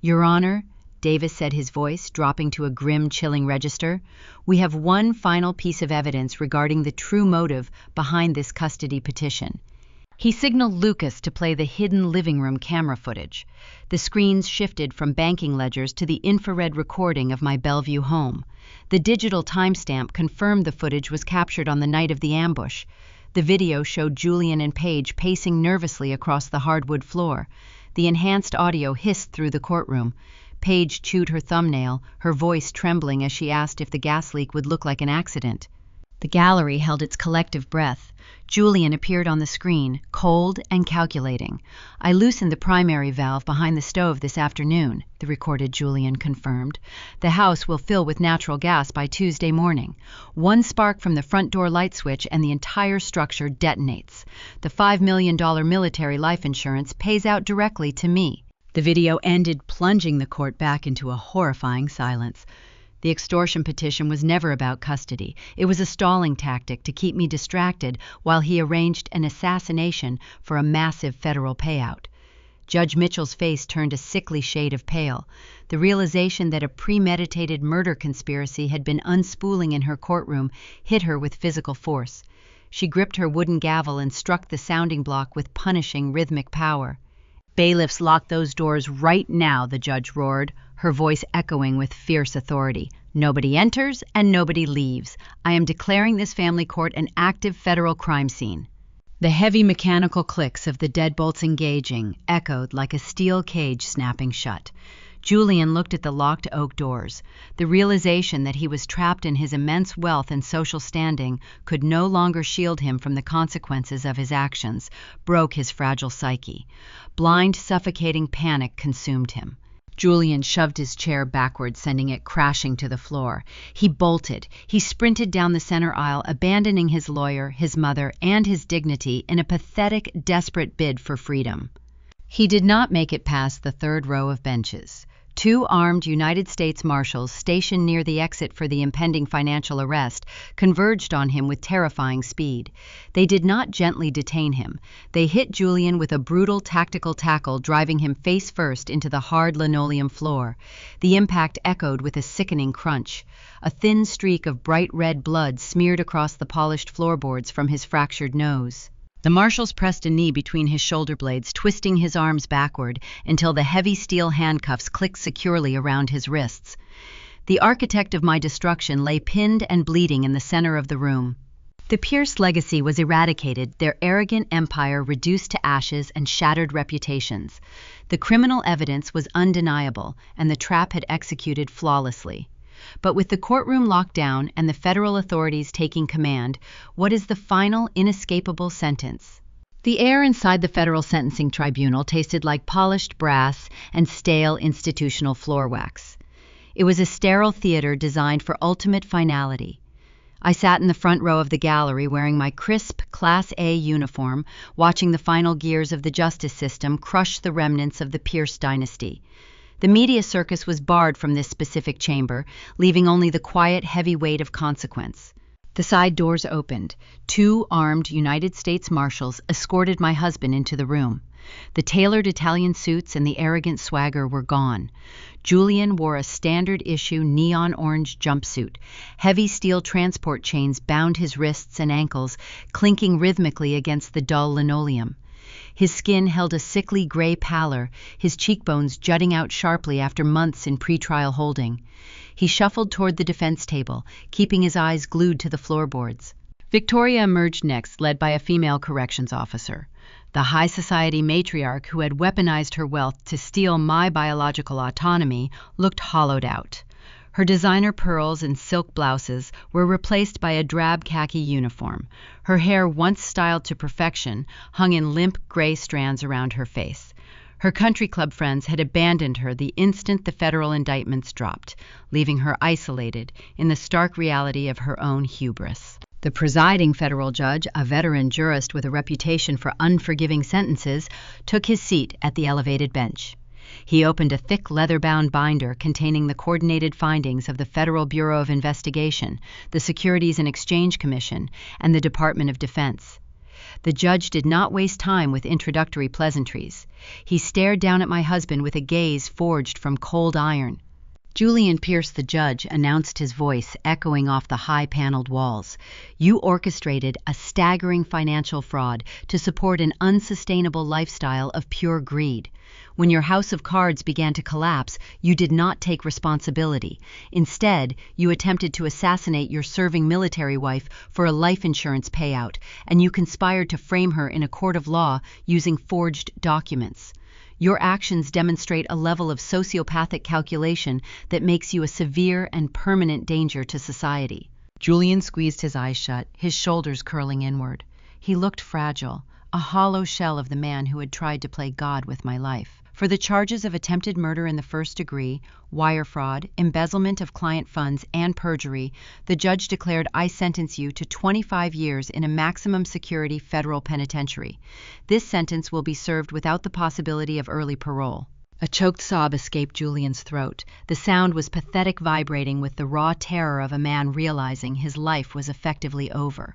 "Your Honor," Davis said, his voice dropping to a grim, chilling register, "we have one final piece of evidence regarding the true motive behind this custody petition." He signaled Lucas to play the hidden living room camera footage. The screens shifted from banking ledgers to the infrared recording of my Bellevue home. The digital timestamp confirmed the footage was captured on the night of the ambush. The video showed Julian and Paige pacing nervously across the hardwood floor. The enhanced audio hissed through the courtroom. Paige chewed her thumbnail, her voice trembling as she asked if the gas leak would look like an accident. The gallery held its collective breath. Julian appeared on the screen, cold and calculating. "I loosened the primary valve behind the stove this afternoon," the recorded Julian confirmed. "The house will fill with natural gas by Tuesday morning. One spark from the front door light switch and the entire structure detonates. The $5 million military life insurance pays out directly to me." The video ended, plunging the court back into a horrifying silence. The extortion petition was never about custody. It was a stalling tactic to keep me distracted while he arranged an assassination for a massive federal payout. Judge Mitchell's face turned a sickly shade of pale. The realization that a premeditated murder conspiracy had been unspooling in her courtroom hit her with physical force. She gripped her wooden gavel and struck the sounding block with punishing rhythmic power. "Bailiffs, lock those doors right now," the judge roared, her voice echoing with fierce authority. "Nobody enters and nobody leaves. I am declaring this family court an active federal crime scene." The heavy mechanical clicks of the deadbolts engaging echoed like a steel cage snapping shut. Julian looked at the locked oak doors. The realization that he was trapped in his immense wealth and social standing could no longer shield him from the consequences of his actions broke his fragile psyche. Blind, suffocating panic consumed him. Julian shoved his chair backward, sending it crashing to the floor. He bolted. He sprinted down the center aisle, abandoning his lawyer, his mother, and his dignity in a pathetic, desperate bid for freedom. He did not make it past the third row of benches. Two armed United States Marshals stationed near the exit for the impending financial arrest converged on him with terrifying speed. They did not gently detain him. They hit Julian with a brutal tactical tackle, driving him face first into the hard linoleum floor. The impact echoed with a sickening crunch. A thin streak of bright red blood smeared across the polished floorboards from his fractured nose. The marshals pressed a knee between his shoulder blades, twisting his arms backward until the heavy steel handcuffs clicked securely around his wrists. The architect of my destruction lay pinned and bleeding in the center of the room. The Pierce legacy was eradicated, their arrogant empire reduced to ashes and shattered reputations. The criminal evidence was undeniable, and the trap had executed flawlessly. But with the courtroom locked down and the federal authorities taking command, what is the final, inescapable sentence? The air inside the federal sentencing tribunal tasted like polished brass and stale institutional floor wax. It was a sterile theater designed for ultimate finality. I sat in the front row of the gallery wearing my crisp Class A uniform, watching the final gears of the justice system crush the remnants of the Pierce dynasty. The media circus was barred from this specific chamber, leaving only the quiet, heavy weight of consequence. The side doors opened. Two armed United States Marshals escorted my husband into the room. The tailored Italian suits and the arrogant swagger were gone. Julian wore a standard-issue neon orange jumpsuit. Heavy steel transport chains bound his wrists and ankles, clinking rhythmically against the dull linoleum. His skin held a sickly gray pallor, his cheekbones jutting out sharply after months in pretrial holding. He shuffled toward the defense table, keeping his eyes glued to the floorboards. Victoria emerged next, led by a female corrections officer. The high society matriarch who had weaponized her wealth to steal my biological autonomy looked hollowed out. Her designer pearls and silk blouses were replaced by a drab khaki uniform. Her hair, once styled to perfection, hung in limp gray strands around her face. Her country club friends had abandoned her the instant the federal indictments dropped, leaving her isolated in the stark reality of her own hubris. The presiding federal judge, a veteran jurist with a reputation for unforgiving sentences, took his seat at the elevated bench. He opened a thick leather-bound binder containing the coordinated findings of the Federal Bureau of Investigation, the Securities and Exchange Commission, and the Department of Defense. The judge did not waste time with introductory pleasantries. He stared down at my husband with a gaze forged from cold iron. Julian Pierce, the judge, announced, his voice echoing off the high-paneled walls. You orchestrated a staggering financial fraud to support an unsustainable lifestyle of pure greed. When your house of cards began to collapse, you did not take responsibility. Instead, you attempted to assassinate your serving military wife for a life insurance payout, and you conspired to frame her in a court of law using forged documents. Your actions demonstrate a level of sociopathic calculation that makes you a severe and permanent danger to society. Julian squeezed his eyes shut, his shoulders curling inward. He looked fragile, a hollow shell of the man who had tried to play God with my life. For the charges of attempted murder in the first degree, wire fraud, embezzlement of client funds, and perjury, the judge declared, I sentence you to 25 years in a maximum security federal penitentiary. This sentence will be served without the possibility of early parole. A choked sob escaped Julian's throat. The sound was pathetic, vibrating with the raw terror of a man realizing his life was effectively over.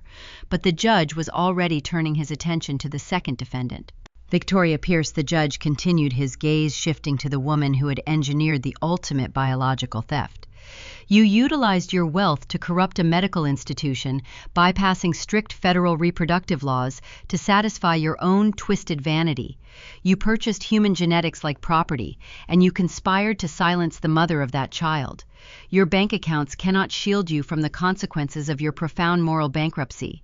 But the judge was already turning his attention to the second defendant. Victoria Pierce, the judge, continued, his gaze shifting to the woman who had engineered the ultimate biological theft. You utilized your wealth to corrupt a medical institution, bypassing strict federal reproductive laws to satisfy your own twisted vanity. You purchased human genetics like property, and you conspired to silence the mother of that child. Your bank accounts cannot shield you from the consequences of your profound moral bankruptcy.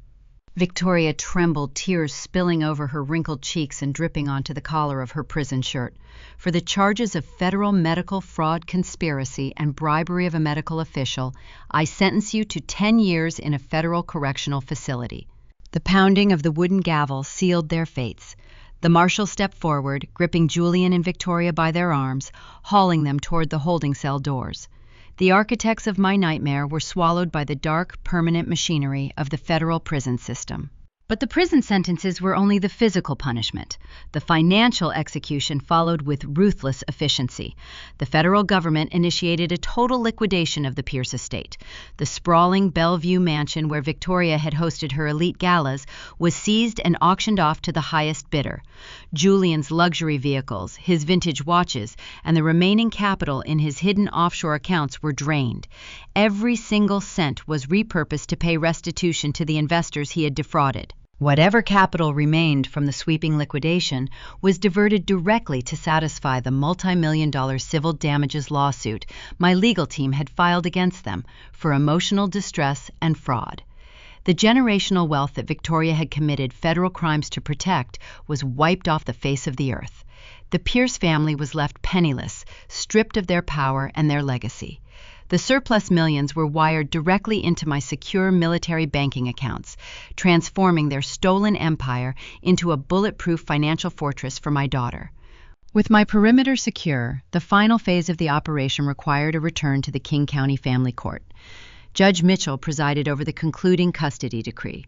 Victoria trembled, tears spilling over her wrinkled cheeks and dripping onto the collar of her prison shirt. For the charges of federal medical fraud, conspiracy, and bribery of a medical official, I sentence you to 10 years in a federal correctional facility. The pounding of the wooden gavel sealed their fates. The marshal stepped forward, gripping Julian and Victoria by their arms, hauling them toward the holding cell doors. The architects of my nightmare were swallowed by the dark, permanent machinery of the federal prison system. But the prison sentences were only the physical punishment. The financial execution followed with ruthless efficiency. The federal government initiated a total liquidation of the Pierce estate. The sprawling Bellevue mansion where Victoria had hosted her elite galas was seized and auctioned off to the highest bidder. Julian's luxury vehicles, his vintage watches, and the remaining capital in his hidden offshore accounts were drained. Every single cent was repurposed to pay restitution to the investors he had defrauded. Whatever capital remained from the sweeping liquidation was diverted directly to satisfy the multi-million-dollar civil damages lawsuit my legal team had filed against them for emotional distress and fraud. The generational wealth that Victoria had committed federal crimes to protect was wiped off the face of the earth. The Pierce family was left penniless, stripped of their power and their legacy. The surplus millions were wired directly into my secure military banking accounts, transforming their stolen empire into a bulletproof financial fortress for my daughter. With my perimeter secure, the final phase of the operation required a return to the King County Family Court. Judge Mitchell presided over the concluding custody decree.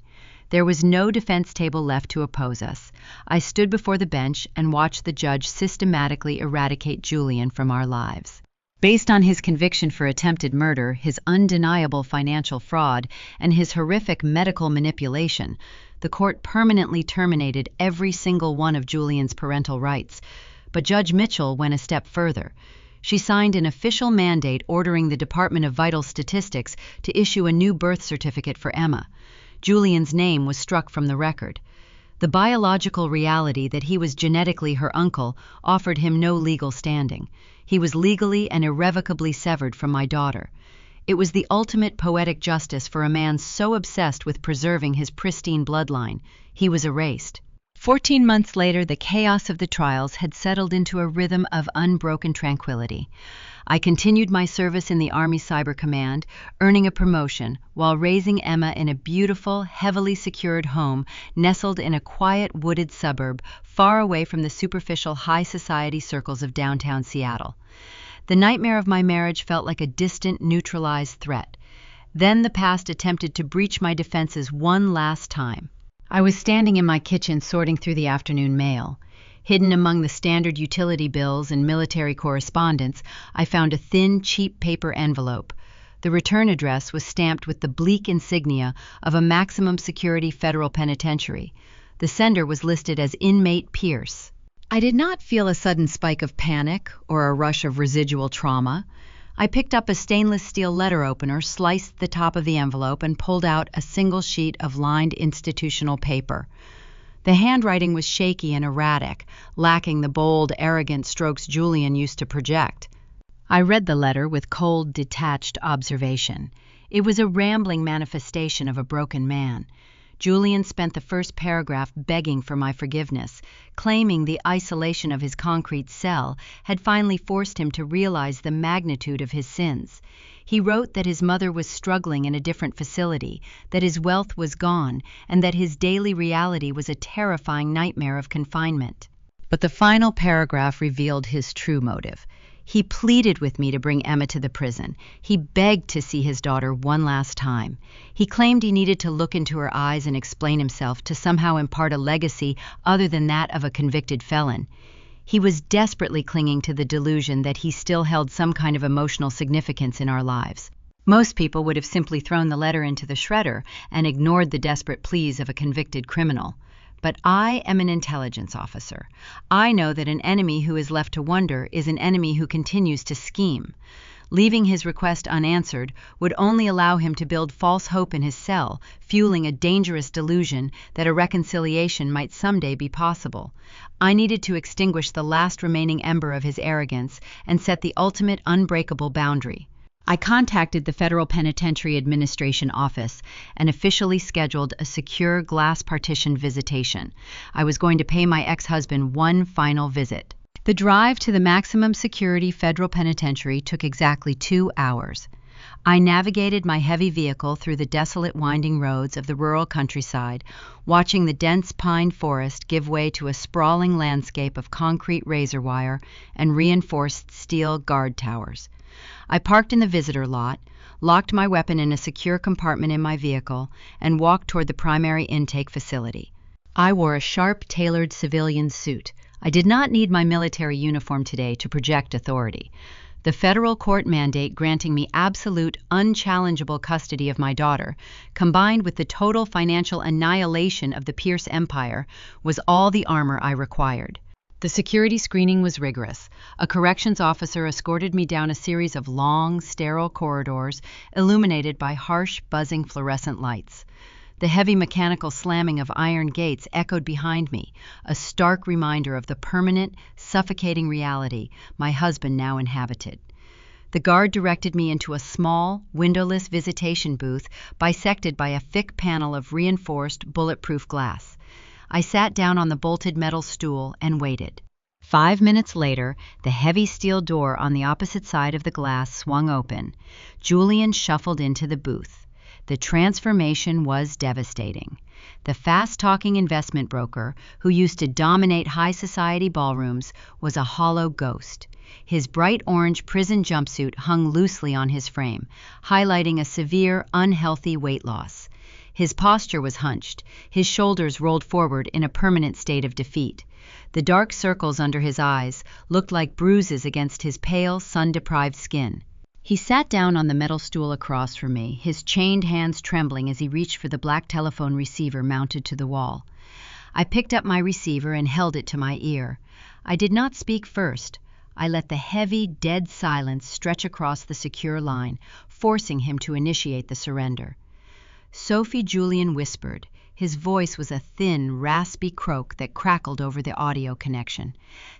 There was no defense table left to oppose us. I stood before the bench and watched the judge systematically eradicate Julian from our lives. Based on his conviction for attempted murder, his undeniable financial fraud, and his horrific medical manipulation, the court permanently terminated every single one of Julian's parental rights. But Judge Mitchell went a step further. She signed an official mandate ordering the Department of Vital Statistics to issue a new birth certificate for Emma. Julian's name was struck from the record. The biological reality that he was genetically her uncle offered him no legal standing. He was legally and irrevocably severed from my daughter. It was the ultimate poetic justice for a man so obsessed with preserving his pristine bloodline. He was erased. 14 months later, the chaos of the trials had settled into a rhythm of unbroken tranquility. I continued my service in the Army Cyber Command, earning a promotion while raising Emma in a beautiful, heavily secured home nestled in a quiet, wooded suburb far away from the superficial high society circles of downtown Seattle. The nightmare of my marriage felt like a distant, neutralized threat. Then the past attempted to breach my defenses one last time. I was standing in my kitchen sorting through the afternoon mail. Hidden among the standard utility bills and military correspondence, I found a thin, cheap paper envelope. The return address was stamped with the bleak insignia of a maximum security federal penitentiary. The sender was listed as inmate Pierce. I did not feel a sudden spike of panic or a rush of residual trauma. I picked up a stainless steel letter opener, sliced the top of the envelope, and pulled out a single sheet of lined institutional paper. The handwriting was shaky and erratic, lacking the bold, arrogant strokes Julian used to project. I read the letter with cold, detached observation. It was a rambling manifestation of a broken man. Julian spent the first paragraph begging for my forgiveness, claiming the isolation of his concrete cell had finally forced him to realize the magnitude of his sins. He wrote that his mother was struggling in a different facility, that his wealth was gone, and that his daily reality was a terrifying nightmare of confinement. But the final paragraph revealed his true motive. He pleaded with me to bring Emma to the prison. He begged to see his daughter one last time. He claimed he needed to look into her eyes and explain himself to somehow impart a legacy other than that of a convicted felon. He was desperately clinging to the delusion that he still held some kind of emotional significance in our lives. Most people would have simply thrown the letter into the shredder and ignored the desperate pleas of a convicted criminal. But I am an intelligence officer. I know that an enemy who is left to wonder is an enemy who continues to scheme. Leaving his request unanswered would only allow him to build false hope in his cell, fueling a dangerous delusion that a reconciliation might someday be possible. I needed to extinguish the last remaining ember of his arrogance and set the ultimate unbreakable boundary. I contacted the Federal Penitentiary Administration office and officially scheduled a secure glass partition visitation. I was going to pay my ex-husband one final visit. The drive to the maximum security federal penitentiary took exactly 2 hours. I navigated my heavy vehicle through the desolate winding roads of the rural countryside, watching the dense pine forest give way to a sprawling landscape of concrete razor wire and reinforced steel guard towers. I parked in the visitor lot, locked my weapon in a secure compartment in my vehicle, and walked toward the primary intake facility. I wore a sharp, tailored civilian suit. I did not need my military uniform today to project authority. The federal court mandate granting me absolute, unchallengeable custody of my daughter, combined with the total financial annihilation of the Pierce empire, was all the armor I required. The security screening was rigorous. A corrections officer escorted me down a series of long, sterile corridors illuminated by harsh, buzzing fluorescent lights. The heavy mechanical slamming of iron gates echoed behind me, a stark reminder of the permanent, suffocating reality my husband now inhabited. The guard directed me into a small, windowless visitation booth bisected by a thick panel of reinforced, bulletproof glass. I sat down on the bolted metal stool and waited. 5 minutes later, the heavy steel door on the opposite side of the glass swung open. Julian shuffled into the booth. The transformation was devastating. The fast-talking investment broker, who used to dominate high society ballrooms, was a hollow ghost. His bright orange prison jumpsuit hung loosely on his frame, highlighting a severe, unhealthy weight loss. His posture was hunched, his shoulders rolled forward in a permanent state of defeat. The dark circles under his eyes looked like bruises against his pale, sun-deprived skin. He sat down on the metal stool across from me, his chained hands trembling as he reached for the black telephone receiver mounted to the wall. I picked up my receiver and held it to my ear. I did not speak first. I let the heavy, dead silence stretch across the secure line, forcing him to initiate the surrender. Sophie, Julian whispered. His voice was a thin, raspy croak that crackled over the audio connection.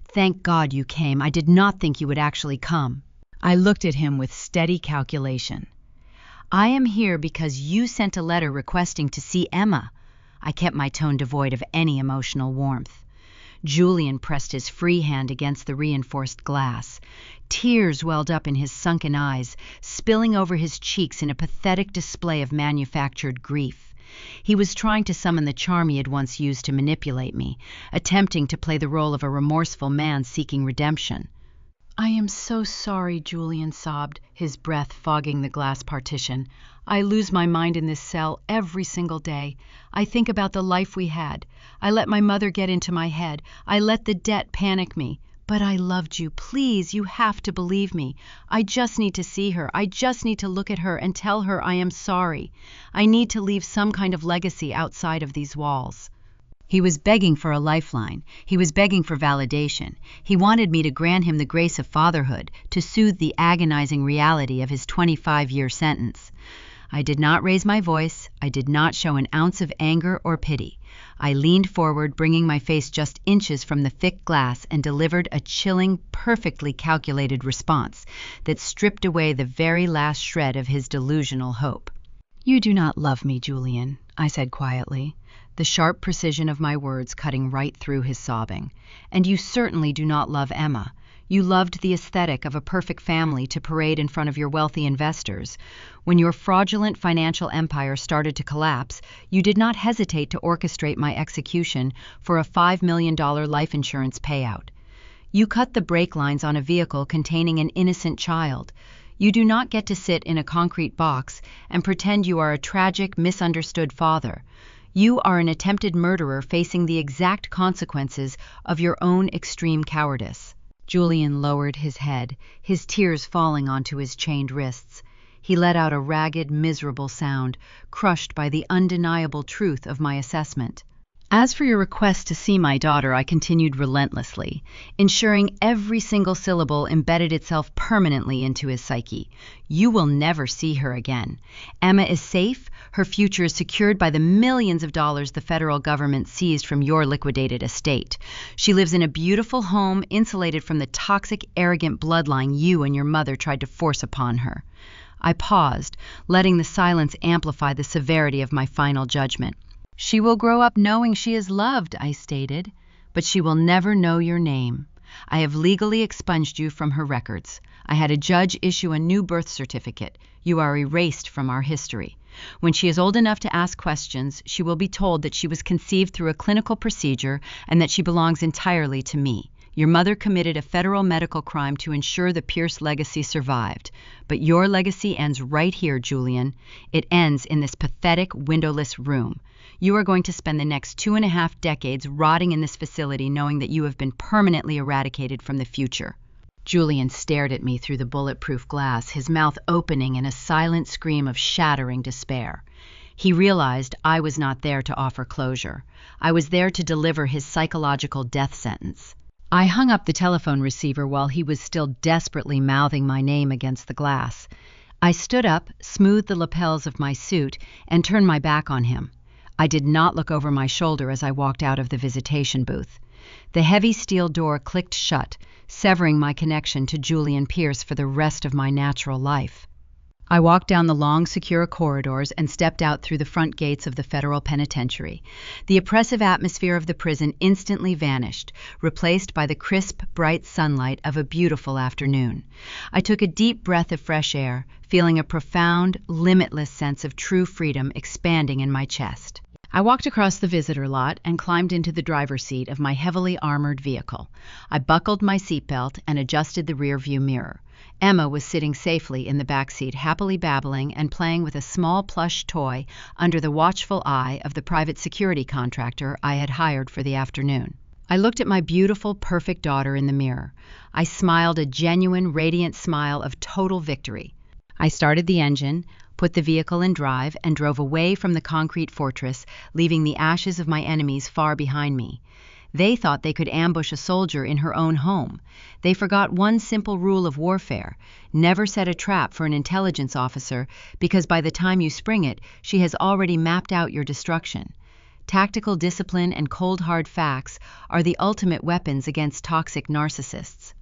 "Thank God you came. I did not think you would actually come." I looked at him with steady calculation. "I am here because you sent a letter requesting to see Emma." I kept my tone devoid of any emotional warmth. Julian pressed his free hand against the reinforced glass. Tears welled up in his sunken eyes, spilling over his cheeks in a pathetic display of manufactured grief. He was trying to summon the charm he had once used to manipulate me, attempting to play the role of a remorseful man seeking redemption. "I am so sorry," Julian sobbed, his breath fogging the glass partition. "I lose my mind in this cell every single day. I think about the life we had. I let my mother get into my head. I let the debt panic me. But I loved you. Please, you have to believe me. I just need to see her. I just need to look at her and tell her I am sorry. I need to leave some kind of legacy outside of these walls." He was begging for a lifeline. He was begging for validation. He wanted me to grant him the grace of fatherhood, to soothe the agonizing reality of his 25-year sentence. I did not raise my voice. I did not show an ounce of anger or pity. I leaned forward, bringing my face just inches from the thick glass, and delivered a chilling, perfectly calculated response that stripped away the very last shred of his delusional hope. "You do not love me, Julian," I said quietly, the sharp precision of my words cutting right through his sobbing. "And you certainly do not love Emma. You loved the aesthetic of a perfect family to parade in front of your wealthy investors. When your fraudulent financial empire started to collapse, you did not hesitate to orchestrate my execution for a $5 million life insurance payout. You cut the brake lines on a vehicle containing an innocent child. You do not get to sit in a concrete box and pretend you are a tragic, misunderstood father. You are an attempted murderer facing the exact consequences of your own extreme cowardice." Julian lowered his head, his tears falling onto his chained wrists. He let out a ragged, miserable sound, crushed by the undeniable truth of my assessment. As for your request to see my daughter, I continued relentlessly, ensuring every single syllable embedded itself permanently into his psyche. You will never see her again. Emma is safe. Her future is secured by the millions of dollars the federal government seized from your liquidated estate. She lives in a beautiful home, insulated from the toxic, arrogant bloodline you and your mother tried to force upon her. I paused, letting the silence amplify the severity of my final judgment. She will grow up knowing she is loved, I stated, but she will never know your name. I have legally expunged you from her records. I had a judge issue a new birth certificate. You are erased from our history. When she is old enough to ask questions, she will be told that she was conceived through a clinical procedure and that she belongs entirely to me. Your mother committed a federal medical crime to ensure the Pierce legacy survived. But your legacy ends right here, Julian. It ends in this pathetic, windowless room. You are going to spend the next 2.5 decades rotting in this facility knowing that you have been permanently eradicated from the future. Julian stared at me through the bulletproof glass, his mouth opening in a silent scream of shattering despair. He realized I was not there to offer closure. I was there to deliver his psychological death sentence. I hung up the telephone receiver while he was still desperately mouthing my name against the glass. I stood up, smoothed the lapels of my suit, and turned my back on him. I did not look over my shoulder as I walked out of the visitation booth. The heavy steel door clicked shut, severing my connection to Julian Pierce for the rest of my natural life. I walked down the long, secure corridors and stepped out through the front gates of the federal penitentiary. The oppressive atmosphere of the prison instantly vanished, replaced by the crisp, bright sunlight of a beautiful afternoon. I took a deep breath of fresh air, feeling a profound, limitless sense of true freedom expanding in my chest. I walked across the visitor lot and climbed into the driver's seat of my heavily armored vehicle. I buckled my seatbelt and adjusted the rearview mirror. Emma was sitting safely in the back seat, happily babbling and playing with a small plush toy under the watchful eye of the private security contractor I had hired for the afternoon. I looked at my beautiful, perfect daughter in the mirror. I smiled a genuine, radiant smile of total victory. I started the engine, put the vehicle in drive, and drove away from the concrete fortress, leaving the ashes of my enemies far behind me. They thought they could ambush a soldier in her own home. They forgot one simple rule of warfare: never set a trap for an intelligence officer, because by the time you spring it, she has already mapped out your destruction. Tactical discipline and cold hard facts are the ultimate weapons against toxic narcissists.